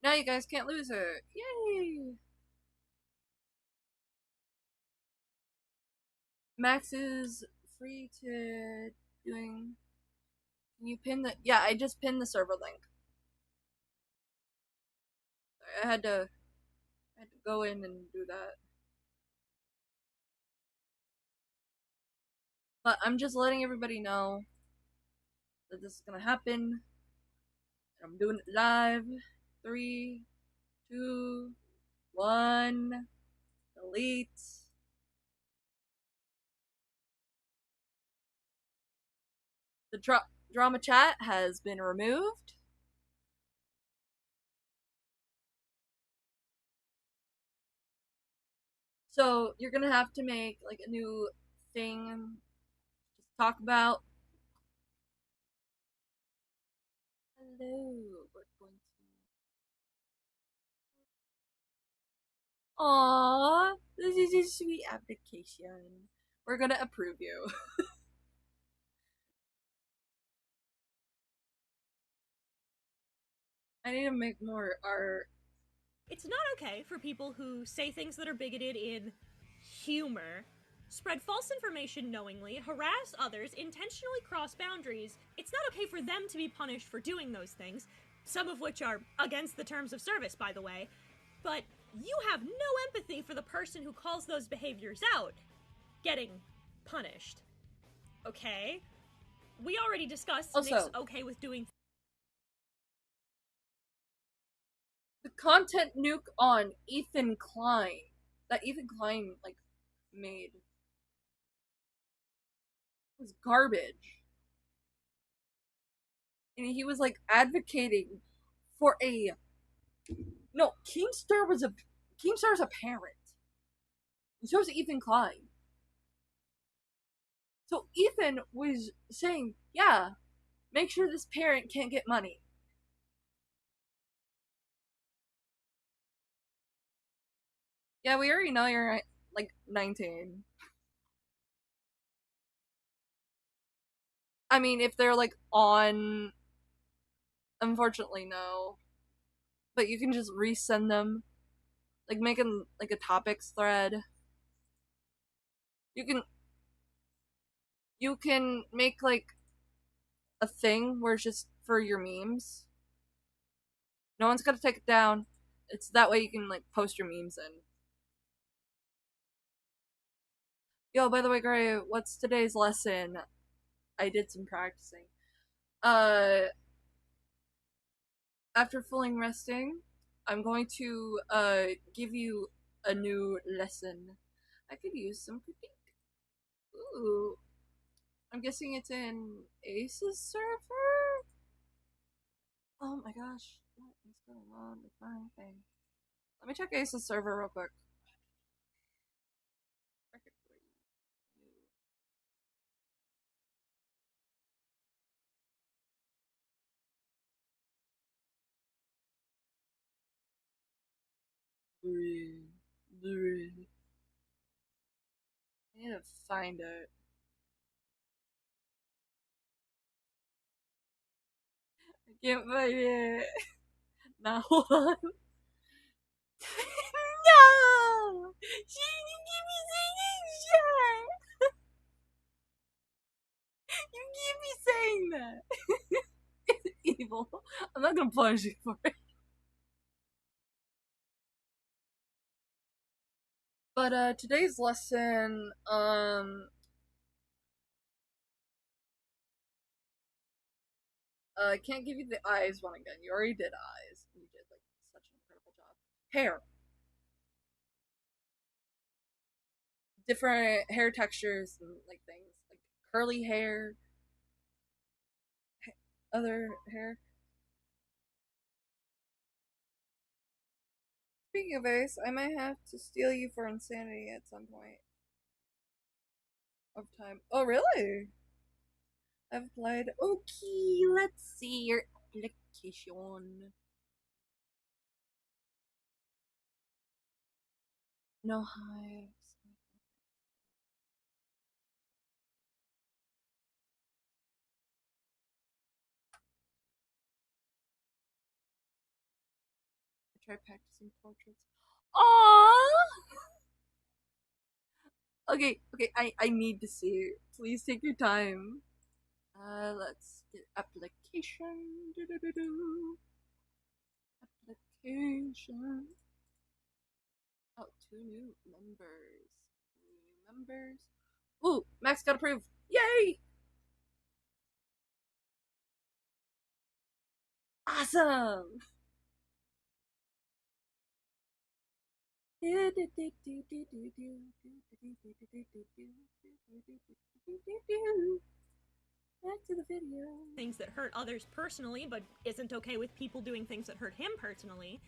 Now you guys can't lose it. Yay! Max is free to doing. Can you pin the? Yeah, I just pinned the server link. I had to go in and do that. But I'm just letting everybody know that this is gonna happen. I'm doing it live. 3, 2, 1. Delete. The drama chat has been removed. So you're gonna have to make like a new thing just talk about. Hello, we're going to. Aww, this is a sweet application. We're gonna approve you. I need to make more art. It's not okay for people who say things that are bigoted in humor, spread false information knowingly, harass others, intentionally cross boundaries. It's not okay for them to be punished for doing those things, some of which are against the terms of service, by the way. But you have no empathy for the person who calls those behaviors out getting punished. Okay? We already discussed Nick's okay with doing. The content nuke on Ethan Klein that Ethan Klein like made was garbage. And he was like advocating for a no, Keemstar's a parent. And so is Ethan Klein. So Ethan was saying, yeah, make sure this parent can't get money. Yeah, we already know you're like 19. I mean, if they're like on. Unfortunately, no. But you can just resend them. Like, make them like a topics thread. You can make like a thing where it's just for your memes. No one's gonna take it down. It's that way you can like post your memes in. Yo, by the way, Gray, what's today's lesson? I did some practicing. After fully resting, I'm going to give you a new lesson. I could use some critique. Ooh. I'm guessing it's in Ace's server? Oh my gosh. What is going on with my thing? Let me check Ace's server real quick. I need to find it. I can't find it. Now hold on. No! She didn't give me saying shit! You keep me saying that. It's evil. I'm not gonna punish you for it. But today's lesson, I can't give you the eyes one again. You already did eyes. You did like such an incredible job. Hair. Different hair textures and like things. Like curly hair. Other hair. Speaking of Ace, I might have to steal you for insanity at some point of time. Oh, really? I've applied. Okay, let's see your application. No hives. I tried practicing portraits. Aww! Okay, I need to see it. Please take your time. Let's get application. Application. Oh, 2 new members. 2 new members. Ooh, Max got approved. Yay! Awesome! Back to the video. Things that hurt others personally, but isn't okay with people doing things that hurt him personally.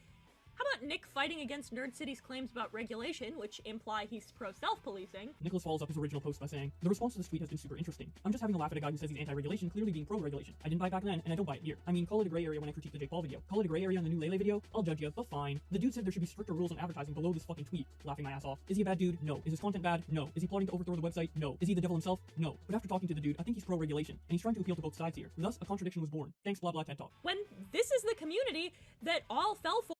How about Nick fighting against Nerd City's claims about regulation, which imply he's pro-self-policing? Nicholas follows up his original post by saying, "The response to this tweet has been super interesting. I'm just having a laugh at a guy who says he's anti-regulation, clearly being pro-regulation. I didn't buy it back then, and I don't buy it here. I mean, call it a gray area when I critique the Jake Paul video. Call it a gray area on the new Lele video. I'll judge you, but fine. The dude said there should be stricter rules on advertising below this fucking tweet. Laughing my ass off. Is he a bad dude? No. Is his content bad? No. Is he plotting to overthrow the website? No. Is he the devil himself? No. But after talking to the dude, I think he's pro-regulation, and he's trying to appeal to both sides here. Thus, a contradiction was born. Thanks, blah blah TED Talk." When this is the community that all fell for.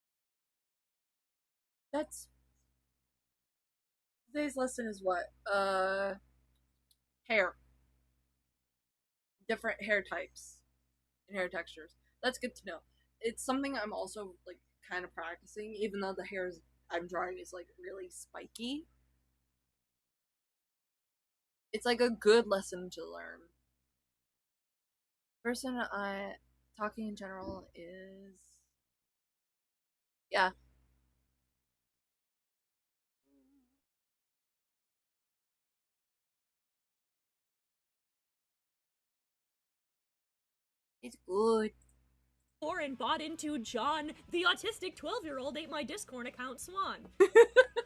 That's today's lesson is what? Hair. Different hair types and hair textures. That's good to know. It's something I'm also like kind of practicing, even though the hairs I'm drawing is like really spiky. It's like a good lesson to learn. Person I talking in general is yeah. It's good. And bought into John, the autistic 12-year-old ate my Discord account Swan. You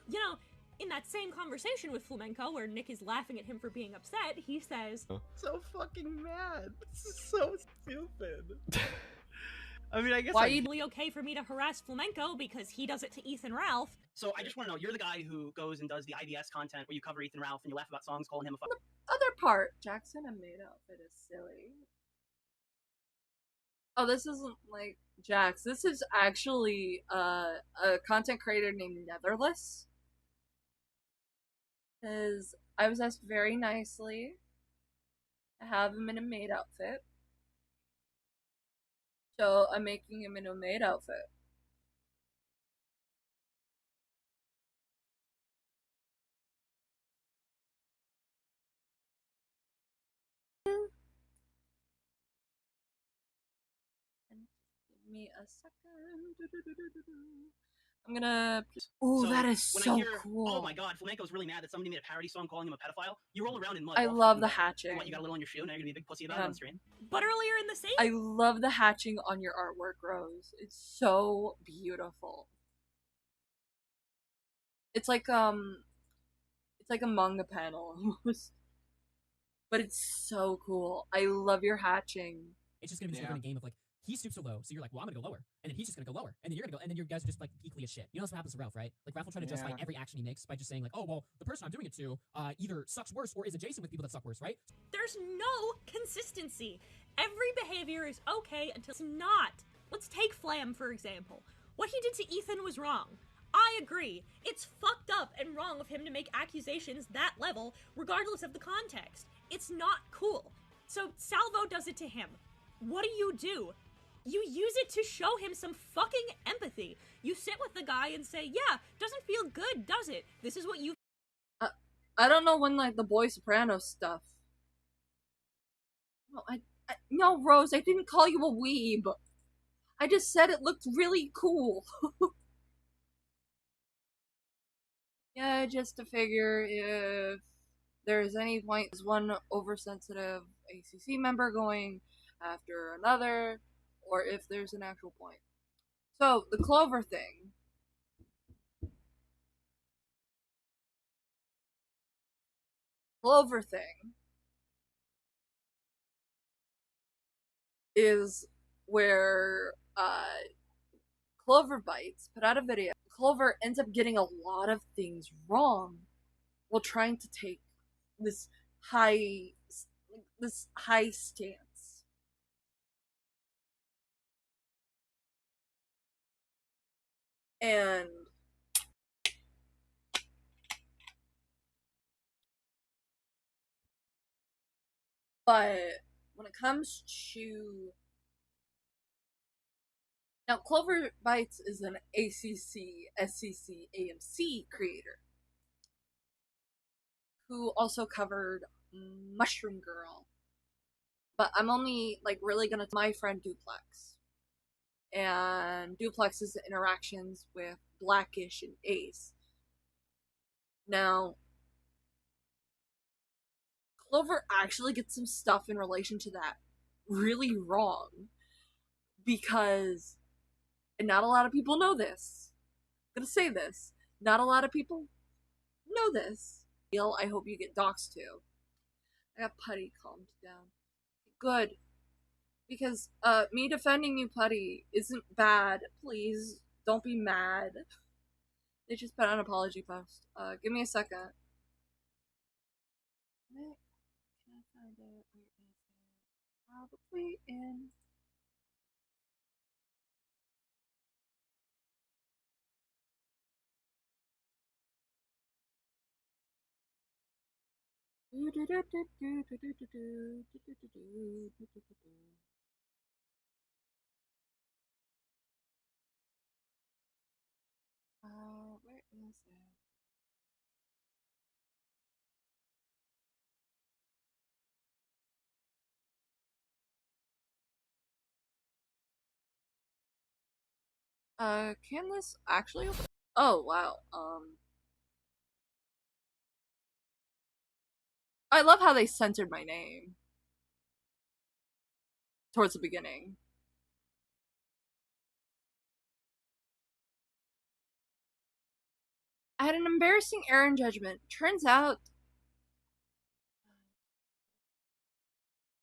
know, in that same conversation with Flamenco, where Nick is laughing at him for being upset, he says, So fucking mad. This is so stupid. I mean, I guess why are you really okay for me to harass Flamenco because he does it to Ethan Ralph? So I just want to know, you're the guy who goes and does the IDS content where you cover Ethan Ralph and you laugh about songs calling him a fuck. The other part, Jackson, a made outfit is silly. Oh, this isn't like Jax. This is actually a content creator named Netherless. Because I was asked very nicely to have him in a maid outfit. So I'm making him in a maid outfit. me a second. I'm gonna. Oh, So, that is when so I hear, cool. oh my god, Flamenco's really mad that somebody made a parody song calling him a pedophile, you roll around in mud. I all love fucking the day. hatching. What, you got a little on your shoe, now you're gonna be a big pussy about it on stream? But earlier in the same I love the hatching on your artwork, Rose. It's so beautiful. It's like a manga panel almost. But it's so cool. I love your hatching. It's just gonna be sort of in a game of like, he stoops so low, so you're like, well, I'm gonna go lower, and then he's just gonna go lower, and then you're gonna go, and then you guys are just like equally as shit. You know that's what happens to Ralph, right? Like Ralph will try to justify every action he makes by just saying like, oh well, the person I'm doing it to either sucks worse or is adjacent with people that suck worse, right? There's no consistency. Every behavior is okay until it's not. Let's take Flam, for example. What he did to Ethan was wrong. I agree. It's fucked up and wrong of him to make accusations that level, regardless of the context. It's not cool. So Salvo does it to him. What do? You use it to show him some fucking empathy. You sit with the guy and say, yeah, doesn't feel good, does it? This is what you... I don't know when, like, the Boy Soprano stuff. No, Rose, I didn't call you a weeb. I just said it looked really cool. Yeah, just to figure if there's any point, is one oversensitive ACC member going after another, or if there's an actual point. So, the Clover thing. Clover thing is where Clover Bites put out a video. Clover ends up getting a lot of things wrong while trying to take this high stance. And but when it comes to now, Clover Bites is an ACC, SCC, AMC creator who also covered Mushroom Girl. But I'm only like really gonna my friend Duplex. And Duplex's interactions with Blackish and Ace. Now, Clover actually gets some stuff in relation to that really wrong. Because, and not a lot of people know this. I'm gonna say this. Not a lot of people know this. I hope you get doxxed too. I got Putty calmed down. Good. Because, me defending you, Putty, isn't bad. Please, don't be mad. They just put out an apology post. Give me a second. Can I find it? Where is it? Probably in... Where is it? Can this actually open? Oh, wow. I love how they censored my name. Towards the beginning. I had an embarrassing error in judgment. Turns out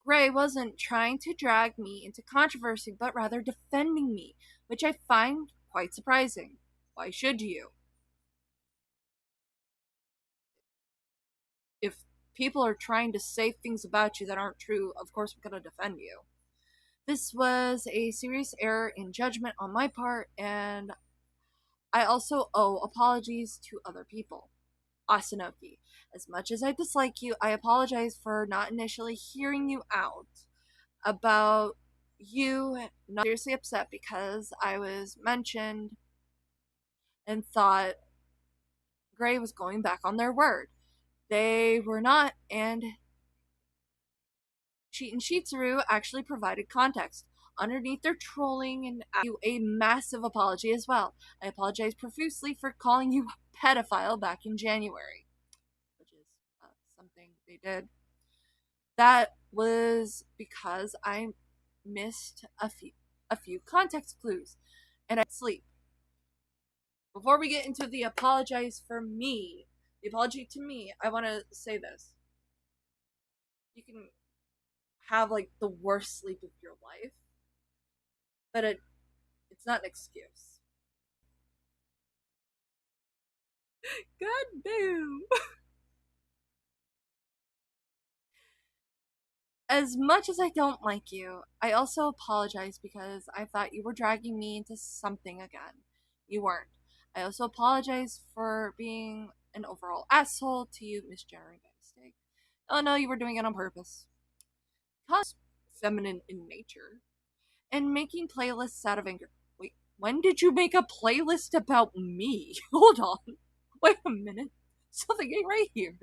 Gray wasn't trying to drag me into controversy, but rather defending me, which I find quite surprising. Why should you? If people are trying to say things about you that aren't true, of course I'm gonna defend you. This was a serious error in judgment on my part, and I also owe apologies to other people. Asanoki, as much as I dislike you, I apologize for not initially hearing you out about you not seriously upset because I was mentioned and thought Gray was going back on their word. They were not, and Cheat and Shitsuru actually provided context. underneath their trolling and ask you a massive apology as well. I apologize profusely for calling you a pedophile back in January, which is something they did. That was because I missed a few context clues, and I'd sleep. Before we get into the apology to me, I want to say this. You can have like the worst sleep of your life, but it's not an excuse. God damn. As much as I don't like you, I also apologize because I thought you were dragging me into something again. You weren't. I also apologize for being an overall asshole to you, misgenerating by mistake. Oh no, you were doing it on purpose. Because feminine in nature. And making playlists out of anger. Wait, when did you make a playlist about me? Hold on. Wait a minute. Something ain't right here.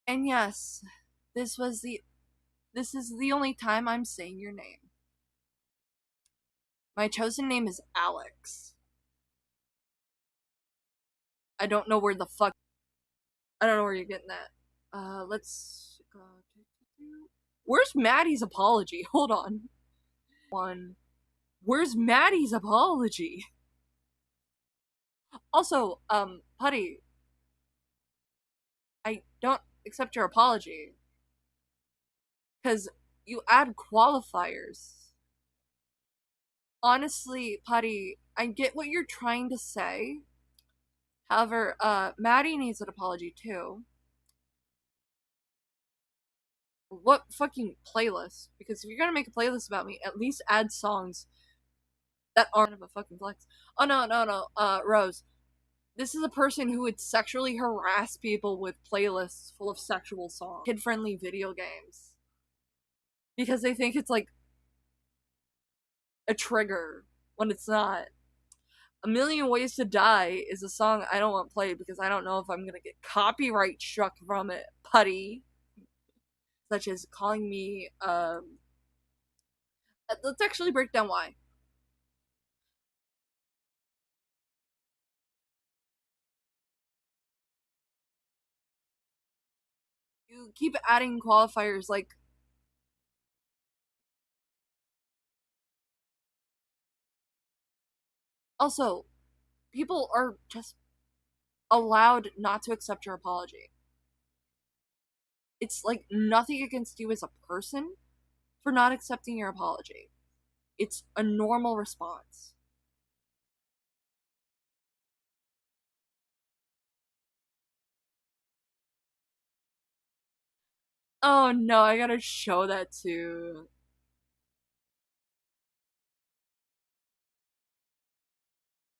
And yes, this is the only time I'm saying your name. My chosen name is Alex. I don't know where the fuck. I don't know where you're getting that. Let's go. Where's Maddie's apology? Hold on. Where's Maddie's apology? Also, Putty, I don't accept your apology. Because you add qualifiers. Honestly, Putty, I get what you're trying to say. However, Maddie needs an apology too. What fucking playlist? Because if you're gonna make a playlist about me, at least add songs that aren't of a fucking flex. Oh no, Rose. This is a person who would sexually harass people with playlists full of sexual songs. Kid-friendly video games. Because they think it's like a trigger when it's not. A Million Ways to Die is a song I don't want played because I don't know if I'm gonna get copyright struck from it, Putty. Such as calling me, let's actually break down why. You keep adding qualifiers like also, people are just allowed not to accept your apology. It's like nothing against you as a person for not accepting your apology. It's a normal response. Oh no, I gotta show that to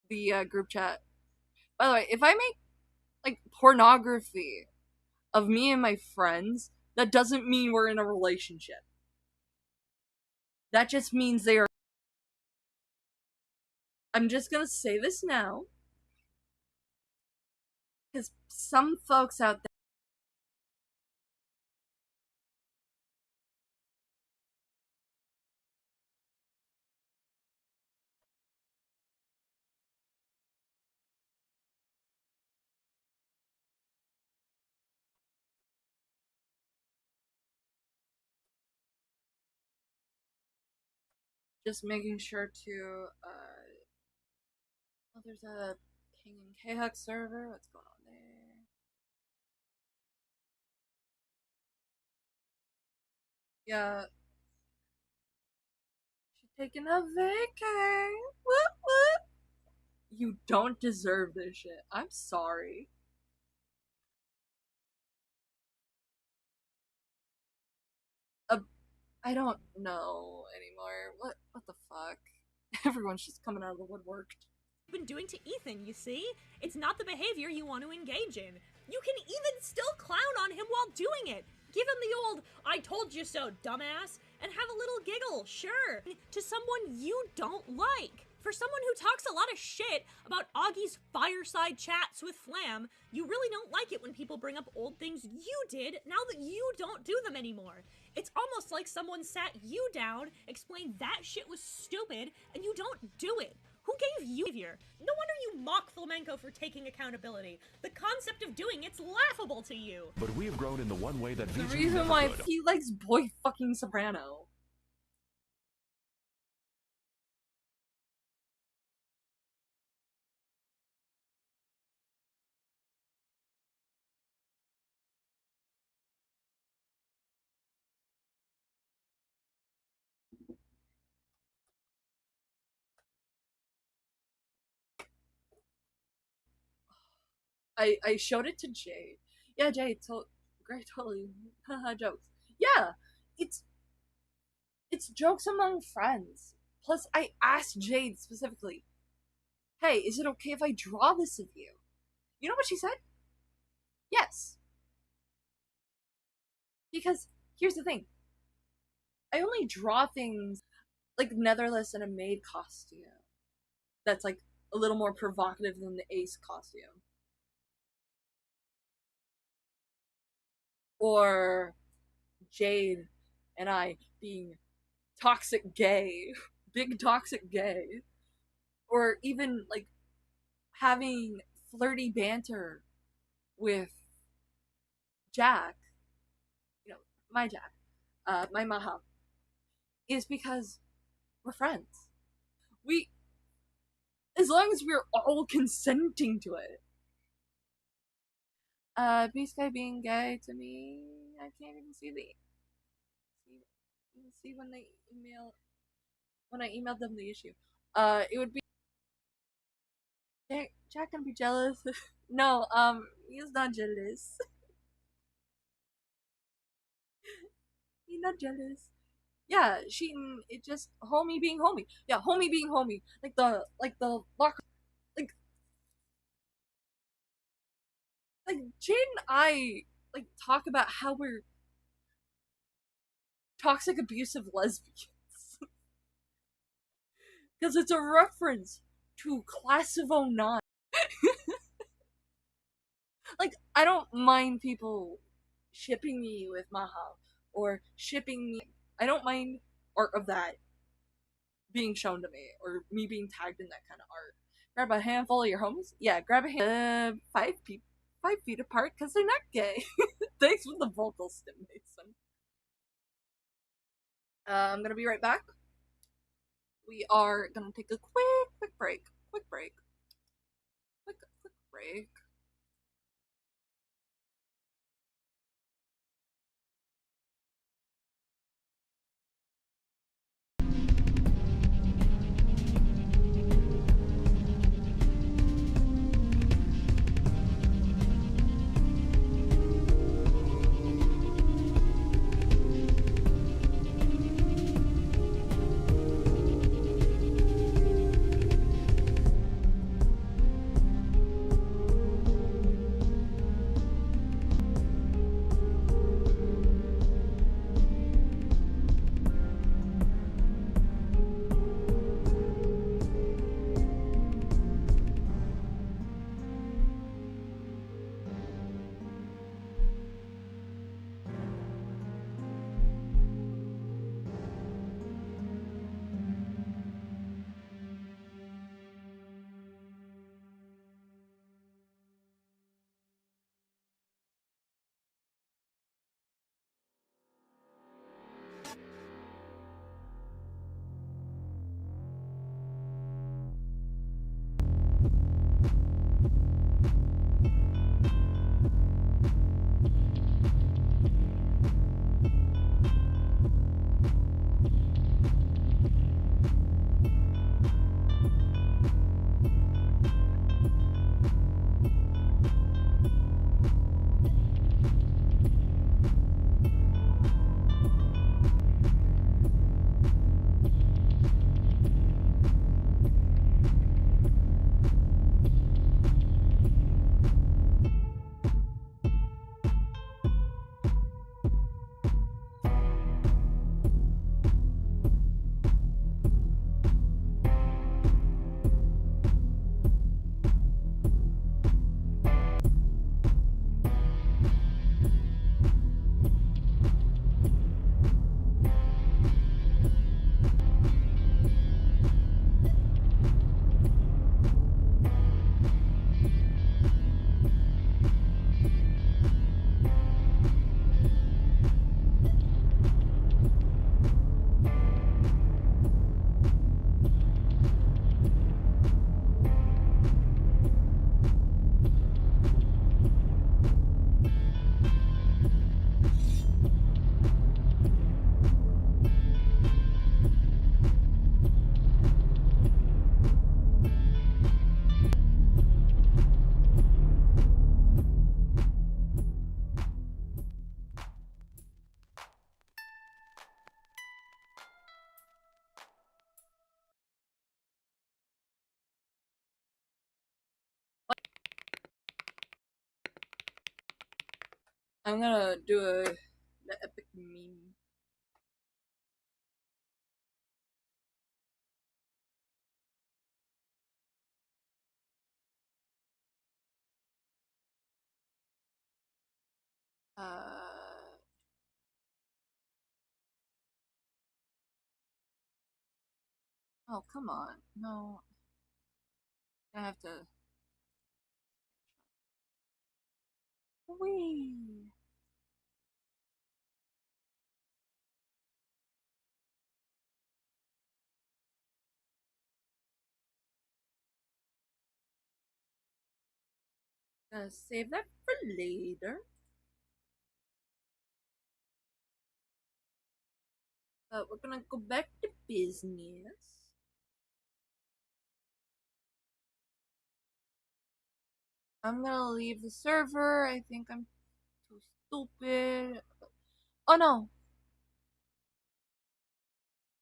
the group chat. By the way, if I make like pornography of me and my friends, that doesn't mean we're in a relationship. That just means they are. I'm just gonna say this now. Because some folks out there just making sure to oh, there's a King and K-Hux server. What's going on there? Yeah. She's taking a vacay. What? You don't deserve this shit. I'm sorry. I don't know anymore. What the fuck? Everyone's just coming out of the woodwork. Been doing to Ethan, you see? It's not the behavior you want to engage in. You can even still clown on him while doing it. Give him the old, I told you so, dumbass, and have a little giggle, sure, to someone you don't like. For someone who talks a lot of shit about Augie's fireside chats with Flam, you really don't like it when people bring up old things you did now that you don't do them anymore. It's almost like someone sat you down, explained that shit was stupid, and you don't do it. Who gave you behavior? No wonder you mock Flamenco for taking accountability. The concept of doing it's laughable to you. But we have grown in the one way that The VTube reason never why could. he likes Boy fucking Soprano. I showed it to Jade. Yeah, Jade, great, totally. Haha, jokes. Yeah, it's jokes among friends. Plus, I asked Jade specifically, hey, is it okay if I draw this of you? You know what she said? Yes. Because, here's the thing. I only draw things like Netherless in a maid costume. That's like a little more provocative than the Ace costume. Or Jade and I being toxic gay, big toxic gay, or even like having flirty banter with Jack, you know, my Jack, my Maha, is because we're friends. As long as we're all consenting to it. Beast Guy being gay to me, I can't even see when they when I emailed them the issue. It would be Jack can be jealous. No, he's not jealous. He's not jealous. Yeah, it just homie being homie. Yeah, homie being homie. Like the locker, like Jade and I like talk about how we're toxic abusive lesbians. Because it's a reference to Class of '09. Like, I don't mind people shipping me with Maha or shipping me. I don't mind art of that being shown to me or me being tagged in that kind of art. Grab a handful of your homies. Yeah, grab a hand. 5 feet apart because they're not gay. Thanks for the vocal stim, Mason. I'm gonna be right back. We are gonna take a quick break. Quick break. I'm gonna do the epic meme. Oh, come on. No. I have to. Wee. Gonna save that for later. But we're gonna go back to business. I'm gonna leave the server. I think I'm too stupid. Oh no!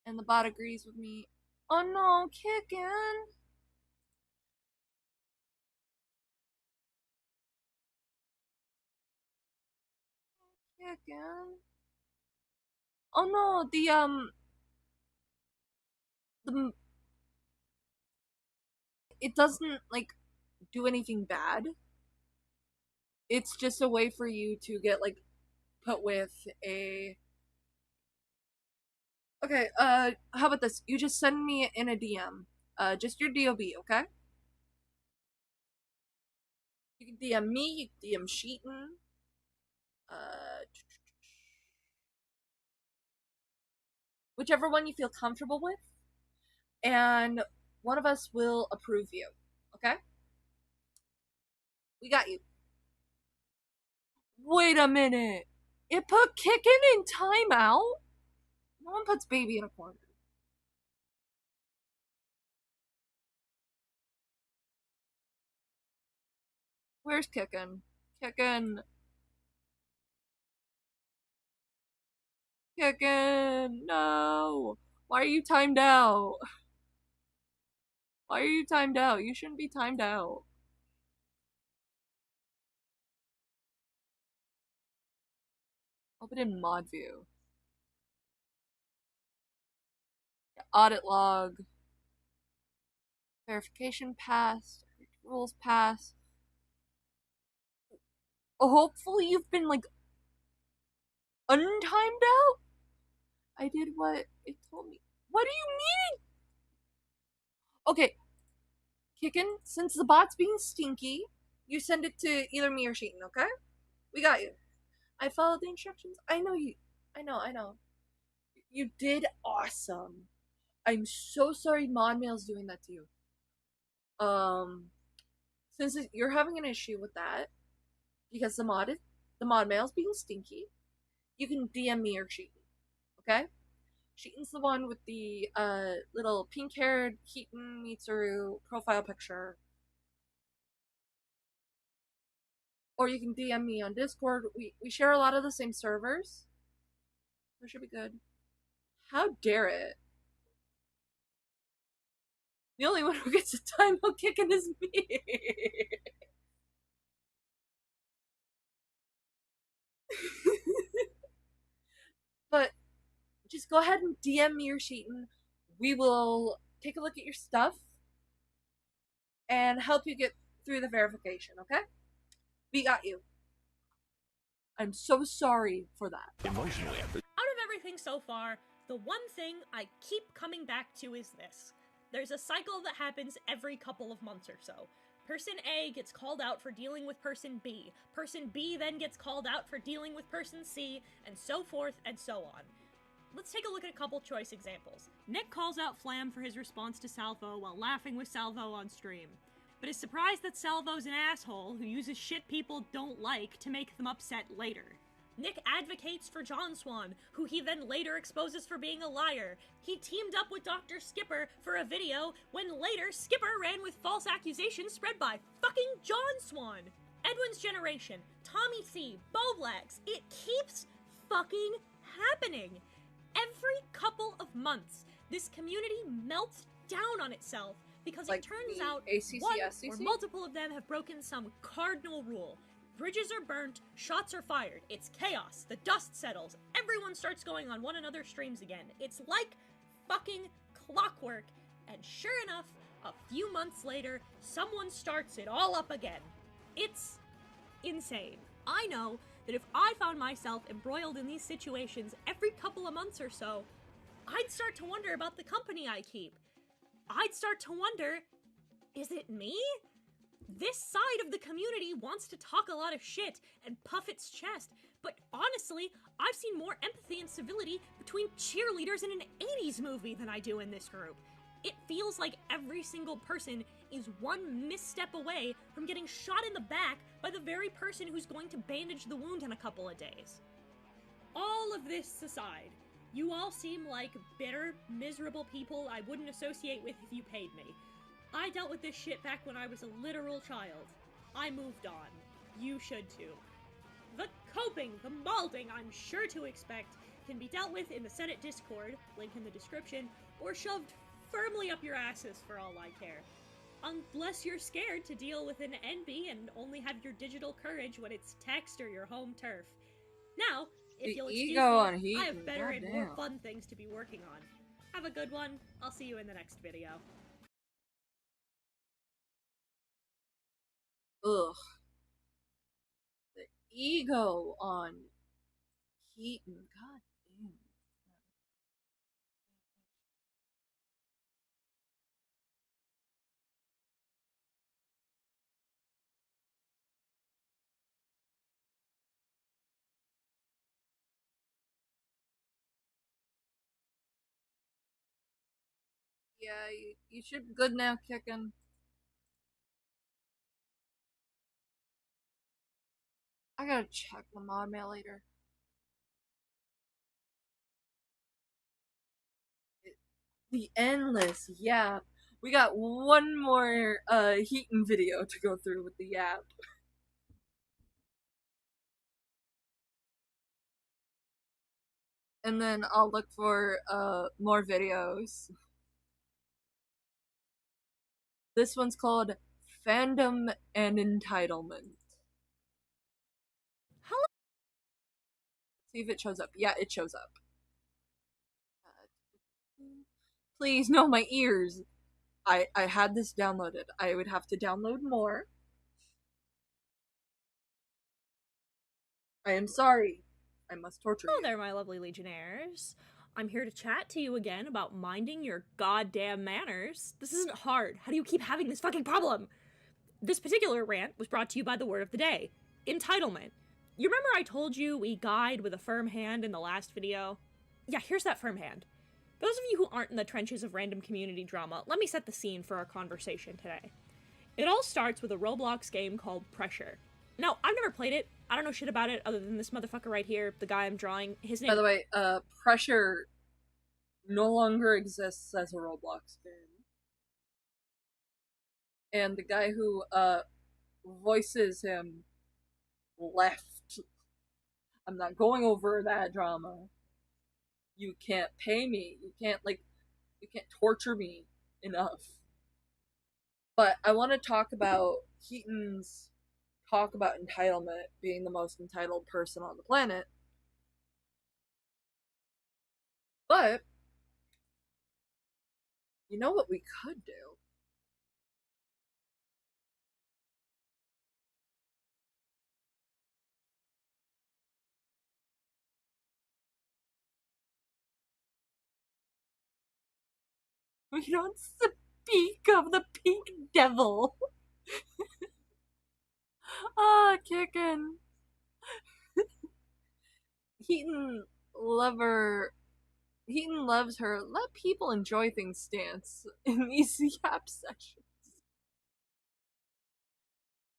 And the bot agrees with me. Oh no, kicking! Kicking. Oh no, the it doesn't like do anything bad. It's just a way for you to get like put with a. Okay, how about this? You just send me in a DM. Just your DOB, okay? You can DM me, you can DM Sheeton. Whichever one you feel comfortable with. And one of us will approve you, okay? We got you. Wait a minute. It put kicking in timeout? No one puts baby in a corner. Where's kicking? Kicking. Kicking. No. Why are you timed out? Why are you timed out? You shouldn't be timed out. Open in mod view. Audit log. Verification passed. Rules passed. Hopefully you've been like untimed out. I did what it told me. What do you mean? Okay. Kickin', since the bot's being stinky, you send it to either me or Sheeton, okay? We got you. I followed the instructions. I know you. I know. You did awesome. I'm so sorry Mod Mail's doing that to you. Since you're having an issue with that, because the mod mail's being stinky, you can DM me or Sheeton, okay? Sheeton's the one with the little pink-haired Keaton Mitsuru profile picture. Or you can DM me on Discord. We share a lot of the same servers. So it should be good. How dare it? The only one who gets a timeout kicking is me. But just go ahead and DM me or Sheeton. We will take a look at your stuff and help you get through the verification, okay? We got you. I'm so sorry for that. Emotionally. Out of everything so far, the one thing I keep coming back to is this. There's a cycle that happens every couple of months or so. Person A gets called out for dealing with person B. Person B then gets called out for dealing with person C, and so forth and so on. Let's take a look at a couple choice examples. Nick calls out Flam for his response to Salvo while laughing with Salvo on stream, but is surprised that Salvo's an asshole who uses shit people don't like to make them upset later. Nick advocates for John Swan, who he then later exposes for being a liar. He teamed up with Dr. Skipper for a video when later Skipper ran with false accusations spread by fucking John Swan. Edwin's Generation, Tommy C, Boblax, it keeps fucking happening. Every couple of months, this community melts down on itself because like it turns out ACC, one SCC? or multiple of them have broken some cardinal rule. Bridges are burnt, shots are fired, it's chaos, the dust settles, everyone starts going on one another's streams again. It's like fucking clockwork, and sure enough, a few months later, someone starts it all up again. It's insane. I know that if I found myself embroiled in these situations every couple of months or so, I'd start to wonder about the company I keep. I'd start to wonder, is it me? This side of the community wants to talk a lot of shit and puff its chest, but honestly, I've seen more empathy and civility between cheerleaders in an 80s movie than I do in this group. It feels like every single person is one misstep away from getting shot in the back by the very person who's going to bandage the wound in a couple of days. All of this aside, you all seem like bitter, miserable people I wouldn't associate with if you paid me. I dealt with this shit back when I was a literal child. I moved on. You should too. The coping, the malding I'm sure to expect can be dealt with in the Senate Discord, link in the description, or shoved firmly up your asses for all I care. Unless you're scared to deal with an NB and only have your digital courage when it's text or your home turf. Now, if you'll excuse me, I have better and more fun things to be working on. Have a good one. I'll see you in the next video. Ugh. The ego on Keaton. God damn. Yeah, you should be good now, kicking. I gotta check the mod mail later. The endless yap. We got one more Heaton video to go through with the yap. And then I'll look for more videos. This one's called Fandom and Entitlement. See if it shows up. Yeah, it shows up. Please, no, my ears. I had this downloaded. I would have to download more. I am sorry. I must torture Hello there, my lovely Legionnaires. I'm here to chat to you again about minding your goddamn manners. This isn't hard. How do you keep having this fucking problem? This particular rant was brought to you by the word of the day. Entitlement. You remember I told you we guide with a firm hand in the last video? Yeah, here's that firm hand. Those of you who aren't in the trenches of random community drama, let me set the scene for our conversation today. It all starts with a Roblox game called Pressure. Now, I've never played it. I don't know shit about it other than this motherfucker right here, the guy I'm drawing. His name. By the way, Pressure no longer exists as a Roblox game. And the guy who voices him left. I'm not going over that drama. You can't pay me. You can't torture me enough. But I want to talk about Keaton's talk about entitlement being the most entitled person on the planet. But you know what we could do? We don't speak of the pink devil. Ah, kicking. Heaton loves her let people enjoy things stance in these yap sessions.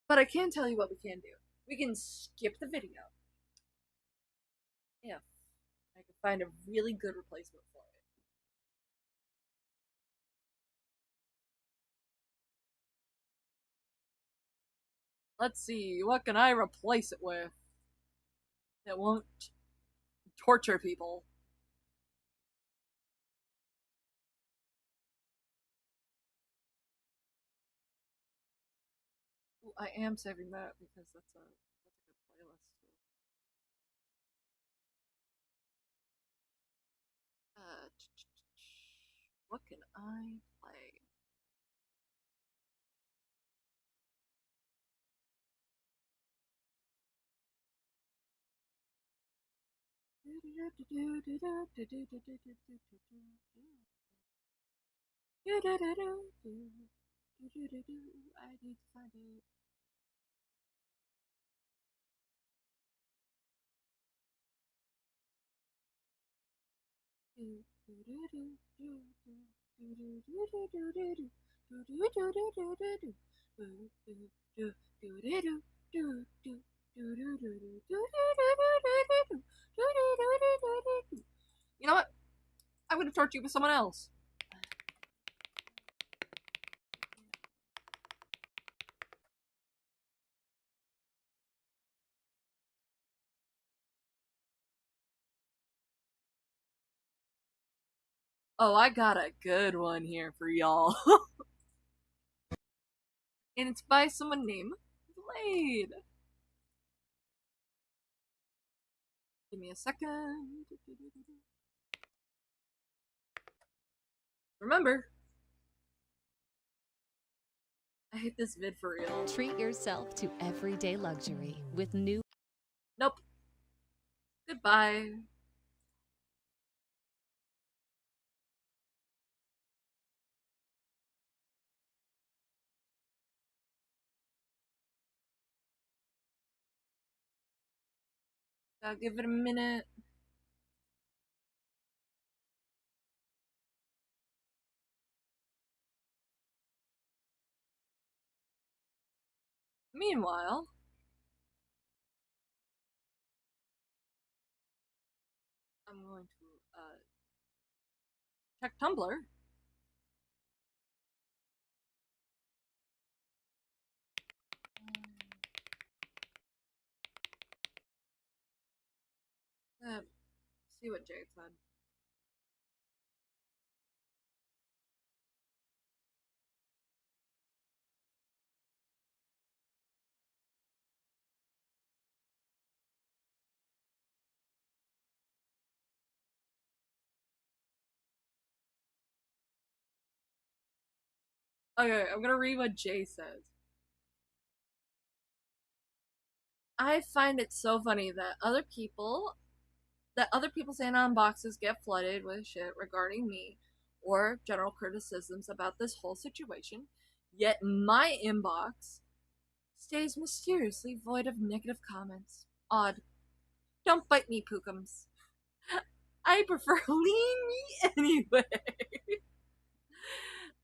But I can tell you what we can do. We can skip the video. If I can find a really good replacement for it. Let's see, what can I replace it with that won't torture people? Ooh, I am saving that because that's I play? I need to find it. You know what? I'm gonna torture you with someone else. Oh, I got a good one here for y'all. And it's by someone named Blade. Give me a second. Remember, I hate this vid for real. Treat yourself to everyday luxury with new. Nope. Goodbye. Gotta give it a minute. Meanwhile, I'm going to check Tumblr. See what Jade said. Okay, I'm gonna read what Jay says. I find it so funny that other people's anon boxes get flooded with shit regarding me or general criticisms about this whole situation, yet my inbox stays mysteriously void of negative comments. Odd. Don't bite me, Pookums. I prefer lean me anyway.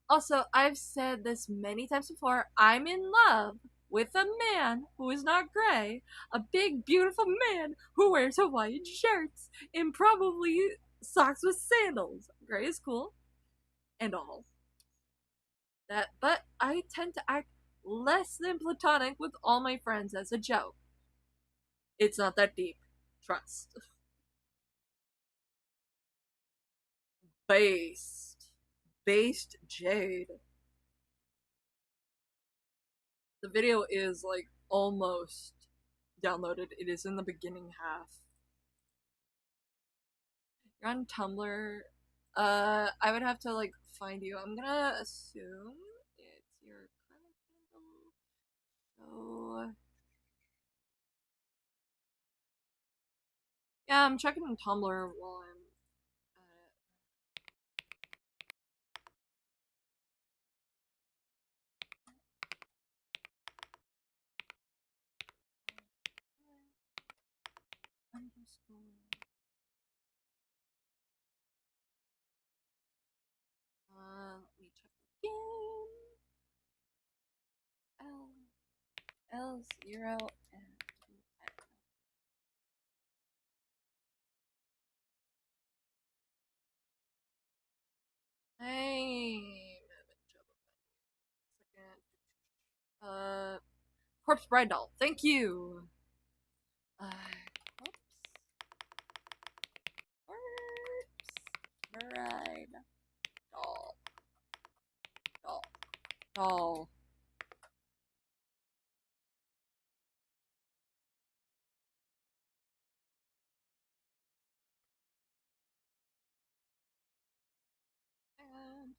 Also, I've said this many times before, I'm in love with a man who is not gray, a big, beautiful man who wears Hawaiian shirts and probably socks with sandals. Gray is cool and all that, but I tend to act less than platonic with all my friends as a joke. It's not that deep. Trust. Based Jade. The video is like almost downloaded. It is in the beginning half. You're on Tumblr. I would have to like find you. I'm gonna assume it's your current handle. So yeah, I'm checking on Tumblr while I'm underscore. Let me check again. L0 and hey, Corpse Bride Doll. Thank you. Corpse Bride Doll. Doll. And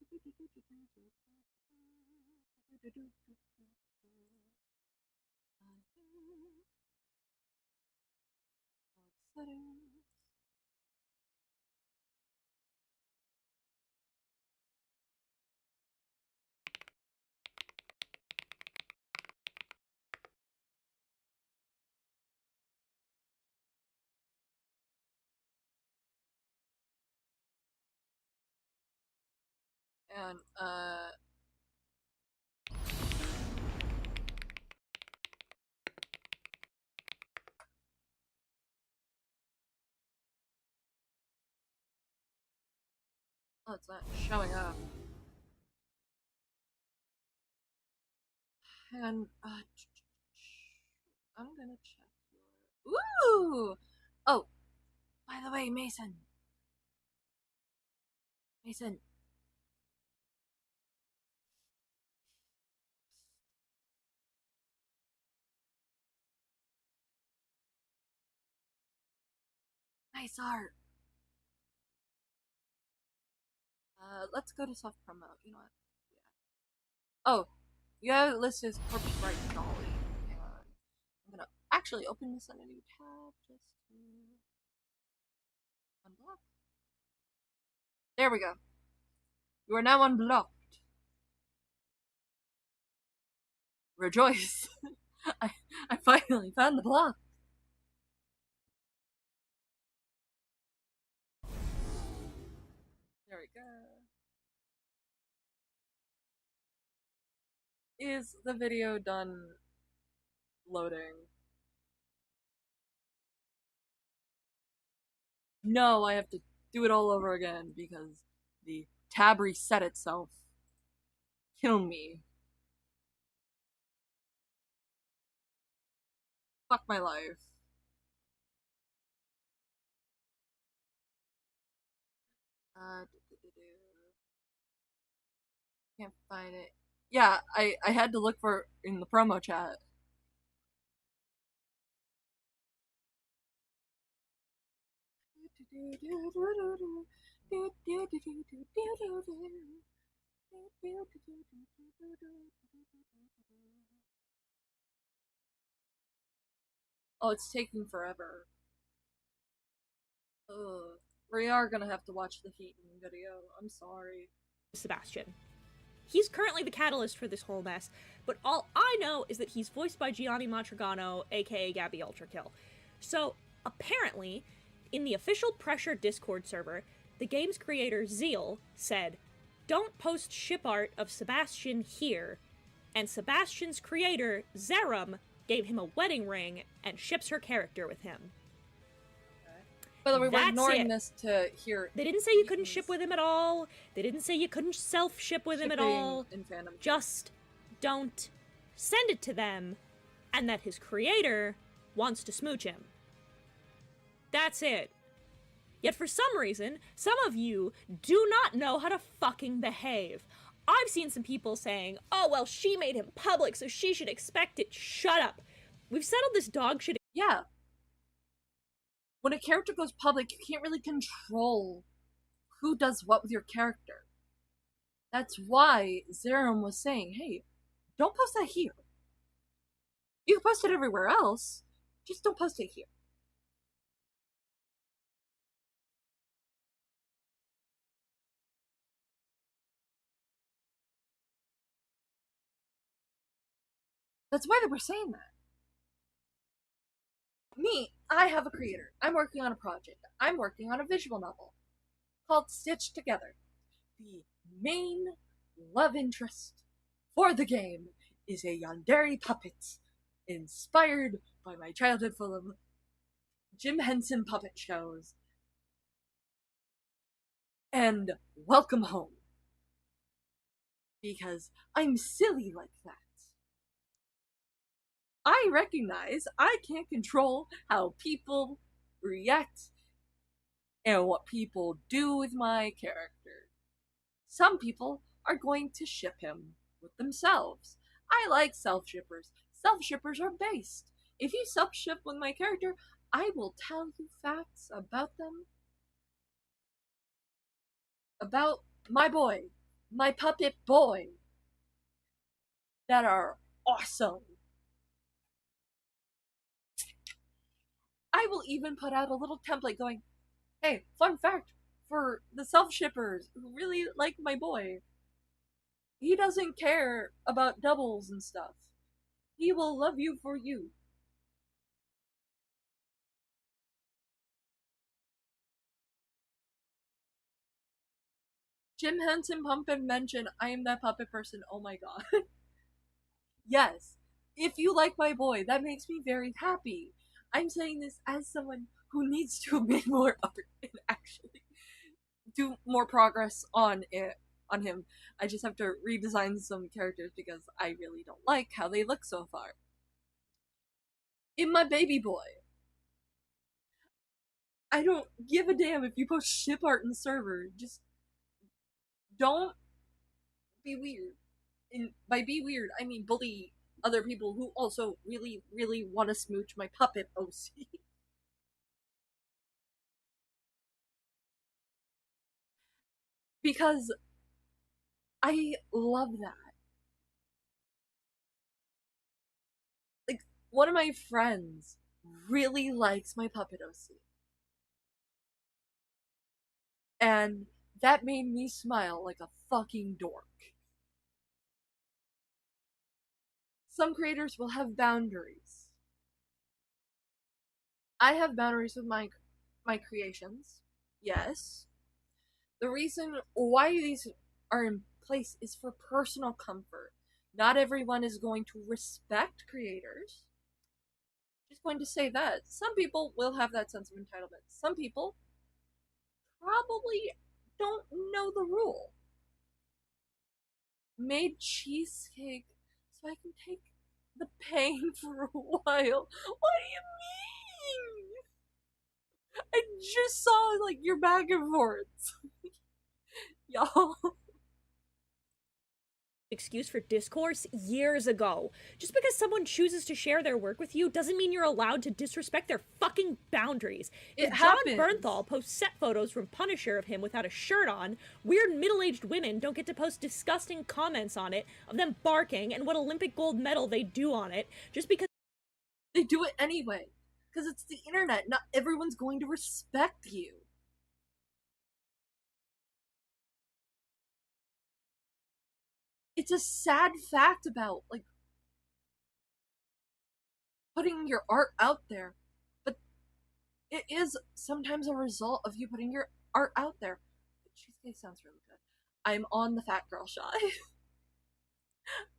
And oh, it's not showing up. And I'm gonna check. Ooh! Oh, by the way, Mason. Mason. Nice art. Let's go to self promo. You know what? Yeah. Oh, you have it listed as Corpse Bright Dolly. Hang on. I'm gonna actually open this on a new tab just to unblock. There we go. You are now unblocked. Rejoice! I finally found the block. There we go. Is the video done loading? No, I have to do it all over again because the tab reset itself. Kill me. Fuck my life. Can't find it. Yeah, I had to look for it in the promo chat. Oh, it's taking forever. Ugh. We are gonna have to watch the Heaton video. I'm sorry. Sebastian. He's currently the catalyst for this whole mess, but all I know is that he's voiced by Gianni Montragano, aka Gabby Ultrakill. So, apparently, in the official Pressure Discord server, the game's creator, Zeal, said, "Don't post ship art of Sebastian here," and Sebastian's creator, Zerum, gave him a wedding ring and ships her character with him. By the way, we're That's ignoring it. this to hear. They didn't say you couldn't ship with him at all. They didn't say you couldn't self-ship with him at all. In fandom. Just don't send it to them, and that his creator wants to smooch him. That's it. Yet for some reason, some of you do not know how to fucking behave. I've seen some people saying, "Oh, well, she made him public, so she should expect it." Shut up. We've settled this dog shit. Yeah. When a character goes public, you can't really control who does what with your character. That's why Zerum was saying, hey, don't post that here. You can post it everywhere else, just don't post it here. That's why they were saying that. Me, I have a creator. I'm working on a project. I'm working on a visual novel called Stitched Together. The main love interest for the game is a yandere puppet inspired by my childhood full of Jim Henson puppet shows. And welcome home. Because I'm silly like that. I recognize I can't control how people react and what people do with my character. Some people are going to ship him with themselves. I like self-shippers. Self-shippers are based. If you self-ship with my character, I will tell you facts about them. About my boy. my puppet boy that are awesome. I will even put out a little template going, hey, fun fact for the self-shippers who really like my boy. He doesn't care about doubles and stuff. He will love you for you. Jim Henson Pumpkin mentioned I am that puppet person. Oh my god. Yes. If you like my boy, that makes me very happy. I'm saying this as someone who needs to make more art and actually do more progress on it on him. I just have to redesign some characters because I really don't like how they look so far. In my baby boy, I don't give a damn if you post ship art in the server. Just don't be weird. And by be weird, I mean bully other people who also really, really want to smooch my puppet OC. Because I love that. Like, one of my friends really likes my puppet OC. And that made me smile like a fucking dork. Some creators will have boundaries. I have boundaries with my creations. Yes. The reason why these are in place is for personal comfort. Not everyone is going to respect creators. Just going to say that. Some people will have that sense of entitlement. Some people probably don't know the rule. Made cheesecake so I can take the pain for a while. What do you mean? I just saw like your back and forth. Y'all. Excuse for discourse years ago. Just because someone chooses to share their work with you doesn't mean you're allowed to disrespect their fucking boundaries. If John Bernthal posts set photos from Punisher of him without a shirt on, weird middle-aged women don't get to post disgusting comments on it of them barking and what Olympic gold medal they do on it just because they do it anyway. Because it's the internet. Not everyone's going to respect you. It's a sad fact about, like, putting your art out there. But it is sometimes a result of you putting your art out there. The cheesecake sounds really good. I'm on the fat girl shy.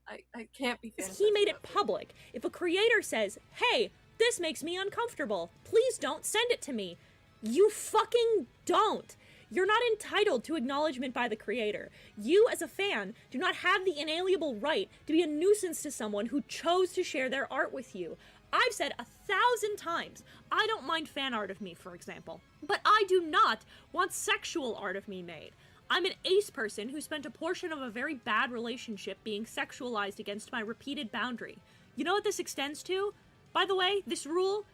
I can't be fantasizing. He made it public. If a creator says, hey, this makes me uncomfortable, please don't send it to me. You fucking don't. You're not entitled to acknowledgement by the creator. You, as a fan, do not have the inalienable right to be a nuisance to someone who chose to share their art with you. I've said 1,000 times, I don't mind fan art of me, for example, but I do not want sexual art of me made. I'm an ace person who spent a portion of a very bad relationship being sexualized against my repeated boundary. You know what this extends to? By the way, this rule?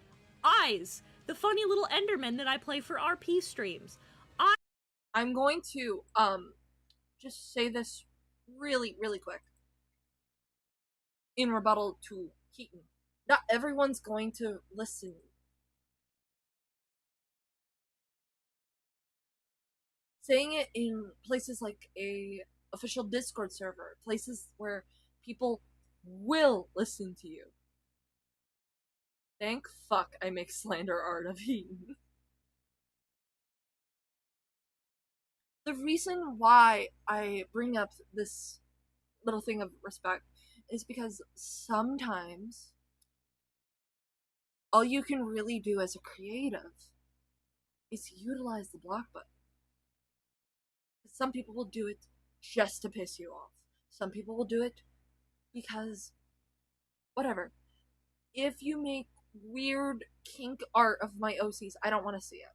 Eyes! The funny little Endermen that I play for RP streams. I'm going to, just say this really, really quick. In rebuttal to Keaton. Not everyone's going to listen. Saying it in places like a official Discord server, places where people will listen to you. Thank fuck I make slander art of Heaton. The reason why I bring up this little thing of respect is because sometimes all you can really do as a creative is utilize the block button. Some people will do it just to piss you off. Some people will do it because whatever. If you make weird kink art of my OCs, I don't want to see it.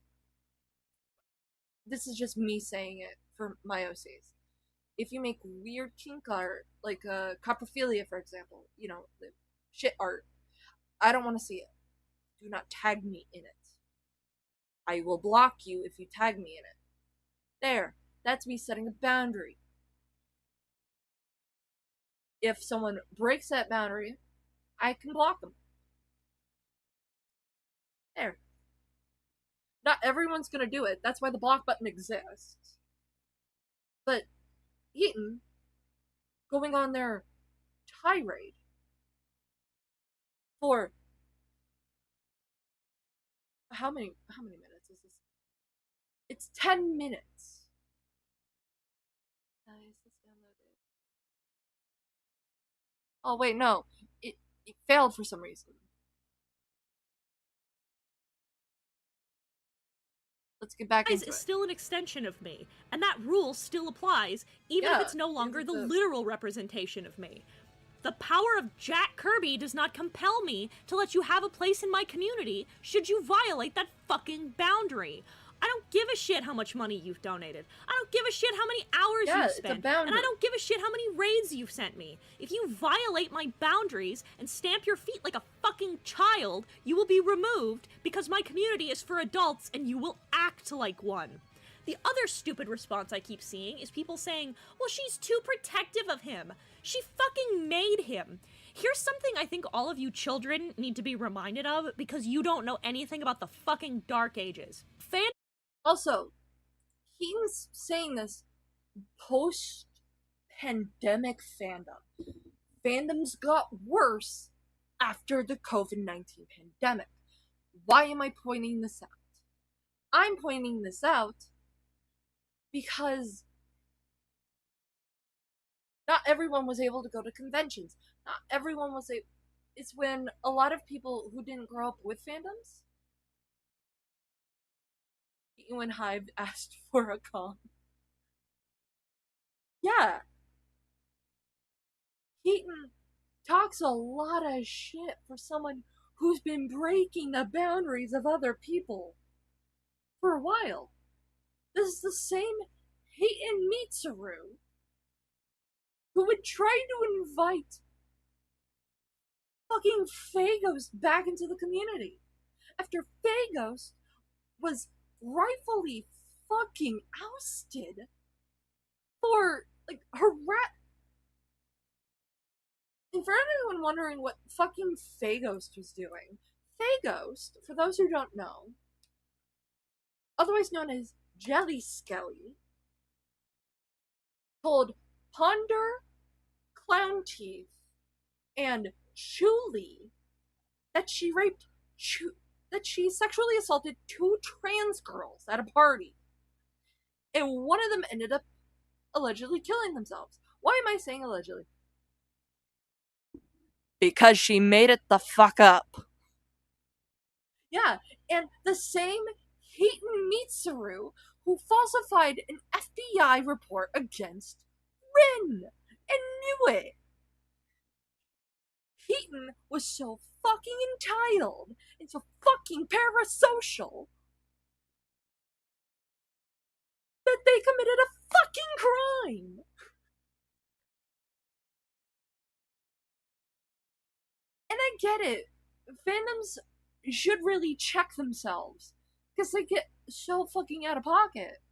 This is just me saying it for my OCs. If you make weird kink art, like coprophilia, for example, you know, the shit art, I don't want to see it. Do not tag me in it. I will block you if you tag me in it. There. That's me setting a boundary. If someone breaks that boundary, I can block them. There. Not everyone's gonna do it. That's why the block button exists. But Heaton going on their tirade for how many minutes is this? It's 10 minutes. Is this downloaded? Oh wait, no. It failed for some reason. Let's get back into is it. still an extension of me, and that rule still applies, even if it's no longer the literal representation of me. The power of Jack Kirby does not compel me to let you have a place in my community should you violate that fucking boundary. I don't give a shit how much money you've donated. I don't give a shit how many hours you've spent. And I don't give a shit how many raids you've sent me. If you violate my boundaries and stamp your feet like a fucking child, you will be removed because my community is for adults and you will act like one. The other stupid response I keep seeing is people saying, well, she's too protective of him. She fucking made him. Here's something I think all of you children need to be reminded of because you don't know anything about the fucking Dark Ages. Also, Heaton's saying this post-pandemic fandom. Fandoms got worse after the COVID-19 pandemic. Why am I pointing this out? I'm pointing this out because not everyone was able to go to conventions. Not everyone was able. It's when a lot of people who didn't grow up with fandoms, when Hive asked for a con. Yeah. Heaton talks a lot of shit for someone who's been breaking the boundaries of other people for a while. This is the same Heaton Mitsuru who would try to invite fucking Phagos back into the community after Phagos was rightfully fucking ousted for like and for anyone wondering what fucking Phagos was doing, Phagos, for those who don't know, otherwise known as Jelly Skelly, told Ponder, Clown Teeth, and Chuli that she sexually assaulted 2 trans girls at a party. And one of them ended up allegedly killing themselves. Why am I saying allegedly? Because she made it the fuck up. Yeah, and the same Heaton Mitsuru who falsified an FBI report against Rin and knew it. Heaton was so fucking entitled and so fucking parasocial that they committed a fucking crime. And I get it. Fandoms should really check themselves because they get so fucking out of pocket.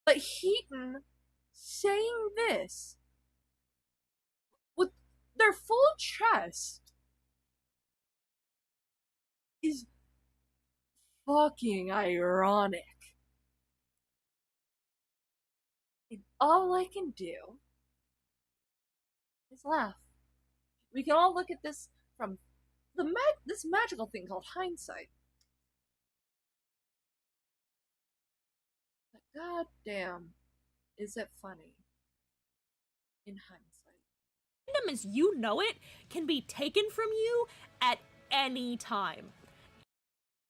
But Heaton saying this with their full chest is fucking ironic. And all I can do is laugh. We can all look at this from this magical thing called hindsight. But goddamn, is it funny in hindsight? Fandom as you know it can be taken from you at any time.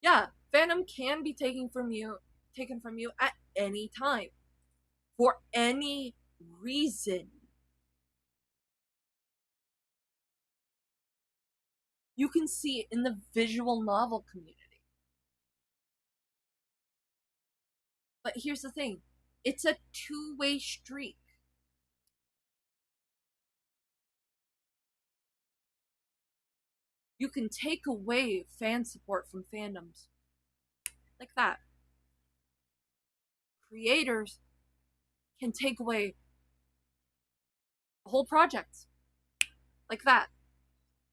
Yeah, fandom can be taken from you at any time. For any reason. You can see it in the visual novel community. But here's the thing. It's a two-way street. You can take away fan support from fandoms. Like that. Creators can take away a whole project. Like that.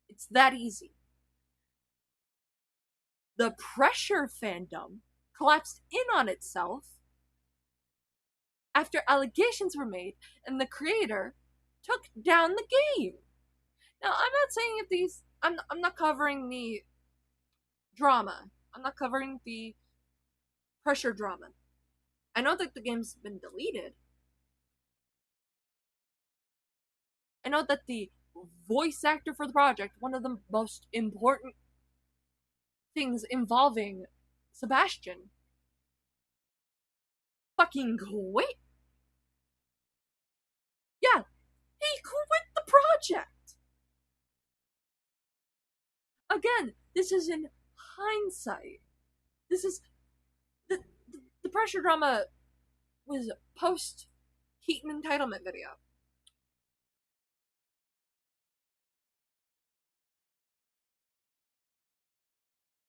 It's that easy. The Pressure fandom collapsed in on itself after allegations were made and the creator took down the game. Now, I'm not saying if these... I'm not covering the drama. I'm not covering the Pressure drama. I know that the game's been deleted. I know that the voice actor for the project, one of the most important things involving Sebastian, fucking quit. Yeah, he quit the project. Again, this is in hindsight. This is the Pressure drama was post Heaton entitlement video.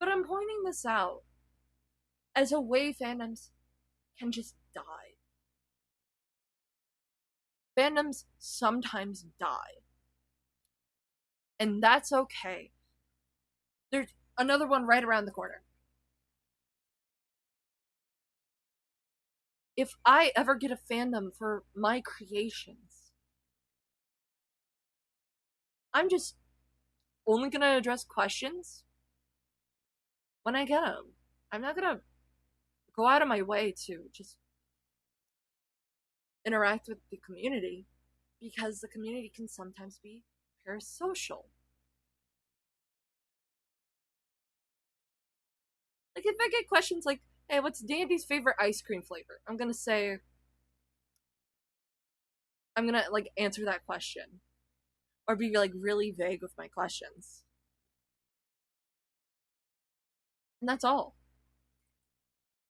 But I'm pointing this out as a way fandoms can just die. Fandoms sometimes die. And that's okay. There's another one right around the corner. If I ever get a fandom for my creations, I'm just only gonna address questions when I get them. I'm not gonna go out of my way to just interact with the community because the community can sometimes be parasocial. Like, if I get questions like, hey, what's Dandy's favorite ice cream flavor? I'm gonna like answer that question. Or be like really vague with my questions. And that's all.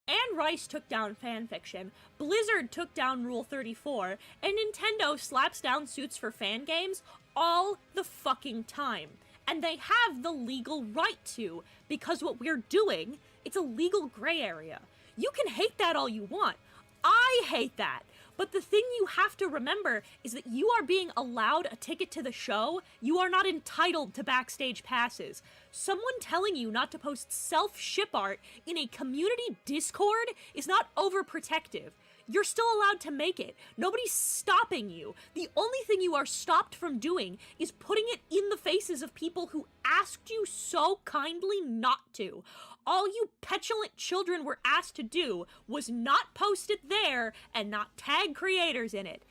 Anne Rice took down fanfiction, Blizzard took down Rule 34, and Nintendo slaps down suits for fan games all the fucking time. And they have the legal right to, because what we're doing, it's a legal gray area. You can hate that all you want. I hate that. But the thing you have to remember is that you are being allowed a ticket to the show. You are not entitled to backstage passes. Someone telling you not to post self-ship art in a community Discord is not overprotective. You're still allowed to make it. Nobody's stopping you. The only thing you are stopped from doing is putting it in the faces of people who asked you so kindly not to. All you petulant children were asked to do was not post it there and not tag creators in it.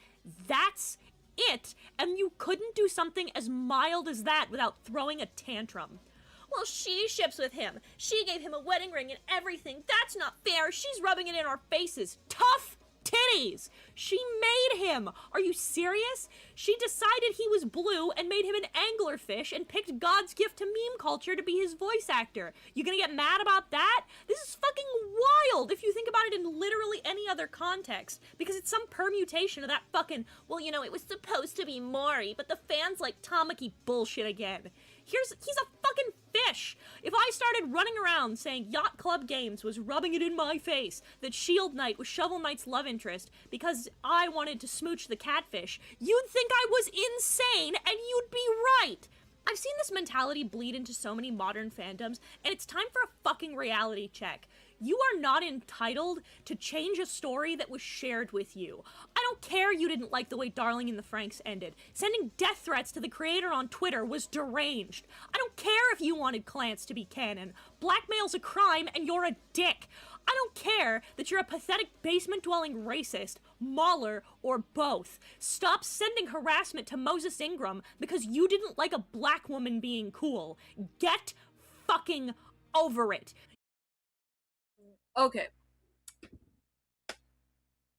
That's it. And you couldn't do something as mild as that without throwing a tantrum. Well, she ships with him. She gave him a wedding ring and everything. That's not fair. She's rubbing it in our faces. Tough titties! She made him! Are you serious? She decided he was blue and made him an anglerfish and picked God's gift to meme culture to be his voice actor. You gonna get mad about that? This is fucking wild if you think about it in literally any other context, because it's some permutation of that fucking, well, you know, it was supposed to be Maury, but the fans like Tamaki bullshit again. He's a fucking fish. If I started running around saying Yacht Club Games was rubbing it in my face that Shield Knight was Shovel Knight's love interest because I wanted to smooch the catfish, you'd think I was insane, and you'd be right. I've seen this mentality bleed into so many modern fandoms, and it's time for a fucking reality check. You are not entitled to change a story that was shared with you. I don't care you didn't like the way Darling in the Franxx ended. Sending death threats to the creator on Twitter was deranged. I don't care if you wanted Clance to be canon. Blackmail's a crime and you're a dick. I don't care that you're a pathetic basement-dwelling racist, mauler, or both. Stop sending harassment to Moses Ingram because you didn't like a black woman being cool. Get fucking over it. Okay.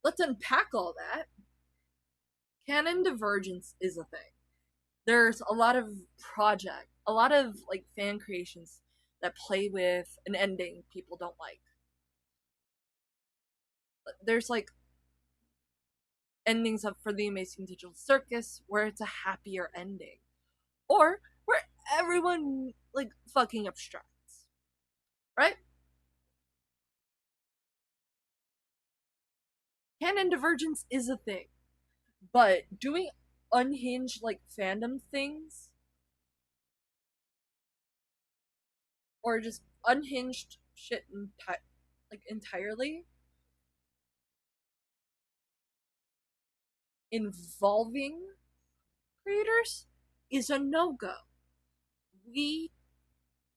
Let's unpack all that. Canon divergence is a thing. There's a lot of like fan creations that play with an ending people don't like. There's like endings for the Amazing Digital Circus where it's a happier ending. Or where everyone like fucking abstracts. Right? Canon divergence is a thing. But doing unhinged like fandom things, or just unhinged shit like entirely involving creators is a no-go. We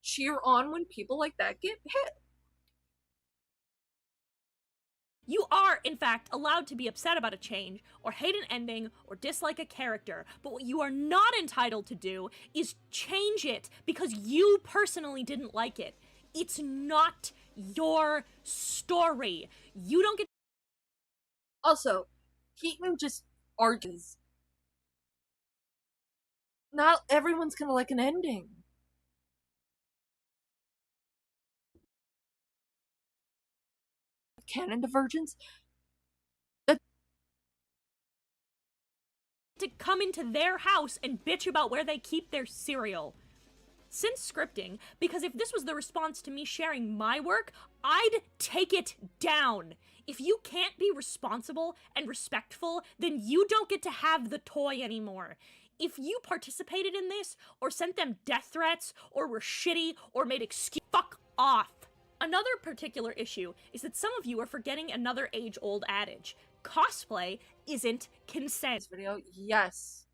cheer on when people like that get hit. You are, in fact, allowed to be upset about a change, or hate an ending, or dislike a character, but what you are not entitled to do is change it because you personally didn't like it. It's not your story. You don't get. Also, Keaton just argues. Not everyone's gonna like an ending. Canon divergence. To come into their house and bitch about where they keep their cereal. Since scripting, because if this was the response to me sharing my work, I'd take it down. If you can't be responsible and respectful, then you don't get to have the toy anymore. If you participated in this, or sent them death threats, or were shitty, or made excuses, fuck off. Another particular issue is that some of you are forgetting another age-old adage. Cosplay isn't consent. Video, yes.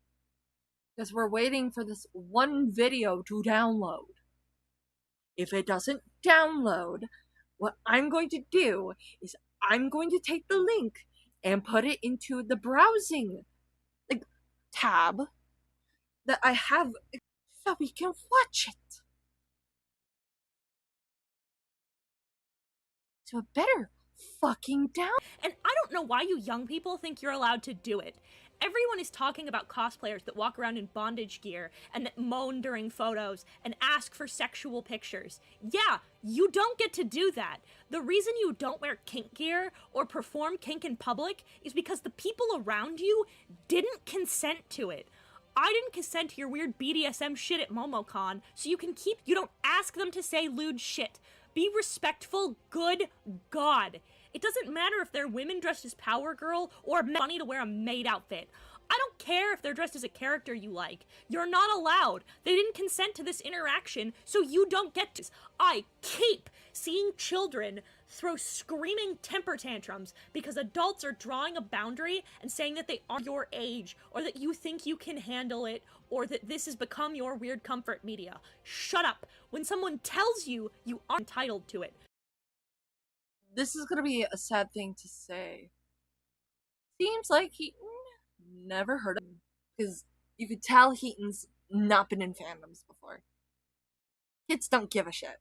Because we're waiting for this one video to download. If it doesn't download, what I'm going to do is I'm going to take the link and put it into the browsing tab that I have so we can watch it. So it better fucking down. And I don't know why you young people think you're allowed to do it. Everyone is talking about cosplayers that walk around in bondage gear and that moan during photos and ask for sexual pictures. Yeah, you don't get to do that. The reason you don't wear kink gear or perform kink in public is because the people around you didn't consent to it. I didn't consent to your weird BDSM shit at MomoCon, so you don't ask them to say lewd shit. Be respectful, good God. It doesn't matter if they're women dressed as Power Girl or money to wear a maid outfit. I don't care if they're dressed as a character you like. You're not allowed. They didn't consent to this interaction, so you don't get to. I keep seeing children throw screaming temper tantrums because adults are drawing a boundary and saying that they are your age, or that you think you can handle it, or that this has become your weird comfort media. Shut up. When someone tells you, you aren't entitled to it. This is gonna be a sad thing to say. Seems like Heaton never heard of him. Because you could tell Heaton's not been in fandoms before. Kids don't give a shit.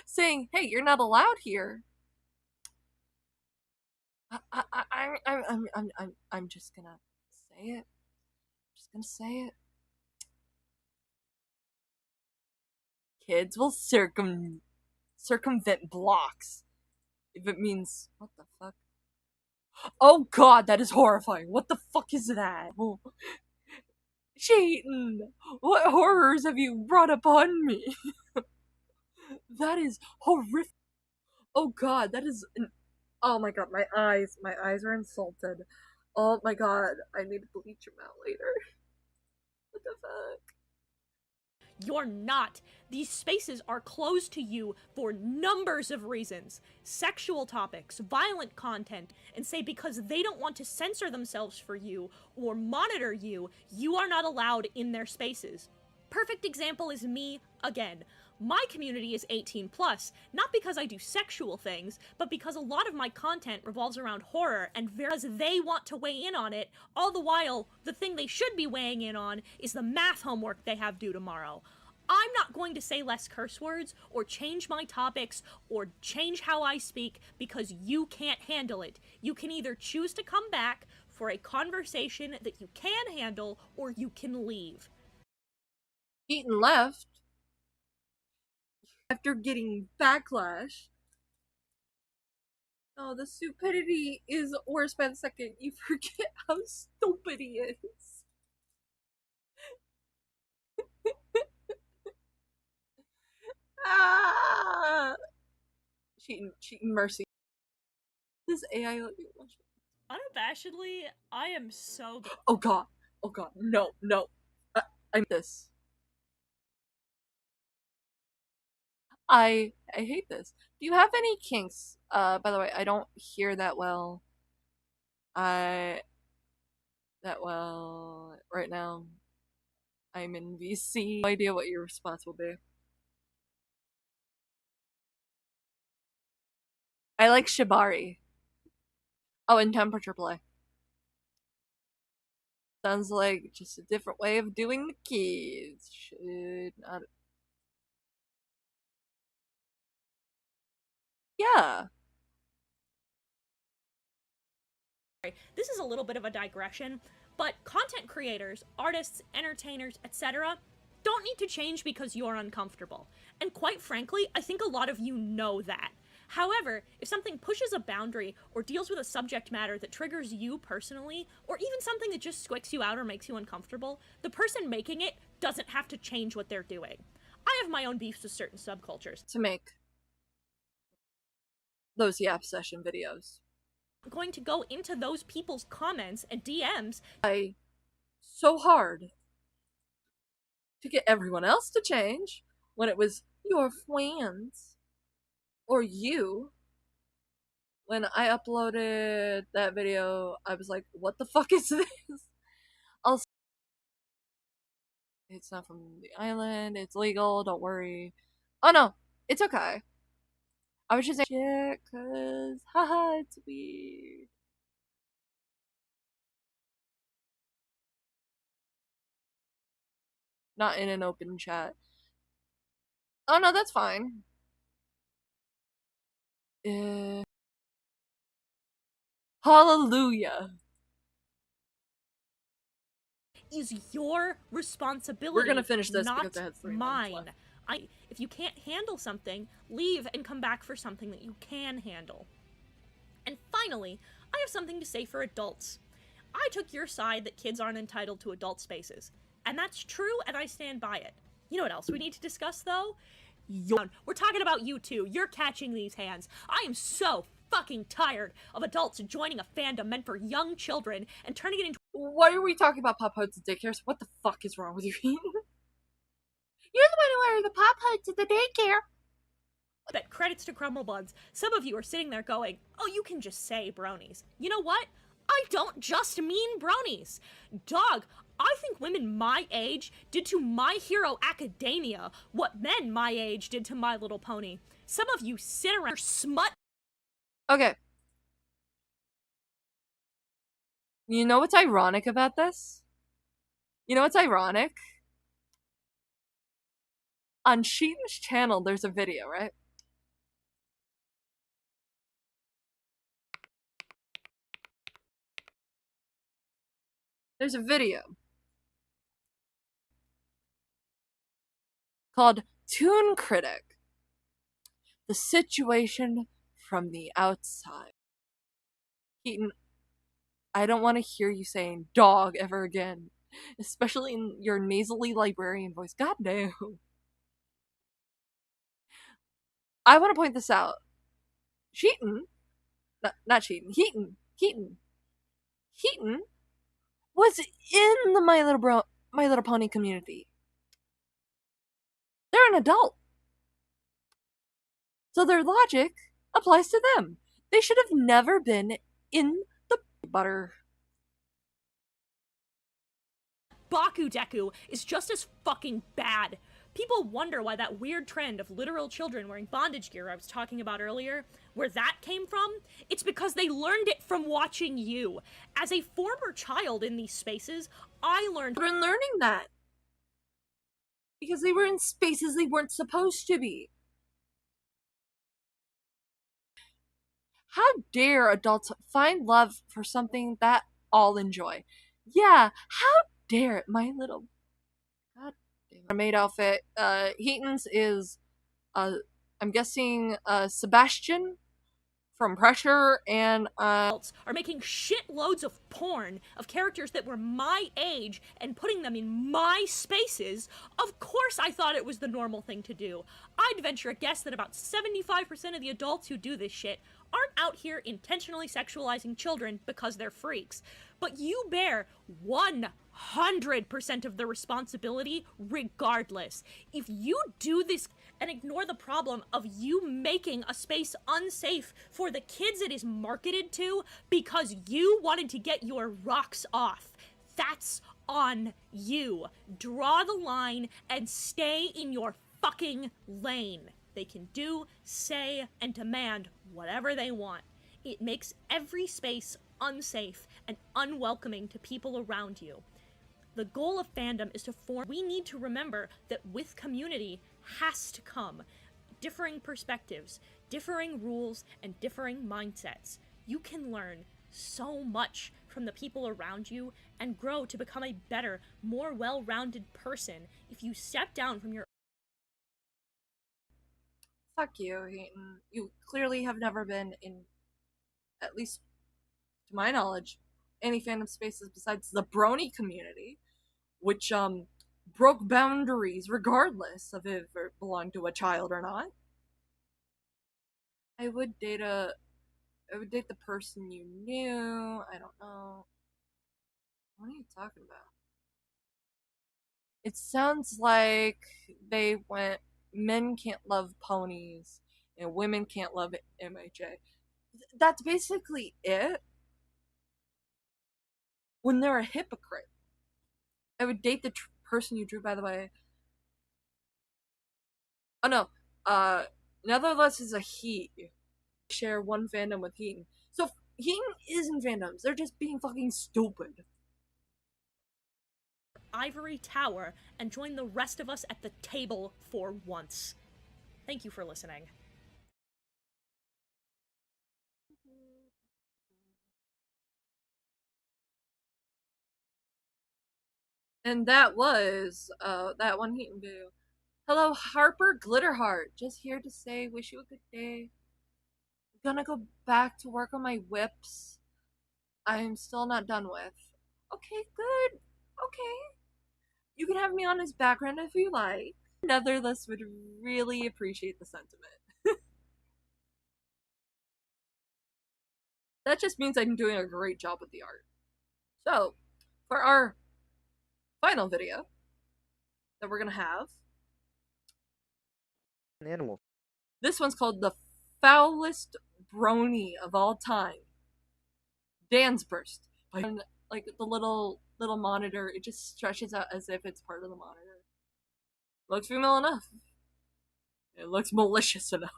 Saying, hey, you're not allowed here. I'm just gonna say it. I'm just gonna say it. Kids will circumvent blocks if it means what the fuck. Oh god, that is horrifying. What the fuck is that? Cheatin'! What horrors have you brought upon me? That is horrific. Oh god, that is oh my god, my eyes are insulted. Oh my god, I need to bleach them out later. What the fuck? You're not. These spaces are closed to you for numbers of reasons. Sexual topics, violent content, and say because they don't want to censor themselves for you or monitor you, you are not allowed in their spaces. Perfect example is me again. My community is 18 plus, not because I do sexual things, but because a lot of my content revolves around horror, and because they want to weigh in on it, all the while, the thing they should be weighing in on is the math homework they have due tomorrow. I'm not going to say less curse words, or change my topics, or change how I speak, because you can't handle it. You can either choose to come back for a conversation that you can handle, or you can leave. Eaton left after getting backlash. Oh, the stupidity is worse by the second. You forget how stupid he is. Ah! Cheating mercy. This AI let me watch Unabashedly, I am so. Oh god. Oh god. No, no. I'm this. I hate this. Do you have any kinks? By the way, I don't hear that well. Right now. I'm in VC. No idea what your response will be. I like Shibari. Oh, and temperature play. Sounds like just a different way of doing the keys. Should not. Yeah. This is a little bit of a digression, but content creators, artists, entertainers, etc. don't need to change because you're uncomfortable. And quite frankly, I think a lot of you know that. However, if something pushes a boundary or deals with a subject matter that triggers you personally, or even something that just squicks you out or makes you uncomfortable, the person making it doesn't have to change what they're doing. I have my own beefs with certain subcultures. To make those Yap Session videos. I'm going to go into those people's comments and DMs. So hard to get everyone else to change when it was your friends or you. When I uploaded that video, I was like, what the fuck is this? Also, it's not from the island, it's legal, don't worry. Oh no, it's okay. I was just saying shit, cause haha, it's weird. Not in an open chat. Oh no, that's fine. Hallelujah. Is your responsibility. We're gonna finish this not because I have 3 mine. minutes left. If you can't handle something, leave and come back for something that you can handle. And finally, I have something to say for adults. I took your side that kids aren't entitled to adult spaces. And that's true, and I stand by it. You know what else we need to discuss, though? We're talking about you two. You're catching these hands. I am so fucking tired of adults joining a fandom meant for young children and turning it into. Why are we talking about pop hoods and daycares? What the fuck is wrong with you? You're the one who wears the pop hoods at the daycare. But credits to Crumble Buns. Some of you are sitting there going, oh, you can just say bronies. You know what? I don't just mean bronies. Dog, I think women my age did to My Hero Academia what men my age did to My Little Pony. Some of you sit around smut. Okay. You know what's ironic about this? You know what's ironic? On Sheetan's channel, there's a video, right? There's a video called Toon Critic. The situation from the outside. Keaton, I don't want to hear you saying dog ever again. Especially in your nasally librarian voice. God damn. I want to point this out. Heaton was in the My Little Pony community. They're an adult. So their logic applies to them. They should have never been in the butter. Baku Deku is just as fucking bad. People wonder why that weird trend of literal children wearing bondage gear I was talking about earlier, where that came from. It's because they learned it from watching you. As a former child in these spaces, I learned learning that. Because they were in spaces they weren't supposed to be. How dare adults find love for something that all enjoy? Yeah, how dare it, My Little... God damn it. Maid outfit. Heaton's is, I'm guessing, Sebastian from Pressure, and, adults are making shitloads of porn of characters that were my age and putting them in my spaces. Of course I thought it was the normal thing to do. I'd venture a guess that about 75% of the adults who do this shit aren't out here intentionally sexualizing children because they're freaks, but you bear 100% of the responsibility regardless. If you do this and ignore the problem of you making a space unsafe for the kids it is marketed to because you wanted to get your rocks off, that's on you. Draw the line and stay in your fucking lane. They can do, say, and demand whatever they want. It makes every space unsafe and unwelcoming to people around you. The goal of fandom is to form. We need to remember that with community has to come differing perspectives, differing rules, and differing mindsets. You can learn so much from the people around you and grow to become a better, more well-rounded person if you step down from your. Fuck you, Hayden. You clearly have never been in, at least to my knowledge, any fandom spaces besides the brony community, which broke boundaries regardless of if it belonged to a child or not. I would date the person you knew. I don't know. What are you talking about? It sounds like they went, men can't love ponies and women can't love MHA. That's basically it. When they're a hypocrite. I would date the person you drew, by the way. Oh no, Netherless is a he. Share one fandom with Heaton. So Heaton isn't fandoms, they're just being fucking stupid. Ivory tower and join the rest of us at the table for once. Thank you for listening. And that was that one Heaton video. Hello, Harper Glitterheart. Just here to say, wish you a good day. I'm gonna go back to work on my whips. I'm still not done with. Okay, good. Okay. You can have me on as background if you like. Netherless would really appreciate the sentiment. That just means I'm doing a great job with the art. So, for our final video that we're gonna have, an animal. This one's called the foulest brony of all time. Dan's burst. And, like the little monitor, it just stretches out as if it's part of the monitor. Looks female enough. It looks malicious enough.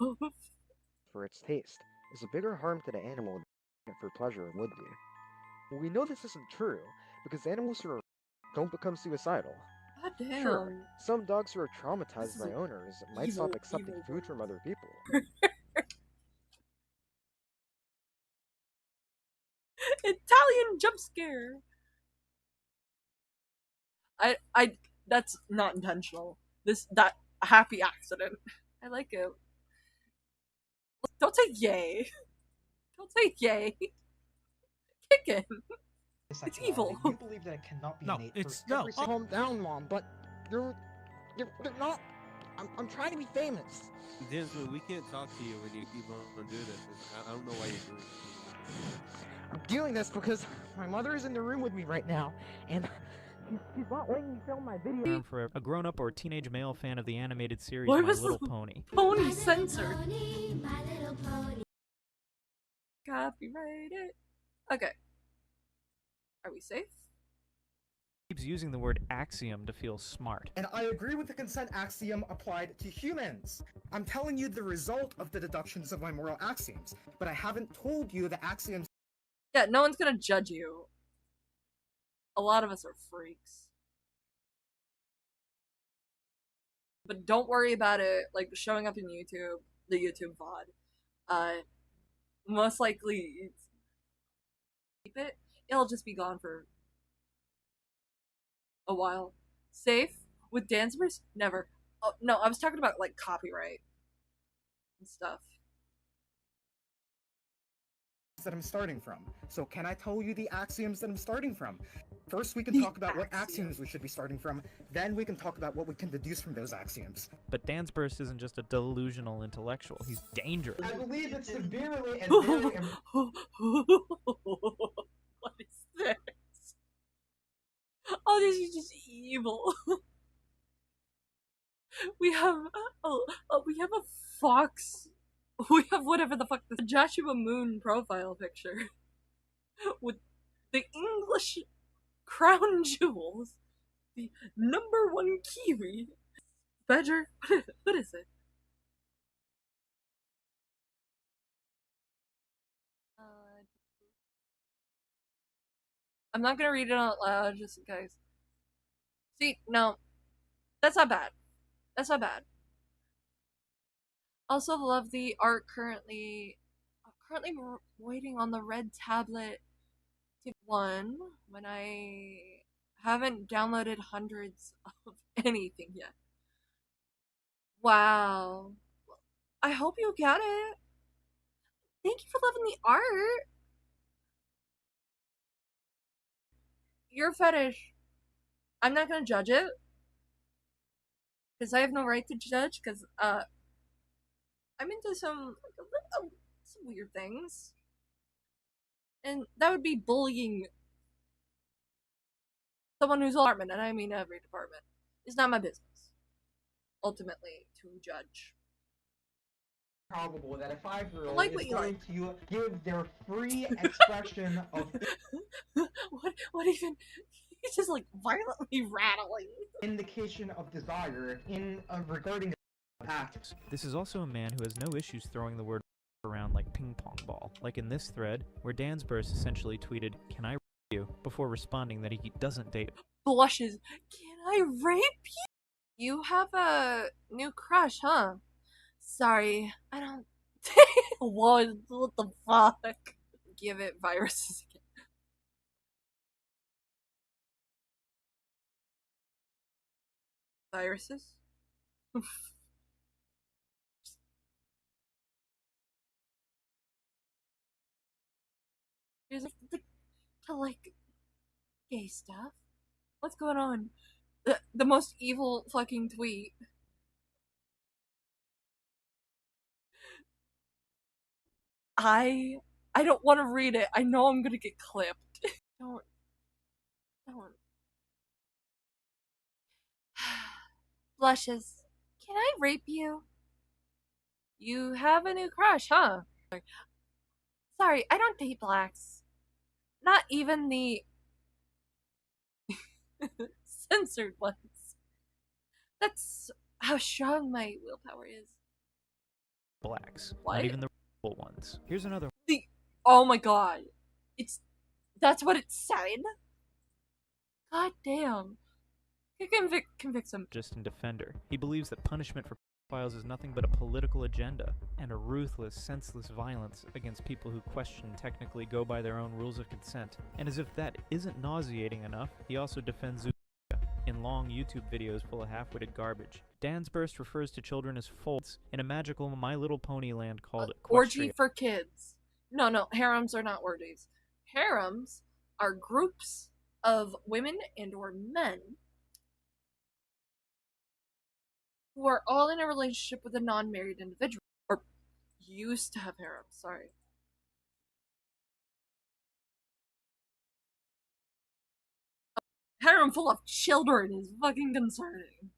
For its taste, is a bigger harm to the animal than for pleasure would be. We know this isn't true because animals who are don't become suicidal. God damn. Sure, some dogs who are traumatized by owners might stop accepting food from other people. Italian jump scare. I that's not intentional. That happy accident. I like it. Don't say yay. Don't say yay. Kick him. It's evil. You believe that it cannot be innate it's for every calm down, Mom, but you're not. I'm trying to be famous. Desmond, we can't talk to you when you keep on doing this. I don't know why you're doing it. I'm doing this because my mother is in the room with me right now, and she's not letting me film my video. For a grown-up or teenage male fan of the animated series What My was Little the Pony. Pony censored. Copyrighted. Okay. Are we safe? Keeps using the word axiom to feel smart. And I agree with the consent axiom applied to humans. I'm telling you the result of the deductions of my moral axioms, but I haven't told you the axioms. Yeah, no one's gonna judge you. A lot of us are freaks. But don't worry about it, like, showing up in YouTube, the YouTube VOD. Most likely, keep it. It'll just be gone for a while. Safe? With dancers? Never. Oh, no, I was talking about, like, copyright and stuff. that I'm starting from. So can I tell you the axioms that I'm starting from? First, we can talk about what axioms we should be starting from, then we can talk about what we can deduce from those axioms. But Dansburst isn't just a delusional intellectual, he's dangerous. I believe it's severely and very What is this? Oh, this is just evil. We have we have a fox. We have whatever the fuck, the Joshua Moon profile picture with the English crown jewels, the #1 kiwi. Badger, what is it? I'm not gonna read it out loud just in case. See, no, that's not bad. That's not bad. Also love the art currently. Currently waiting on the red tablet to 1 when I haven't downloaded hundreds of anything yet. Wow. I hope you get it. Thank you for loving the art. Your fetish. I'm not gonna judge it. Because I have no right to judge, because, I'm into some weird things. And that would be bullying someone who's department, and I mean every department. It's not my business, ultimately, to judge. Probable that a 5-year-old Like is what you going like. to give their free expression of what even? He's just like violently rattling. indication of desire in regarding acts. This is also a man who has no issues throwing the word around like ping pong ball, like in this thread, where Dansburst essentially tweeted, "Can I rape you?" before responding that he doesn't date. Blushes. Can I rape you? You have a new crush, huh? Sorry, I don't. what the fuck? Give it viruses again. Viruses? Here's like gay stuff. What's going on? The most evil fucking tweet. I don't want to read it. I know I'm gonna get clipped. Don't. Blushes. Can I rape you? You have a new crush, huh? Sorry, I don't date blacks. Not even the censored ones. That's how strong my willpower is. Blacks, What? not even the real ones. Here's another. Oh my god. That's what it said? God damn. Convicts him. Just in Defender. He believes that punishment for pedophiles is nothing but a political agenda and a ruthless, senseless violence against people who question and technically go by their own rules of consent. And as if that isn't nauseating enough, he also defends in long YouTube videos full of half-witted garbage. Dansburst refers to children as folds in a magical My Little Pony land called Orgy for kids. No, harems are not orgies. Harems are groups of women and or men who are all in a relationship with a non-married individual. Or used to have harems, sorry. A harem full of children is fucking concerning.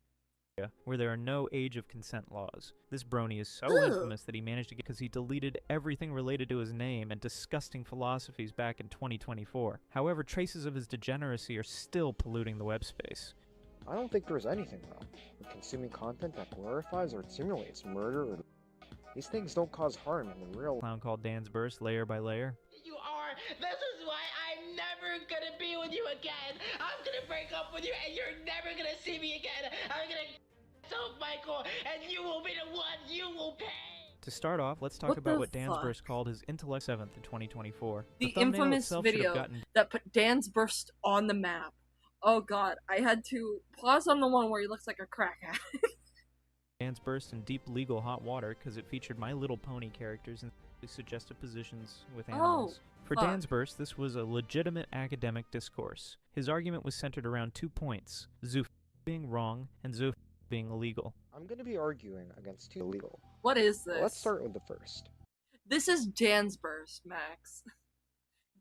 Where there are no age of consent laws. This brony is so infamous that he managed to get because he deleted everything related to his name and disgusting philosophies back in 2024. However, traces of his degeneracy are still polluting the web space. I don't think there's anything wrong with consuming content that glorifies or simulates murder or... These things don't cause harm in the real... Clown called Dansburst layer by layer. You are. This is why I'm never gonna be with you again. I'm gonna break up with you and you're never gonna see me again. I'm gonna off Michael and you will be the one. You will pay. To start off, let's talk about what Dansburst called his intellect 7th in 2024. The infamous video that put Dansburst on the map. Oh god, I had to pause on the one where he looks like a crack addict. Dansburst in deep legal hot water because it featured My Little Pony characters and suggestive positions with Oh, animals. For fuck. Dansburst, this was a legitimate academic discourse. His argument was centered around 2 points, zoo being wrong and zoo being illegal. I'm going to be arguing against two illegal. What is this? Let's start with the first. This is Dansburst, Max.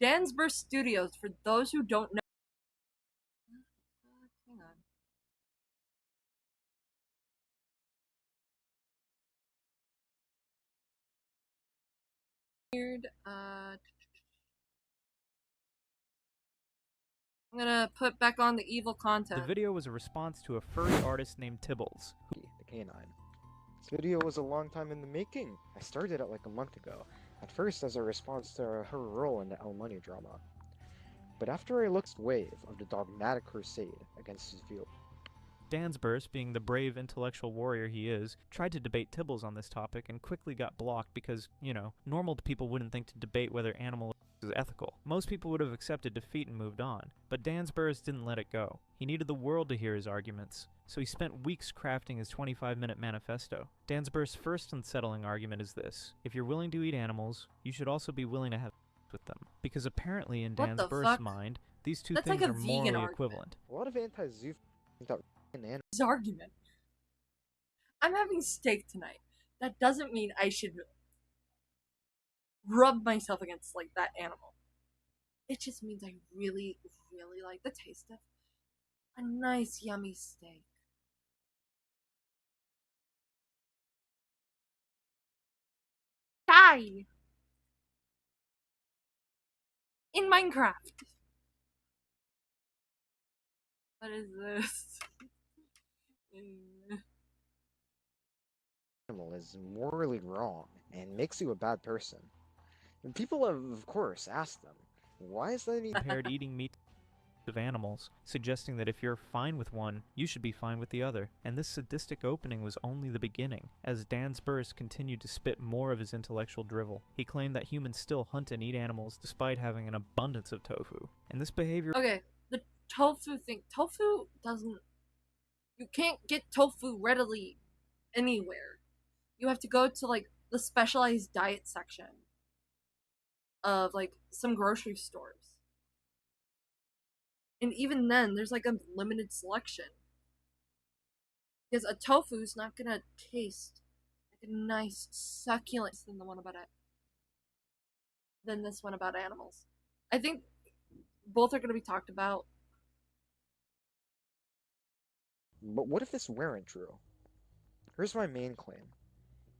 Dansburst Studios, for those who don't know. Hang on. Weird, I'm gonna put back on the evil content. The video was a response to a furry artist named Tibbles. The canine. This video was a long time in the making. I started it like a month ago, at first as a response to her role in the El Money drama. But after I looked wave of the dogmatic crusade against his view, Dansburst, being the brave intellectual warrior he is, tried to debate Tibbles on this topic and quickly got blocked because, you know, normal people wouldn't think to debate whether animal is ethical. Most people would have accepted defeat and moved on, but Dansburst didn't let it go. He needed the world to hear his arguments, so he spent weeks crafting his 25-minute manifesto. Dansburst's first unsettling argument is this: if you're willing to eat animals, you should also be willing to have with them. Because apparently in What the Dansburst's fuck? mind, these two That's things like a are vegan morally argument. equivalent. a lot of anti-zoo think that animals. His argument. I'm having steak tonight. That doesn't mean I should rub myself against like that animal. It just means I really, really like the taste of a nice, yummy steak. Die in Minecraft. What is this? Animal is morally wrong and makes you a bad person. And people have, of course, asked them, why is that even Compared eating meat of animals, suggesting that if you're fine with one, you should be fine with the other. And this sadistic opening was only the beginning, as Dansburst continued to spit more of his intellectual drivel. He claimed that humans still hunt and eat animals despite having an abundance of tofu. And this behavior— Okay, the tofu thing. Tofu doesn't. You can't get tofu readily anywhere. You have to go to like the specialized diet section of like some grocery stores. And even then, there's like a limited selection. Because a tofu is not gonna taste like a nice succulent than the one about it. Than this one about animals. I think both are gonna be talked about. But what if this weren't true? Here's my main claim.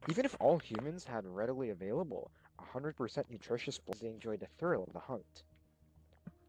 Even if all humans had readily available 100% nutritious foods, they enjoy the thrill of the hunt.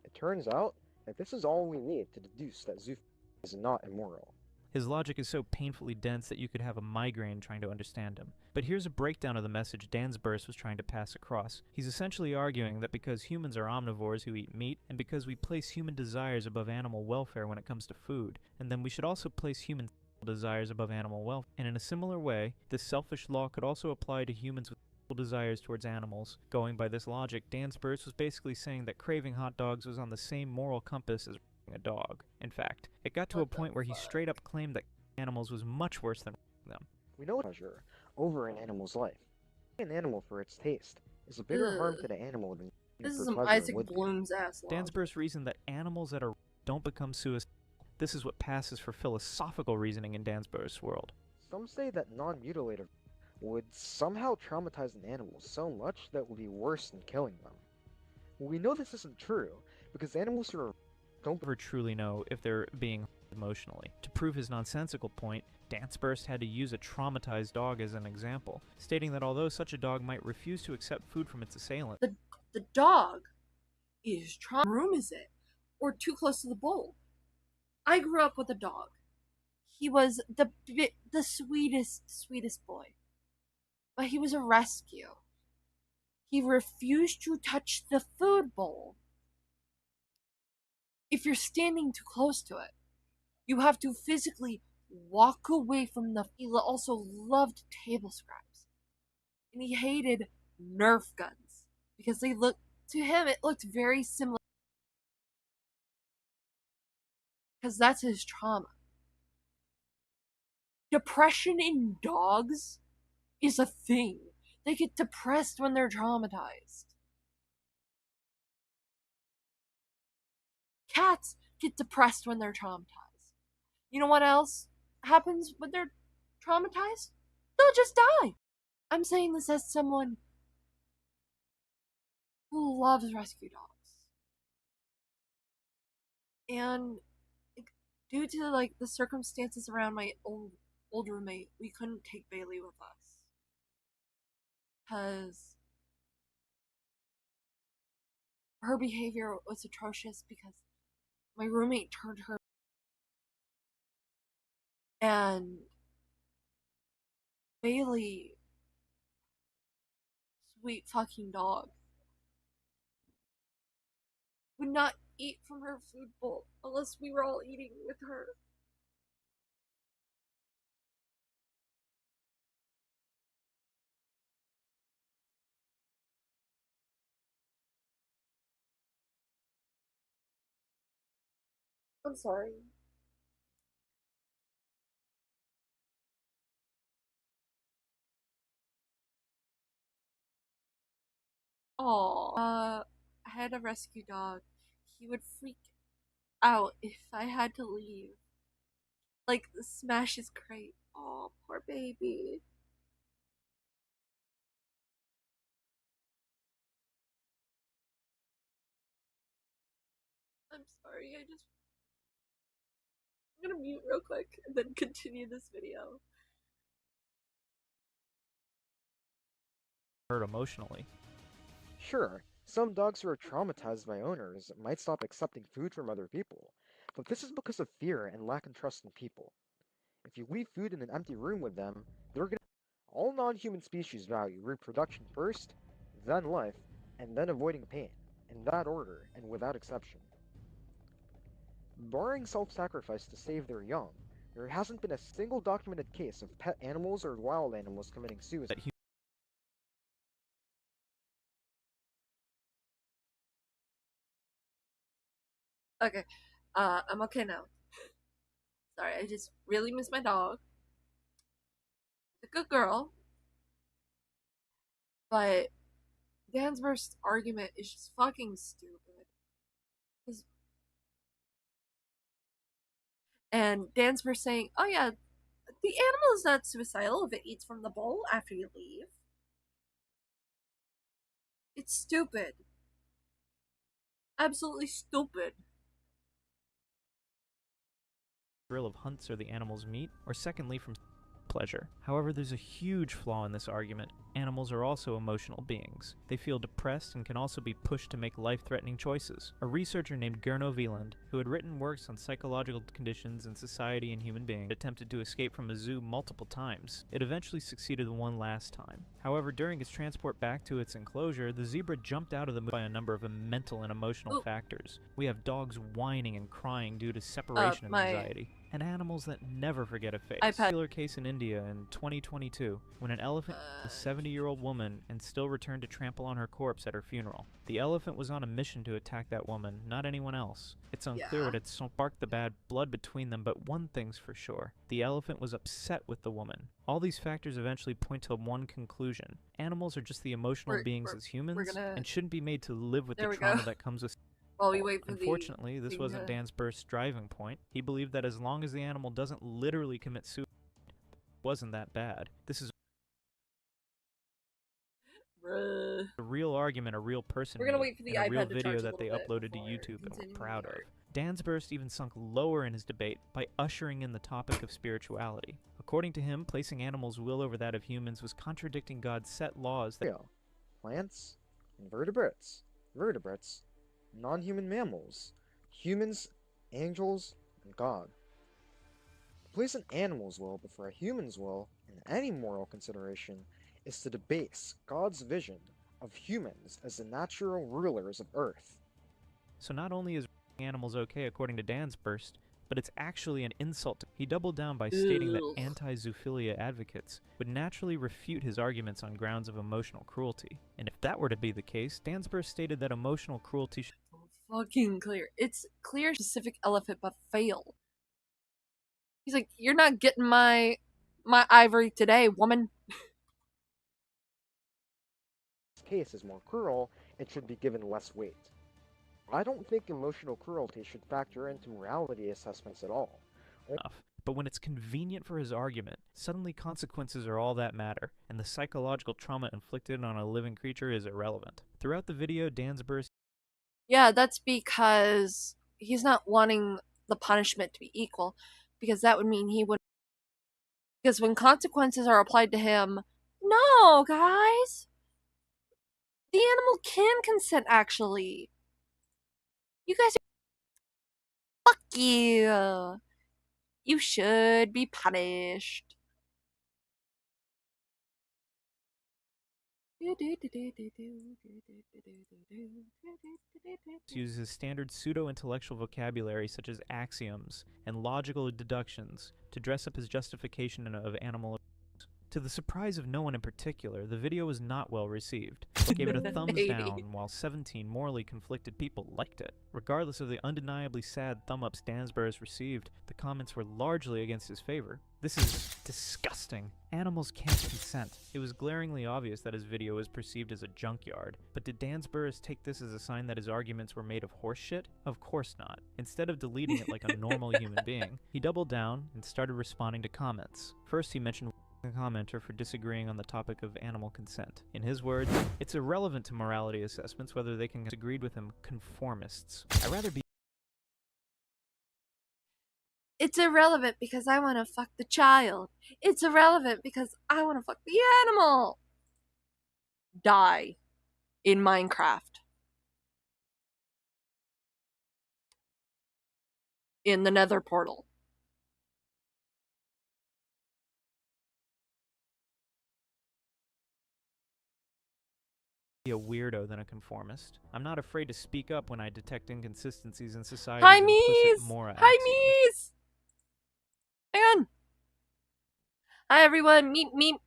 It turns out that this is all we need to deduce that zoo is not immoral. His logic is so painfully dense that you could have a migraine trying to understand him. But here's a breakdown of the message Dansburst was trying to pass across. He's essentially arguing that because humans are omnivores who eat meat, and because we place human desires above animal welfare when it comes to food, and then we should also place human desires above animal welfare. And in a similar way, this selfish law could also apply to humans with desires towards animals. Going by this logic, Dansburst was basically saying that craving hot dogs was on the same moral compass as a dog. In fact, it got to a point where he straight up claimed that animals was much worse than them. We know pleasure over an animal's life. An animal for its taste is a bigger harm to the animal than This for is some pleasure Isaac would be. Bloom's ass law. Dansburst reasoned that animals that are don't become suicidal. This is what passes for philosophical reasoning in Dansburst's world. Some say that non-mutilated would somehow traumatize an animal so much that it would be worse than killing them. We know this isn't true, because animals don't ever truly know if they're being emotionally. To prove his nonsensical point, Dansburst had to use a traumatized dog as an example, stating that although such a dog might refuse to accept food from its assailant, the dog is room is it? Or too close to the bowl. I grew up with a dog. He was the sweetest boy. But he was a rescue. He refused to touch the food bowl. If you're standing too close to it, you have to physically walk away from the... He also loved table scraps. And he hated Nerf guns. Because they looked... To him, it looked very similar. Because that's his trauma. Depression in dogs is a thing. They get depressed when they're traumatized. Cats get depressed when they're traumatized. You know what else happens when they're traumatized? They'll just die. I'm saying this as someone who loves rescue dogs. And due to like the circumstances around my old roommate, we couldn't take Bailey with us. Because her behavior was atrocious because my roommate turned her and Bailey, sweet fucking dog, would not eat from her food bowl unless we were all eating with her. I'm sorry. Oh, I had a rescue dog. He would freak out if I had to leave. Like, smash his crate. Oh, poor baby. I'm sorry, I'm gonna mute real quick and then continue this video. Hurt emotionally. Sure, some dogs who are traumatized by owners might stop accepting food from other people, but this is because of fear and lack of trust in people. If you leave food in an empty room with them, they're gonna. All non human species value reproduction first, then life, and then avoiding pain, in that order and without exception. Barring self sacrifice to save their young, there hasn't been a single documented case of pet animals or wild animals committing suicide. Okay, I'm okay now. Sorry, I just really miss my dog. She's a good girl. But Dansburst's argument is just fucking stupid. And Dansburst saying, oh yeah, the animal is not suicidal if it eats from the bowl after you leave. It's stupid. Absolutely stupid. Thrill of hunts or the animal's meat, or secondly from pleasure. However, there's a huge flaw in this argument. Animals are also emotional beings. They feel depressed and can also be pushed to make life-threatening choices. A researcher named Gernot Wieland, who had written works on psychological conditions in society and human beings, attempted to escape from a zoo multiple times. It eventually succeeded one last time. However, during its transport back to its enclosure, the zebra jumped out of the movie by a number of mental and emotional factors. We have dogs whining and crying due to separation anxiety, and animals that never forget a face. A popular case in India in 2022, when an elephant a 70-year-old woman and still returned to trample on her corpse at her funeral. The elephant was on a mission to attack that woman, not anyone else. It's unclear what had sparked the bad blood between them, but one thing's for sure. The elephant was upset with the woman. All these factors eventually point to one conclusion. Animals are just the emotional beings as humans, and shouldn't be made to live with the trauma that comes with. While we wait for Unfortunately, this wasn't Dansburst's driving point. He believed that as long as the animal doesn't literally commit suicide, it wasn't that bad. This is a real argument a real person We're gonna made, wait for the and a real iPad to video charge a that they little uploaded bit to before YouTube and are continuing proud of. our- Dansburst even sunk lower in his debate by ushering in the topic of spirituality. According to him, placing animals' will over that of humans was contradicting God's set laws that Plants, invertebrates, vertebrates, non-human mammals, humans, angels, and God. To place an animal's will before a human's will in any moral consideration is to debase God's vision of humans as the natural rulers of Earth. So not only is animals okay according to Dansburst, but it's actually an insult to. He doubled down by stating that anti-zoophilia advocates would naturally refute his arguments on grounds of emotional cruelty. And if that were to be the case, Dansburst stated that emotional cruelty should fucking clear. It's clear specific elephant but fail. He's like, you're not getting my ivory today, woman. case is more cruel, it should be given less weight. I don't think emotional cruelty should factor into morality assessments at all. But when it's convenient for his argument, suddenly consequences are all that matter, and the psychological trauma inflicted on a living creature is irrelevant. Throughout the video, Dansburst... Yeah, that's because he's not wanting the punishment to be equal, because that would mean he would. Because when consequences are applied to him, no, guys! The animal can consent, actually. You guys are. Fuck you! You should be punished. uses standard pseudo-intellectual vocabulary such as axioms and logical deductions to dress up his justification of animal abuse. To the surprise of no one in particular, the video was not well received. It gave it a thumbs down, while 17 morally conflicted people liked it. Regardless of the undeniably sad thumb-ups Dansburst received, the comments were largely against his favor. This is disgusting. Animals can't consent. It was glaringly obvious that his video was perceived as a junkyard. But did Dansburst take this as a sign that his arguments were made of horseshit? Of course not. Instead of deleting it like a normal human being, he doubled down and started responding to comments. First, he mentioned a commenter for disagreeing on the topic of animal consent. In his words, it's irrelevant to morality assessments whether they can disagree with him conformists. I'd rather be. It's irrelevant because I want to fuck the child. It's irrelevant because I want to fuck the animal. Die in Minecraft. In the Nether portal. Be a weirdo than a conformist. I'm not afraid to speak up when I detect inconsistencies in society's Hi, implicit Mies! moral Hi, axioms. Mies! Hang on. Hi, everyone. Meep.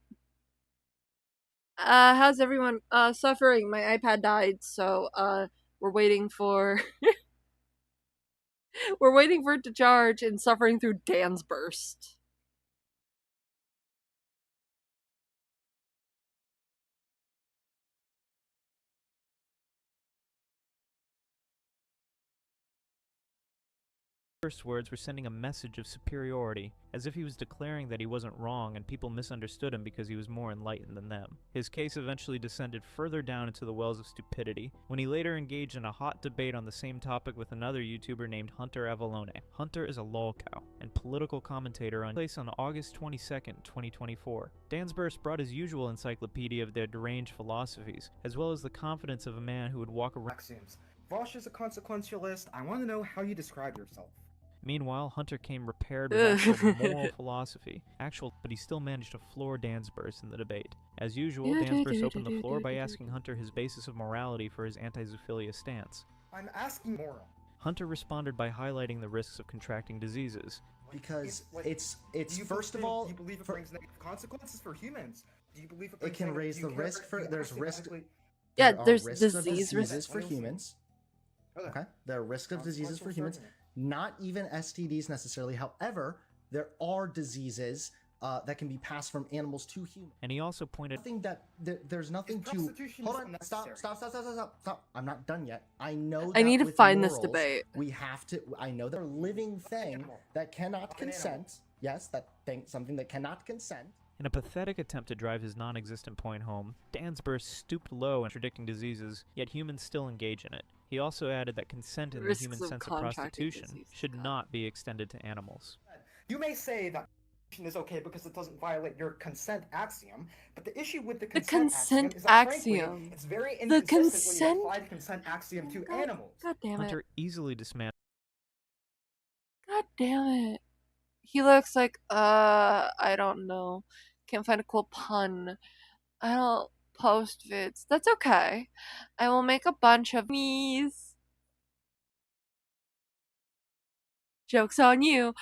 How's everyone suffering? My iPad died, so we're waiting for we're waiting for it to charge and suffering through Dansburst. First words were sending a message of superiority, as if he was declaring that he wasn't wrong and people misunderstood him because he was more enlightened than them. His case eventually descended further down into the wells of stupidity, when he later engaged in a hot debate on the same topic with another YouTuber named Hunter Avalone. Hunter is a lolcow and political commentator on place on August 22nd, 2024. Dansburst brought his usual encyclopedia of their deranged philosophies, as well as the confidence of a man who would walk around. Axioms. Vosh is a consequentialist. I want to know how you describe yourself. Meanwhile, Hunter came prepared with actual moral philosophy, but he still managed to floor Dansburst in the debate. As usual, Dansburst opened the floor by asking Hunter his basis of morality for his anti-zoophilia stance. I'm asking moral. Hunter responded by highlighting the risks of contracting diseases. Because it's first of all, do you believe it brings negative consequences for humans? Do you believe it can raise the risk for there's risk. Yeah, there's disease risks risks for humans. Okay, there are risks of diseases for humans. Not even STDs necessarily. However, there are diseases that can be passed from animals to humans. And he also pointed. There's nothing to. Hold on. Stop. I'm not done yet. I know. I need to find this morals, debate. We have to. I know they're a living thing that cannot consent. Yes, something that cannot consent. In a pathetic attempt to drive his non-existent point home, Dansburst stooped low in predicting diseases, yet humans still engage in it. He also added that consent in the human sense of prostitution should not be extended to animals. You may say that is okay because it doesn't violate your consent axiom, but the issue with the consent axiom is that, frankly, it's very inconsistent when you apply the consent axiom to animals. God damn it. Hunter easily dismantled. God damn it. He looks like, I don't know. Can't find a cool pun. I don't post vids. That's okay. I will make a bunch of me's. Joke's on you.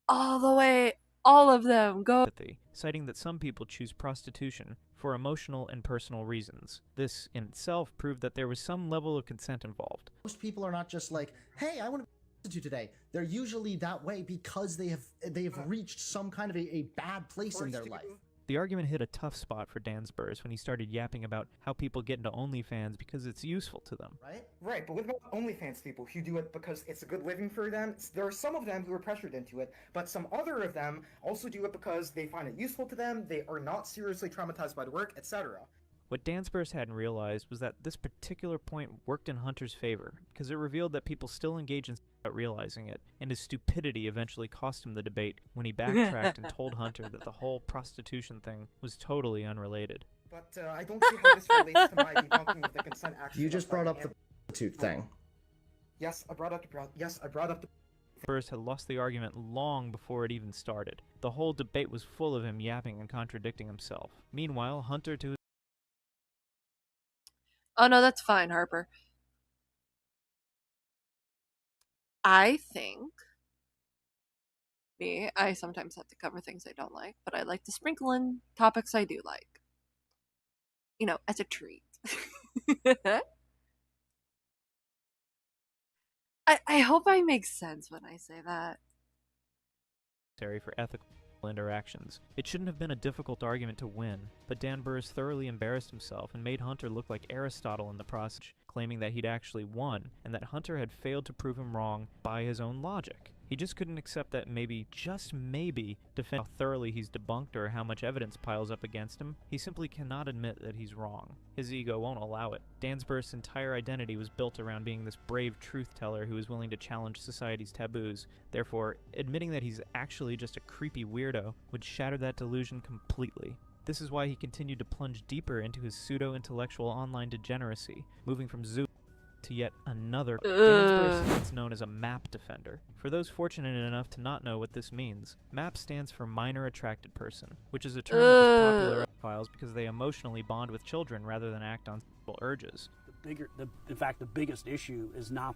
All the way, all of them. Go. Citing that some people choose prostitution for emotional and personal reasons. This, in itself, proved that there was some level of consent involved. Most people are not just like, hey, I want to prostitute today. They're usually that way because they have reached some kind of a bad place in their life. The argument hit a tough spot for Dansburst when he started yapping about how people get into OnlyFans because it's useful to them. Right, but what about OnlyFans people who do it because it's a good living for them? There are some of them who are pressured into it, but some other of them also do it because they find it useful to them, they are not seriously traumatized by the work, etc. What Dansburst hadn't realized was that this particular point worked in Hunter's favor, because it revealed that people still engage in without realizing it, and his stupidity eventually cost him the debate when he backtracked and told Hunter that the whole prostitution thing was totally unrelated. But I don't see how this relates to my debunking of the consent axiom. You just brought up the prostitute thing. Yes, I brought up the Burst had lost the argument long before it even started. The whole debate was full of him yapping and contradicting himself. Meanwhile, Hunter, to his Oh no, that's fine, Harper. I think I sometimes have to cover things I don't like, but I like to sprinkle in topics I do like. You know, as a treat. I hope I make sense when I say that. for ethical interactions. It shouldn't have been a difficult argument to win, but Dansburst thoroughly embarrassed himself and made Hunter look like Aristotle in the process, claiming that he'd actually won, and that Hunter had failed to prove him wrong by his own logic. He just couldn't accept that maybe, just maybe, defend how thoroughly he's debunked or how much evidence piles up against him. He simply cannot admit that he's wrong. His ego won't allow it. Dansburst's entire identity was built around being this brave truth-teller who is willing to challenge society's taboos. Therefore, admitting that he's actually just a creepy weirdo would shatter that delusion completely. This is why he continued to plunge deeper into his pseudo-intellectual online degeneracy, moving from zoo to yet another. Dansburst is known as a MAP defender. For those fortunate enough to not know what this means, MAP stands for Minor Attracted Person, which is a term that was popular with pedophiles because they emotionally bond with children rather than act on sexual urges. In fact, the biggest issue is not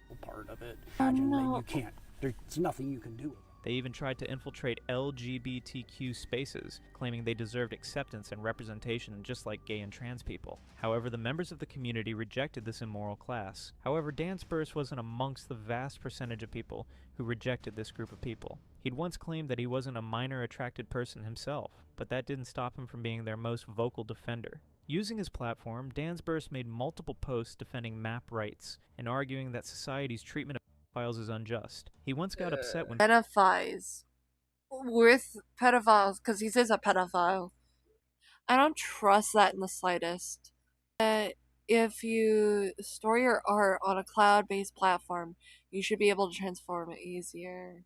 the part of it. Imagine that you can't. There's nothing you can do with it. They even tried to infiltrate LGBTQ spaces, claiming they deserved acceptance and representation just like gay and trans people. However, the members of the community rejected this immoral class. However, Dansburst wasn't amongst the vast percentage of people who rejected this group of people. He'd once claimed that he wasn't a minor attracted person himself, but that didn't stop him from being their most vocal defender. Using his platform, Dansburst made multiple posts defending MAP rights and arguing that society's treatment of pedophiles is unjust. He once got upset when Identifies with pedophiles because he is a pedophile. I don't trust that in the slightest. If you store your art on a cloud-based platform, you should be able to transform it easier.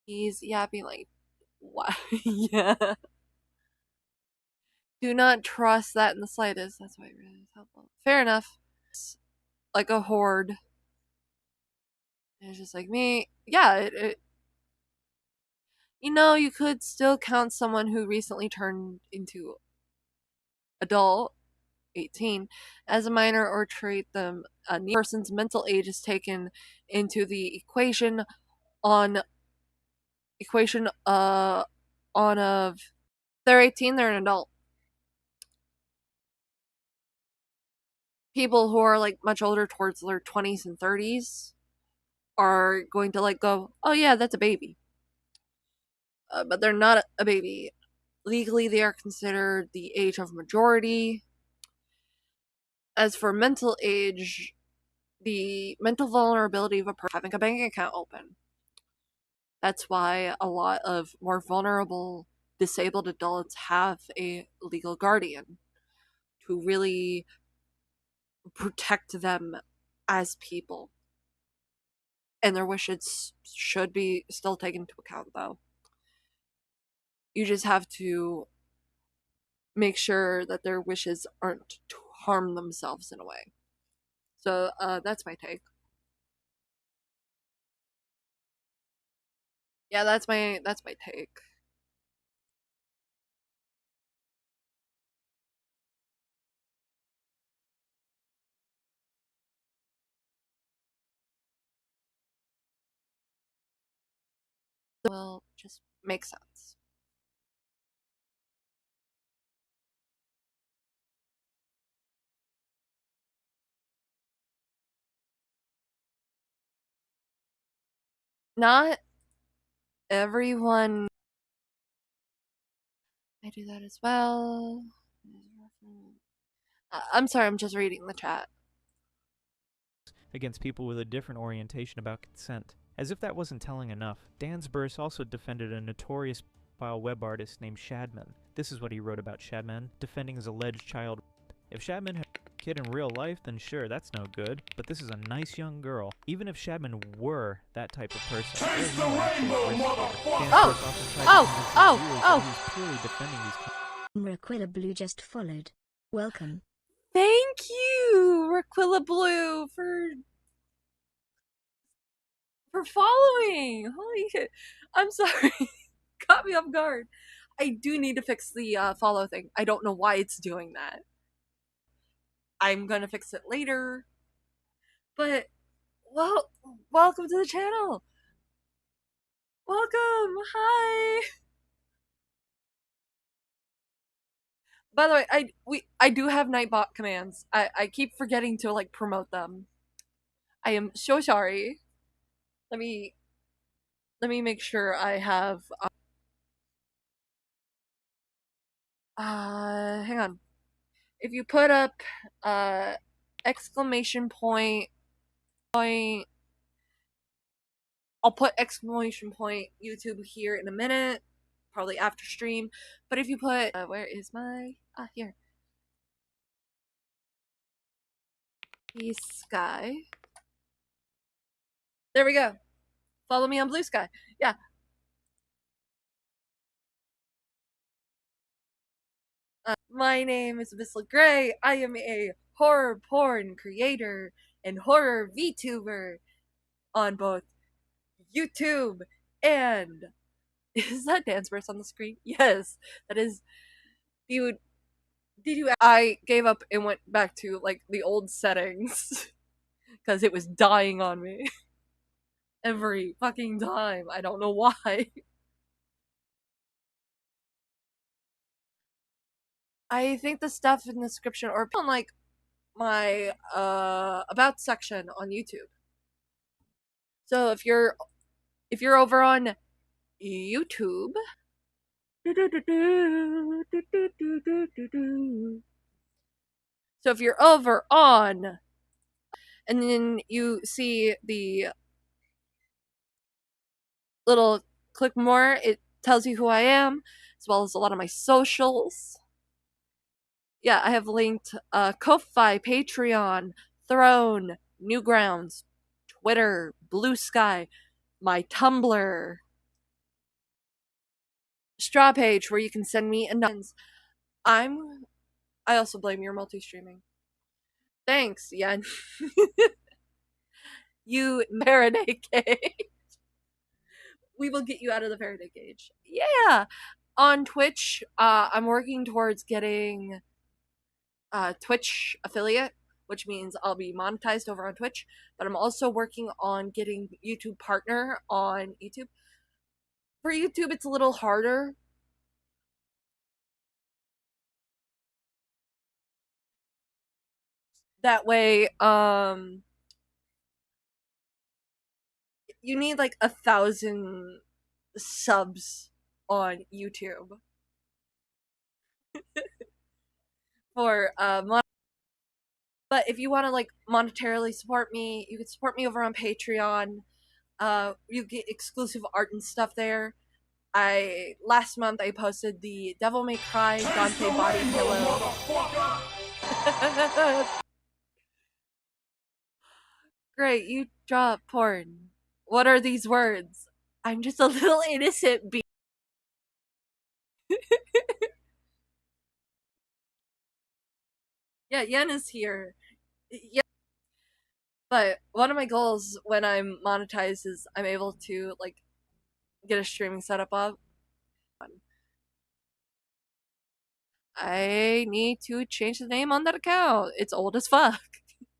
He's yapping like, what? Yeah. Do not trust that in the slightest. That's why it really is helpful. Fair enough. It's like a horde. It's just like me. Yeah, you know, you could still count someone who recently turned into adult, 18, as a minor or treat them. A person's mental age is taken into the equation on of they're 18, they're an adult. People who are like much older, towards their 20s and 30s, are going to like go, oh yeah, that's a baby. But they're not a baby. Legally, they are considered the age of majority. As for mental age, the mental vulnerability of a person having a bank account open. That's why a lot of more vulnerable disabled adults have a legal guardian to really protect them as people. And their wishes should be still taken into account, though. You just have to make sure that their wishes aren't to harm themselves in a way. So that's my take. Yeah, that's my take. Will just make sense. Not everyone I do that as well. I'm sorry, I'm just reading the chat. Against people with a different orientation about consent. As if that wasn't telling enough, Dansburst also defended a notorious web artist named Shadman. This is what he wrote about Shadman, defending his alleged child. If Shadman had a kid in real life, then sure, that's no good, but this is a nice young girl. Even if Shadman were that type of person, there's no actual risk there. Dansburst often tried to convince his viewers that he was purely defending these Raquilla Blue just followed. Welcome. Thank you, Raquilla Blue, for following. Holy shit. I'm sorry. Caught me off guard. I do need to fix the follow thing. I don't know why it's doing that. I'm gonna fix it later. But, well, welcome to the channel. Welcome. Hi. By the way, I do have Nightbot commands. I keep forgetting to like promote them. I am so sorry. Let me make sure I have hang on. If you put up exclamation point, I'll put exclamation point YouTube here in a minute, probably after stream. But if you put where is my here. Blue Sky. There we go. Follow me on Blue Sky. Yeah. My name is Vissla Gray. I am a horror porn creator and horror VTuber on both YouTube and is that Dansburst on the screen? Yes, that is. Dude, did you? I gave up and went back to like the old settings because it was dying on me every fucking time. I don't know why. I think the stuff in the description or on like my about section on YouTube. So if you're over on YouTube, so if you're over on, and then you see the little click more, it tells you who I am, as well as a lot of my socials. Yeah, I have linked Ko-Fi, Patreon, Throne, Newgrounds, Twitter, Blue Sky, my Tumblr, Straw page where you can send me anonymous. I also blame your multi-streaming. Thanks, Yen. You Faraday cage. We will get you out of the Faraday cage. Yeah. On Twitch, I'm working towards getting Twitch affiliate, which means I'll be monetized over on Twitch, but I'm also working on getting YouTube partner on YouTube. For YouTube, it's a little harder. That way, you need like 1,000 subs on YouTube for but if you want to like monetarily support me, you can support me over on Patreon. You get exclusive art and stuff there. Last month I posted the Devil May Cry Dante body pillow. Great, you draw porn. What are these words? I'm just a little innocent bee. Yeah, Yen is here. Yeah. But one of my goals when I'm monetized is I'm able to like get a streaming setup up. I need to change the name on that account. It's old as fuck.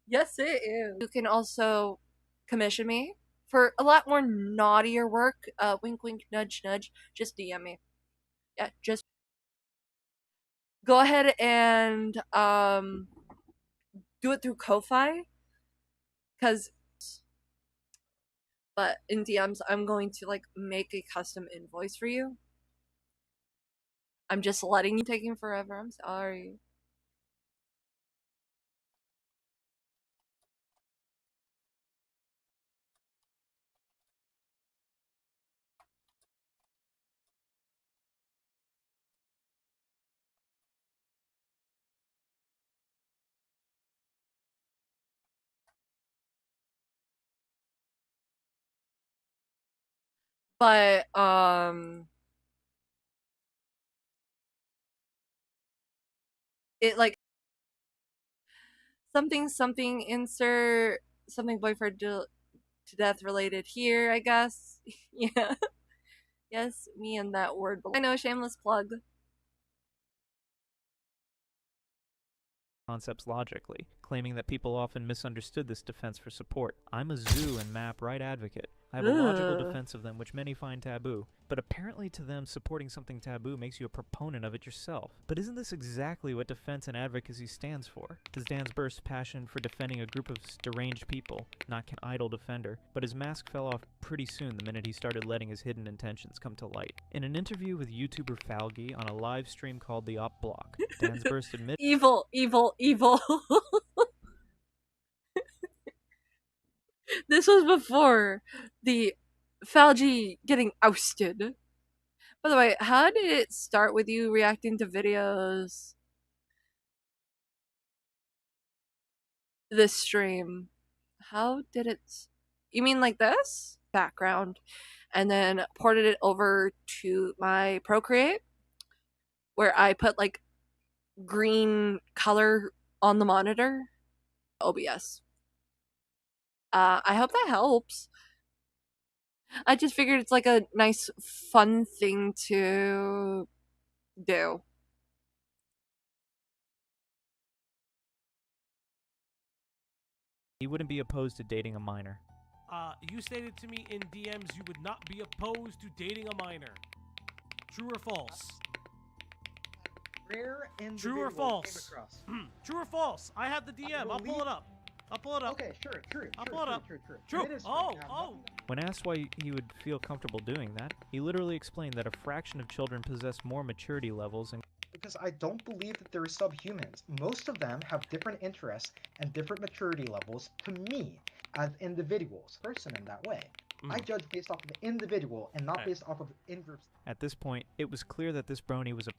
Yes, it is. You can also commission me for a lot more naughtier work. Wink, wink, nudge, nudge. Just DM me. Yeah, just go ahead and do it through Ko-Fi. But in DMs, I'm going to like make a custom invoice for you. I'm just letting you taking forever. I'm sorry. But it like something insert something boyfriend to death related here, I guess. Yeah. Yes, me and that word. I know, shameless plug. Concepts logically, claiming that people often misunderstood this defense for support. I'm a zoo and map right advocate. I have a logical defense of them which many find taboo, but apparently to them supporting something taboo makes you a proponent of it yourself. But isn't this exactly what defense and advocacy stands for? Does Dan's burst passion for defending a group of deranged people, not an idle defender, but his mask fell off pretty soon the minute he started letting his hidden intentions come to light. In an interview with YouTuber Falgi on a live stream called The Op Block, Dan's burst admitted Evil, evil, evil. This was before the Falgi getting ousted. By the way, how did it start with you reacting to videos this stream? How did it... You mean like this? Background. And then ported it over to my Procreate, where I put like green color on the monitor. OBS. I hope that helps. I just figured it's like a nice, fun thing to do. he wouldn't be opposed to dating a minor. You stated to me in DMs you would not be opposed to dating a minor. True or false? Rare True or false? True or false? I have the DM. I'll pull it up. I'll pull it up. Okay, sure, true. I'll pull it up. True. Oh. When asked why he would feel comfortable doing that, he literally explained that a fraction of children possess more maturity levels and Because I don't believe that they're subhumans. Most of them have different interests and different maturity levels to me as individuals, person in that way. I judge based off of the individual and not based off of in-groups. At this point, it was clear that this brony was a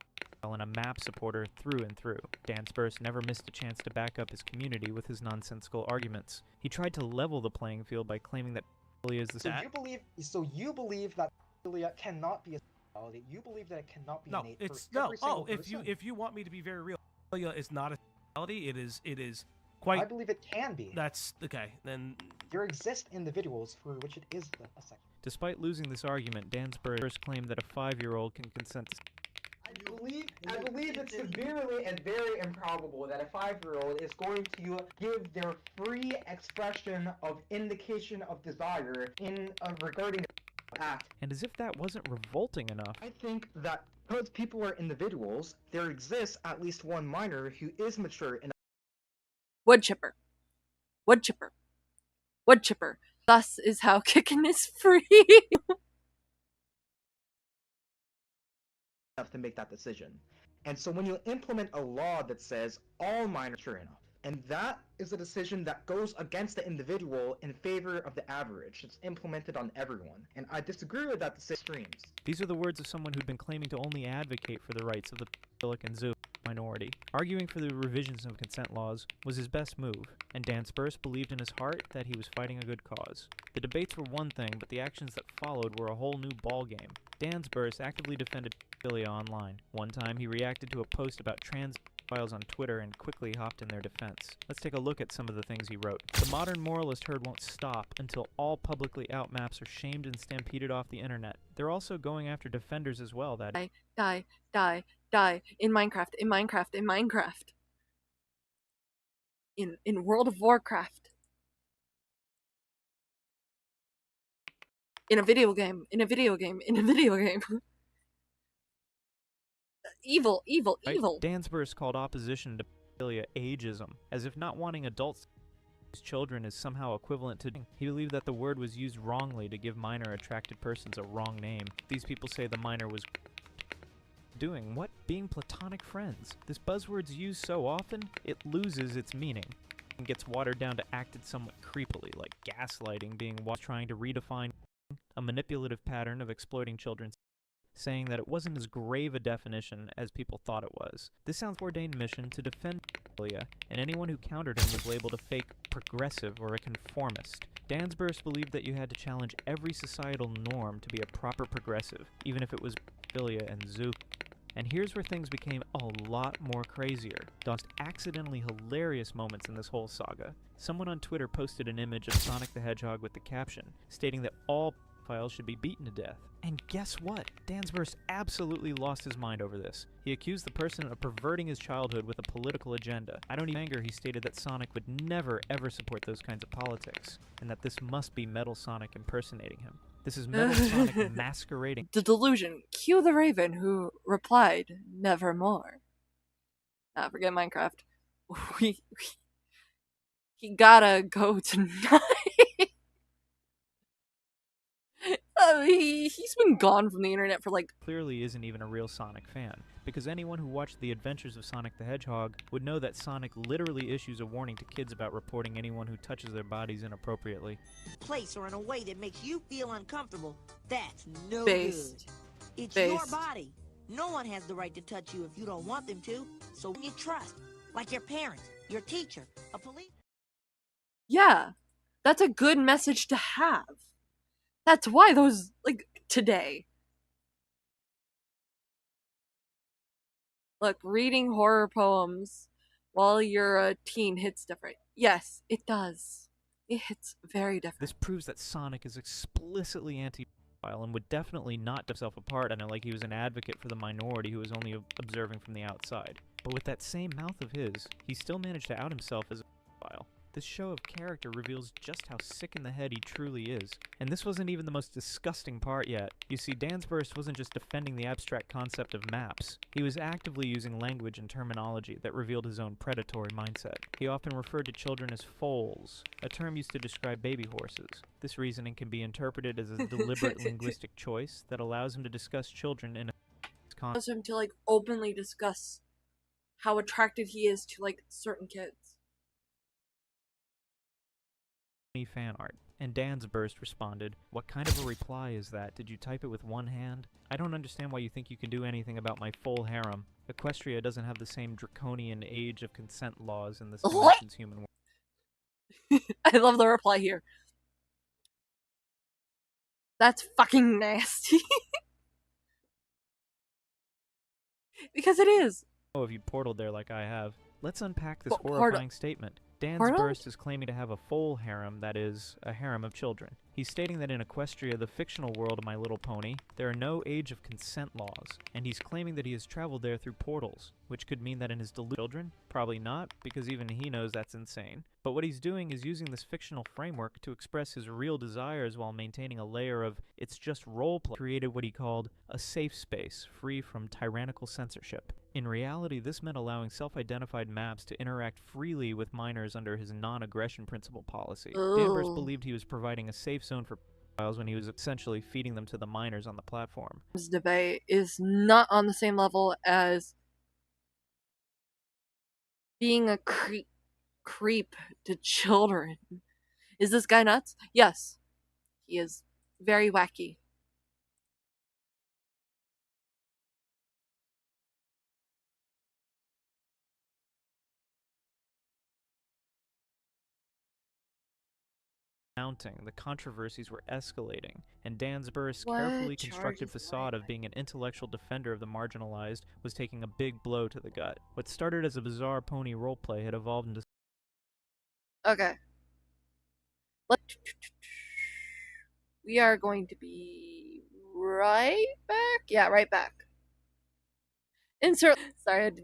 and a map supporter through and through. Dan Spurs never missed a chance to back up his community with his nonsensical arguments. He tried to level the playing field by claiming that is the So you believe that pedophilia cannot be a sexuality. You believe that it cannot be No, innate it's for no. every single Oh, if you want me to be very real, pedophilia is not a sexuality. It is quite. I believe it can be. That's okay. Then there exist individuals for which it is a sex. Despite losing this argument, Dan Spurs claimed that a 5-year-old can consent to I believe it's severely and very improbable that a 5-year-old is going to give their free expression of indication of desire in regarding the act. And as if that wasn't revolting enough. I think that because people are individuals, there exists at least one minor who is mature enough. Wood chipper. Wood chipper. Wood chipper. Thus is how kicking is free. To make that decision. And so when you implement a law that says all minors are enough, and that is a decision that goes against the individual in favor of the average. It's implemented on everyone. And I disagree with that to extremes. These are the words of someone who'd been claiming to only advocate for the rights of the pedophilic and zoo minority. Arguing for the revisions of consent laws was his best move, and Dan Spurs believed in his heart that he was fighting a good cause. The debates were one thing, but the actions that followed were a whole new ballgame. Dan Spurs actively defended pedophilia online. One time he reacted to a post about trans files on Twitter and quickly hopped in their defense. Let's take a look at some of the things he wrote. The modern moralist herd won't stop until all publicly out maps are shamed and stampeded off the internet. They're also going after defenders as well that Die in Minecraft, in Minecraft, in Minecraft. In World of Warcraft. In a video game, in a video game, in a video game. Evil. Dan Spurs called opposition to pedophilia ageism, as if not wanting adults to use children is somehow equivalent to. He believed that the word was used wrongly to give minor attracted persons a wrong name. These people say the minor was doing? What? Being platonic friends. This buzzword's used so often, it loses its meaning and gets watered down to acted somewhat creepily, like gaslighting being trying to redefine a manipulative pattern of exploiting children, saying that it wasn't as grave a definition as people thought it was. This sounds ordained mission to defend pedophilia, and anyone who countered him was labeled a fake progressive or a conformist. Dansburst believed that you had to challenge every societal norm to be a proper progressive, even if it was pedophilia and zoop. And here's where things became a lot more crazier. Most accidentally hilarious moments in this whole saga. Someone on Twitter posted an image of Sonic the Hedgehog with the caption, stating that all pedophiles should be beaten to death. And guess what? Dansburst absolutely lost his mind over this. He accused the person of perverting his childhood with a political agenda. I don't even anger, he stated that Sonic would never ever support those kinds of politics, and that this must be Metal Sonic impersonating him. This is Metal Sonic masquerading. The delusion. Cue the Raven, who replied, "Nevermore." Ah, forget Minecraft. He gotta go tonight. He's been gone from the internet for like... Clearly isn't even a real Sonic fan, because anyone who watched The Adventures of Sonic the Hedgehog would know that Sonic literally issues a warning to kids about reporting anyone who touches their bodies inappropriately. Place or in a way that makes you feel uncomfortable, that's no Based. good. It's Based. your body. No one has the right to touch you if you don't want them to, so you trust, like your parents, your teacher, a police... Yeah, that's a good message to have. That's why those, like, today. Look, reading horror poems while you're a teen hits different. Yes, it does. It hits very different. This proves that Sonic is explicitly anti-pedophile and would definitely not put himself apart, and like he was an advocate for the minority who was only observing from the outside. But with that same mouth of his, he still managed to out himself as a pedophile. This show of character reveals just how sick in the head he truly is. And this wasn't even the most disgusting part yet. You see, Dansburst wasn't just defending the abstract concept of maps. He was actively using language and terminology that revealed his own predatory mindset. He often referred to children as foals, a term used to describe baby horses. This reasoning can be interpreted as a deliberate linguistic choice that allows him to discuss children in a allows him to, like, openly discuss how attracted he is to, like, certain kids. fan art. And Dansburst responded, "What kind of a reply is that? Did you type it with one hand? I don't understand why you think you can do anything about my full harem. Equestria doesn't have the same draconian age of consent laws in this dimension's human world." I love the reply here. That's fucking nasty. Because it is. Oh, if you portaled there like I have. Let's unpack this Portal- horrifying statement. Portal? Dansburst is claiming to have a full harem, that is, a harem of children. He's stating that in Equestria, the fictional world of My Little Pony, there are no age of consent laws, and he's claiming that he has traveled there through portals, which could mean that in his children? Probably not, because even he knows that's insane. But what he's doing is using this fictional framework to express his real desires while maintaining a layer of "it's just roleplay," created what he called a safe space, free from tyrannical censorship. In reality, this meant allowing self-identified maps to interact freely with minors under his non-aggression principle policy. Danvers believed he was providing a safe zone for pedophiles when he was essentially feeding them to the minors on the platform. This debate is not on the same level as being a creep to children. Is this guy nuts? Yes. He is very wacky. Mounting, the controversies were escalating, and Dansburst's What carefully constructed charges facade of being an intellectual defender of the marginalized was taking a big blow to the gut. What started as a bizarre pony roleplay had evolved into... Okay. We are going to be right back? Yeah, right back. Insert... Sorry, I had to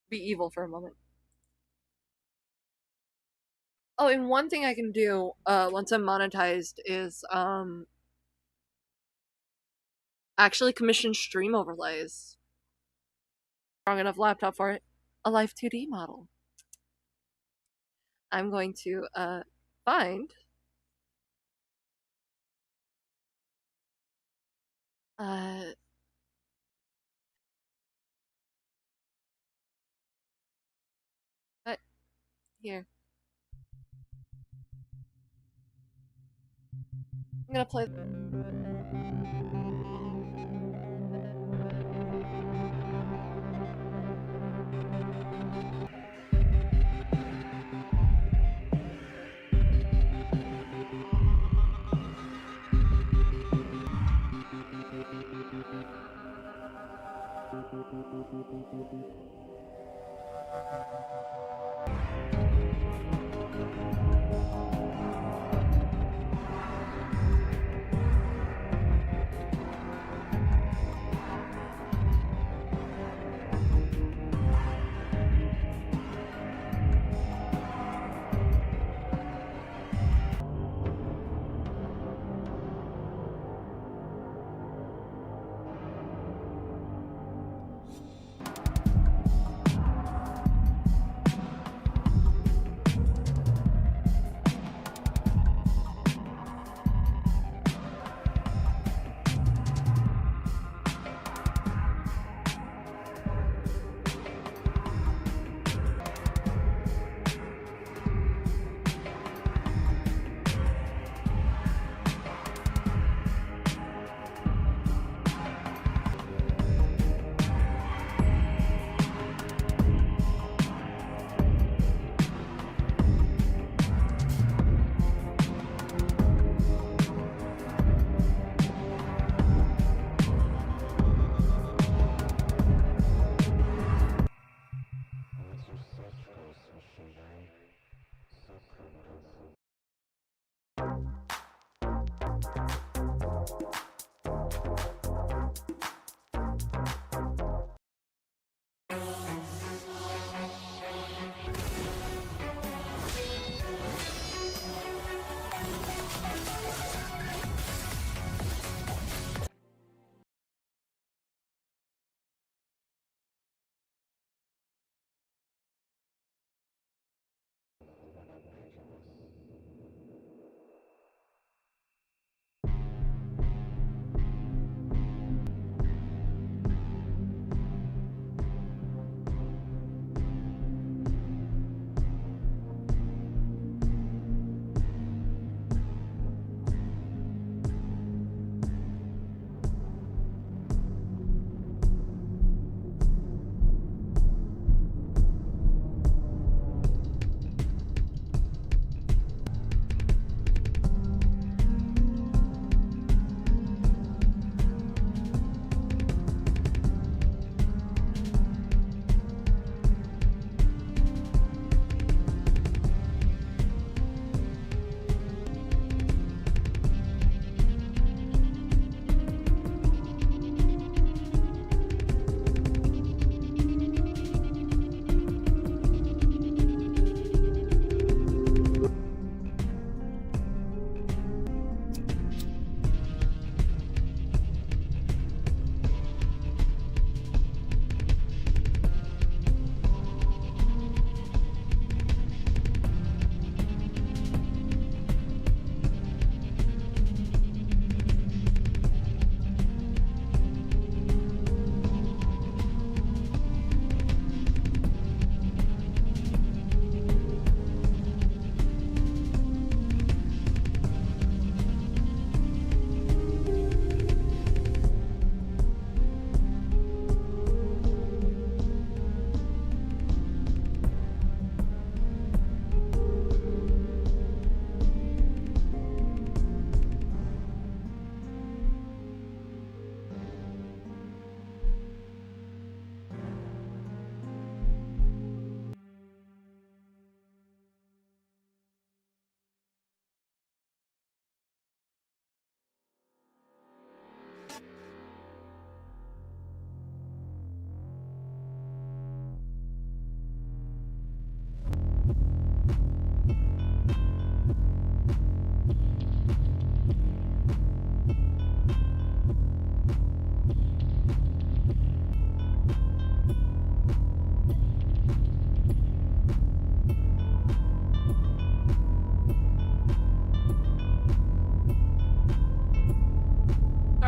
be evil for a moment. Oh, and one thing I can do, once I'm monetized is, actually commission stream overlays. Strong enough laptop for it. A Life 2D model. I'm going to, find... Here. I'm gonna play.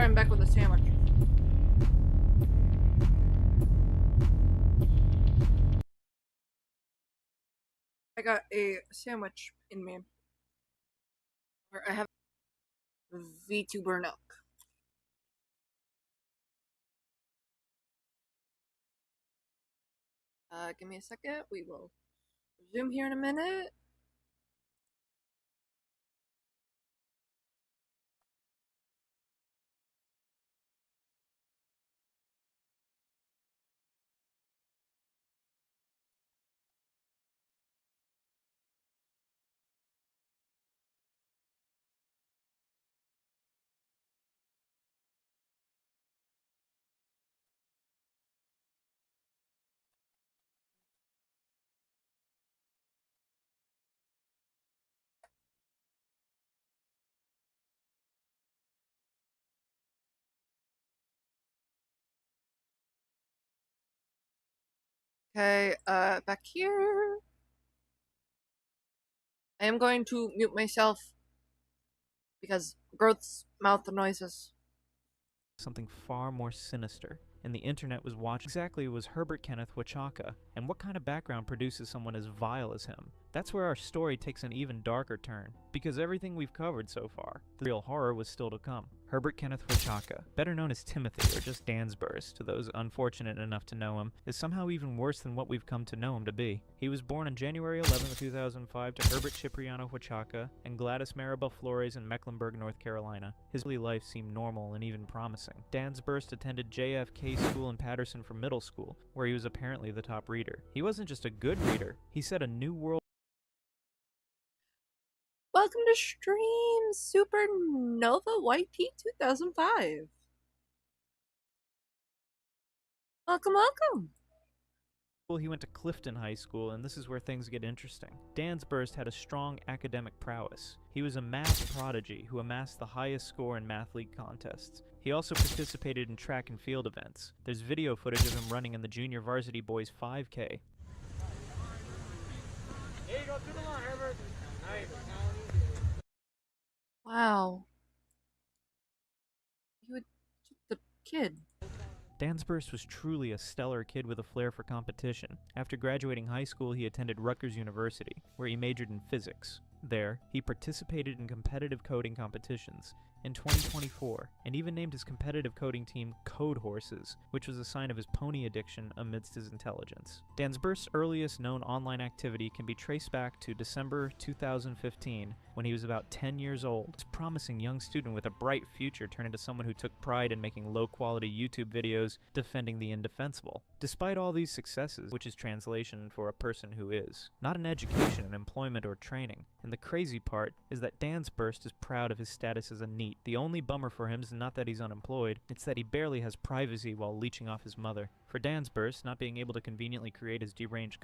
I'm back with a sandwich. I got a sandwich in me. Where I have VTuber milk. Give me a second. We will resume here in a minute. Okay, back here. I am going to mute myself because growth's mouth noises. Something far more sinister, and the internet was watching. Exactly was Herbert Kenneth Wachaka, and what kind of background produces someone as vile as him? That's where our story takes an even darker turn, because everything we've covered so far, the real horror was still to come. Herbert Kenneth Wachaka, better known as Timothy or just Dansburst to those unfortunate enough to know him, is somehow even worse than what we've come to know him to be. He was born on January 11, 2005 to Herbert Cipriano Wachaka and Gladys Maribel Flores in Mecklenburg, North Carolina. His early life seemed normal and even promising. Dansburst attended JFK School in Patterson for middle school, where he was apparently the top reader. He wasn't just a good reader, he set a new world. Welcome to stream, Supernova YT 2005. Welcome, welcome. He went to Clifton High School, and this is where things get interesting. Dansburst had a strong academic prowess. He was a math prodigy who amassed the highest score in math league contests. He also participated in track and field events. There's video footage of him running in the junior varsity boys 5K. Here you go through the line, Herbert. Nice. Wow. You would the kid. Dansburst was truly a stellar kid with a flair for competition. After graduating high school, he attended Rutgers University, where he majored in physics. There, he participated in competitive coding competitions in 2024, and even named his competitive coding team Code Horses, which was a sign of his pony addiction amidst his intelligence. Dansburst's earliest known online activity can be traced back to December 2015, when he was about 10 years old. This promising young student with a bright future turned into someone who took pride in making low-quality YouTube videos defending the indefensible. Despite all these successes, which is translation for a person who is, not in education, in employment, or training. And the crazy part is that Dansburst is proud of his status as a NEET. The only bummer for him is not that he's unemployed, it's that he barely has privacy while leeching off his mother. For Dansburst, not being able to conveniently create his deranged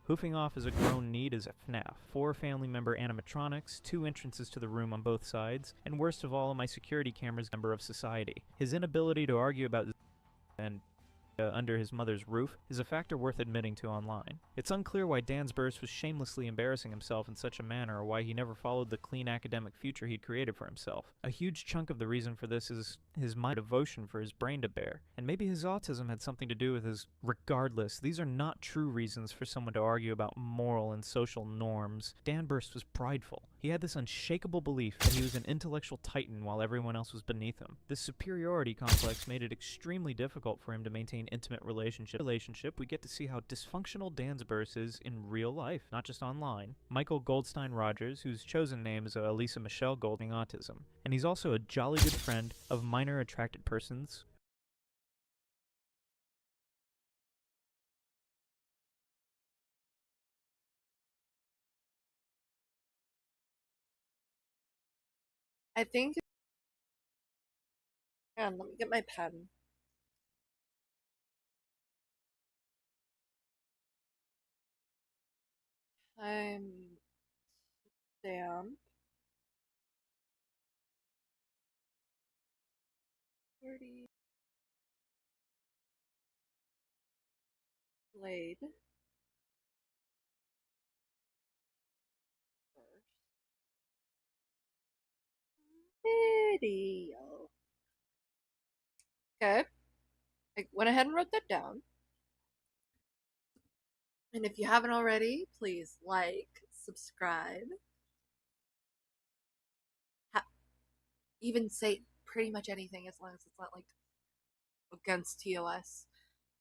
hoofing off as a grown NEET is a FNAF, 4 family member animatronics, 2 entrances to the room on both sides, and worst of all, my security camera's member of society. His inability to argue about and under his mother's roof is a factor worth admitting to online. It's unclear why Dansburst was shamelessly embarrassing himself in such a manner, or why he never followed the clean academic future he'd created for himself. A huge chunk of the reason for this is his devotion for his brain to bear, and maybe his autism had something to do with his. Regardless, these are not true reasons for someone to argue about moral and social norms. Dansburst was prideful. He had this unshakable belief that he was an intellectual titan while everyone else was beneath him. This superiority complex made it extremely difficult for him to maintain intimate relationship, we get to see how dysfunctional Dansburst is in real life, not just online. Michael Goldstein Rogers, whose chosen name is Elisa Michelle Golding autism, and he's also a jolly good friend of minor attracted persons. I think. Hang on, let me get my pen. I'm stamp. 30. Blade. Video. Okay. I went ahead and wrote that down. And if you haven't already, please like, subscribe, even say pretty much anything as long as it's not like against TOS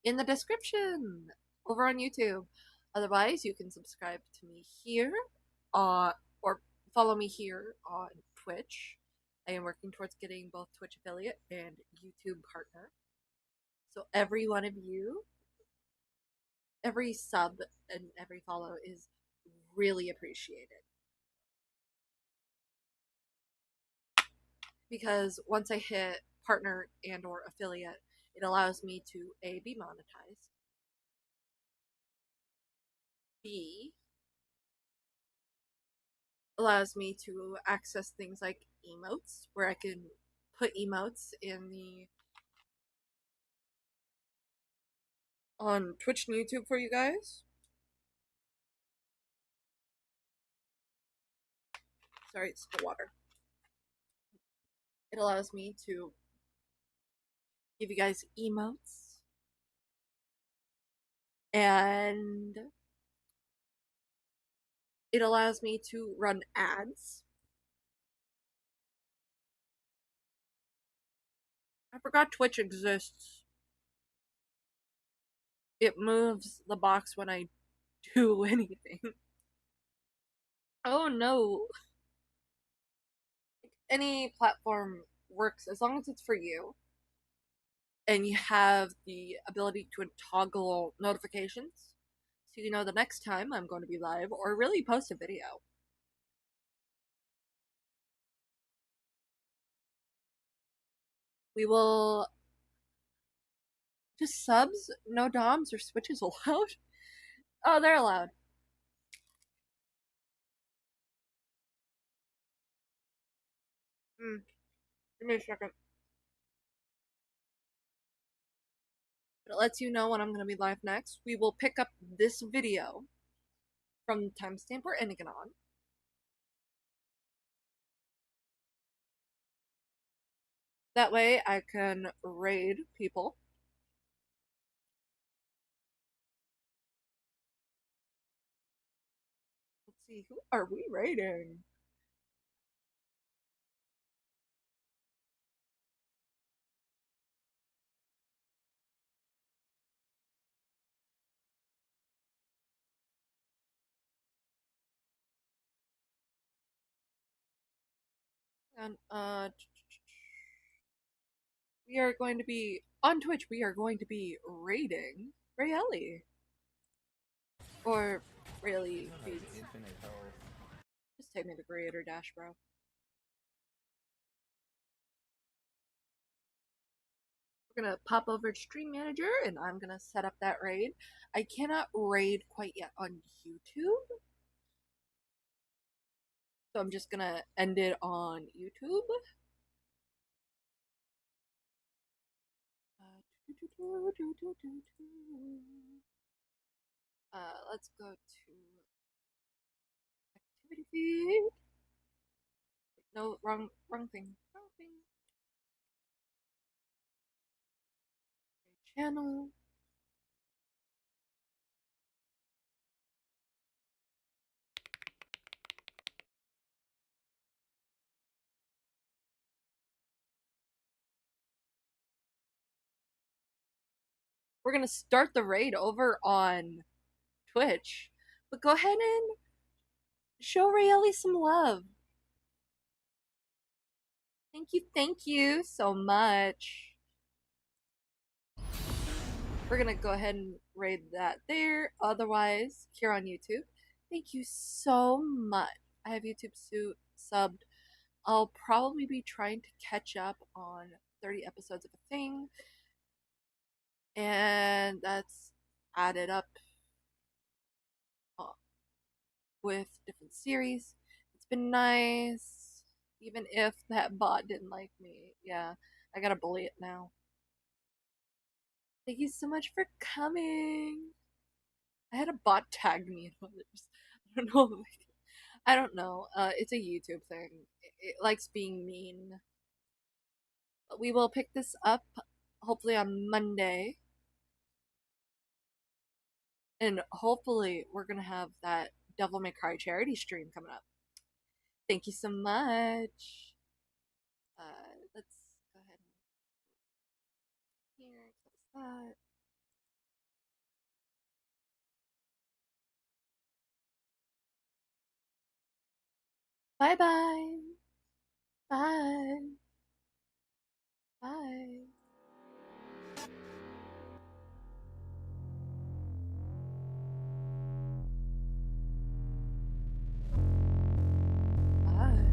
in the description over on YouTube. Otherwise, you can subscribe to me here or follow me here on Twitch. I am working towards getting both Twitch affiliate and YouTube partner. So every one of you, every sub and every follow is really appreciated. Because once I hit partner and or affiliate, it allows me to A, be monetized, B, allows me to access things like emotes, where I can put emotes in the on Twitch and YouTube for you guys. Sorry, it's the water. It allows me to give you guys emotes, and it allows me to run ads. I forgot Twitch exists. It moves the box when I do anything. Oh no. Any platform works as long as it's for you and you have the ability to toggle notifications so you know the next time I'm going to be live or really post a video. We will just subs, no DOMs or switches allowed. Oh, they're allowed. Give me a second. But it lets you know when I'm going to be live next. We will pick up this video from the timestamp we're ending it on. That way I can raid people. Let's see, who are we raiding? And we are going to be on Twitch. We are going to be raiding Rayeli, or really, just take me to Creator Dash, bro. We're gonna pop over to Stream Manager, and I'm gonna set up that raid. I cannot raid quite yet on YouTube, so I'm just gonna end it on YouTube. Let's go to activity feed. No, wrong thing. Wrong thing. Channel. We're gonna start the raid over on Twitch, but go ahead and show Rayeli some love. Thank you so much. We're gonna go ahead and raid that there. Otherwise, here on YouTube, thank you so much. I have YouTube subbed. I'll probably be trying to catch up on 30 episodes of a thing, and that's added up with different series. It's been nice, even if that bot didn't like me. Yeah, I gotta bully it now. Thank you so much for coming. I had a bot tag me in others. I don't know. I don't know. It's a YouTube thing. It likes being mean. But we will pick this up hopefully on Monday. And hopefully we're gonna have that Devil May Cry charity stream coming up. Thank you so much. Let's go ahead and here, close that. Bye-bye. Bye. Bye. Bye.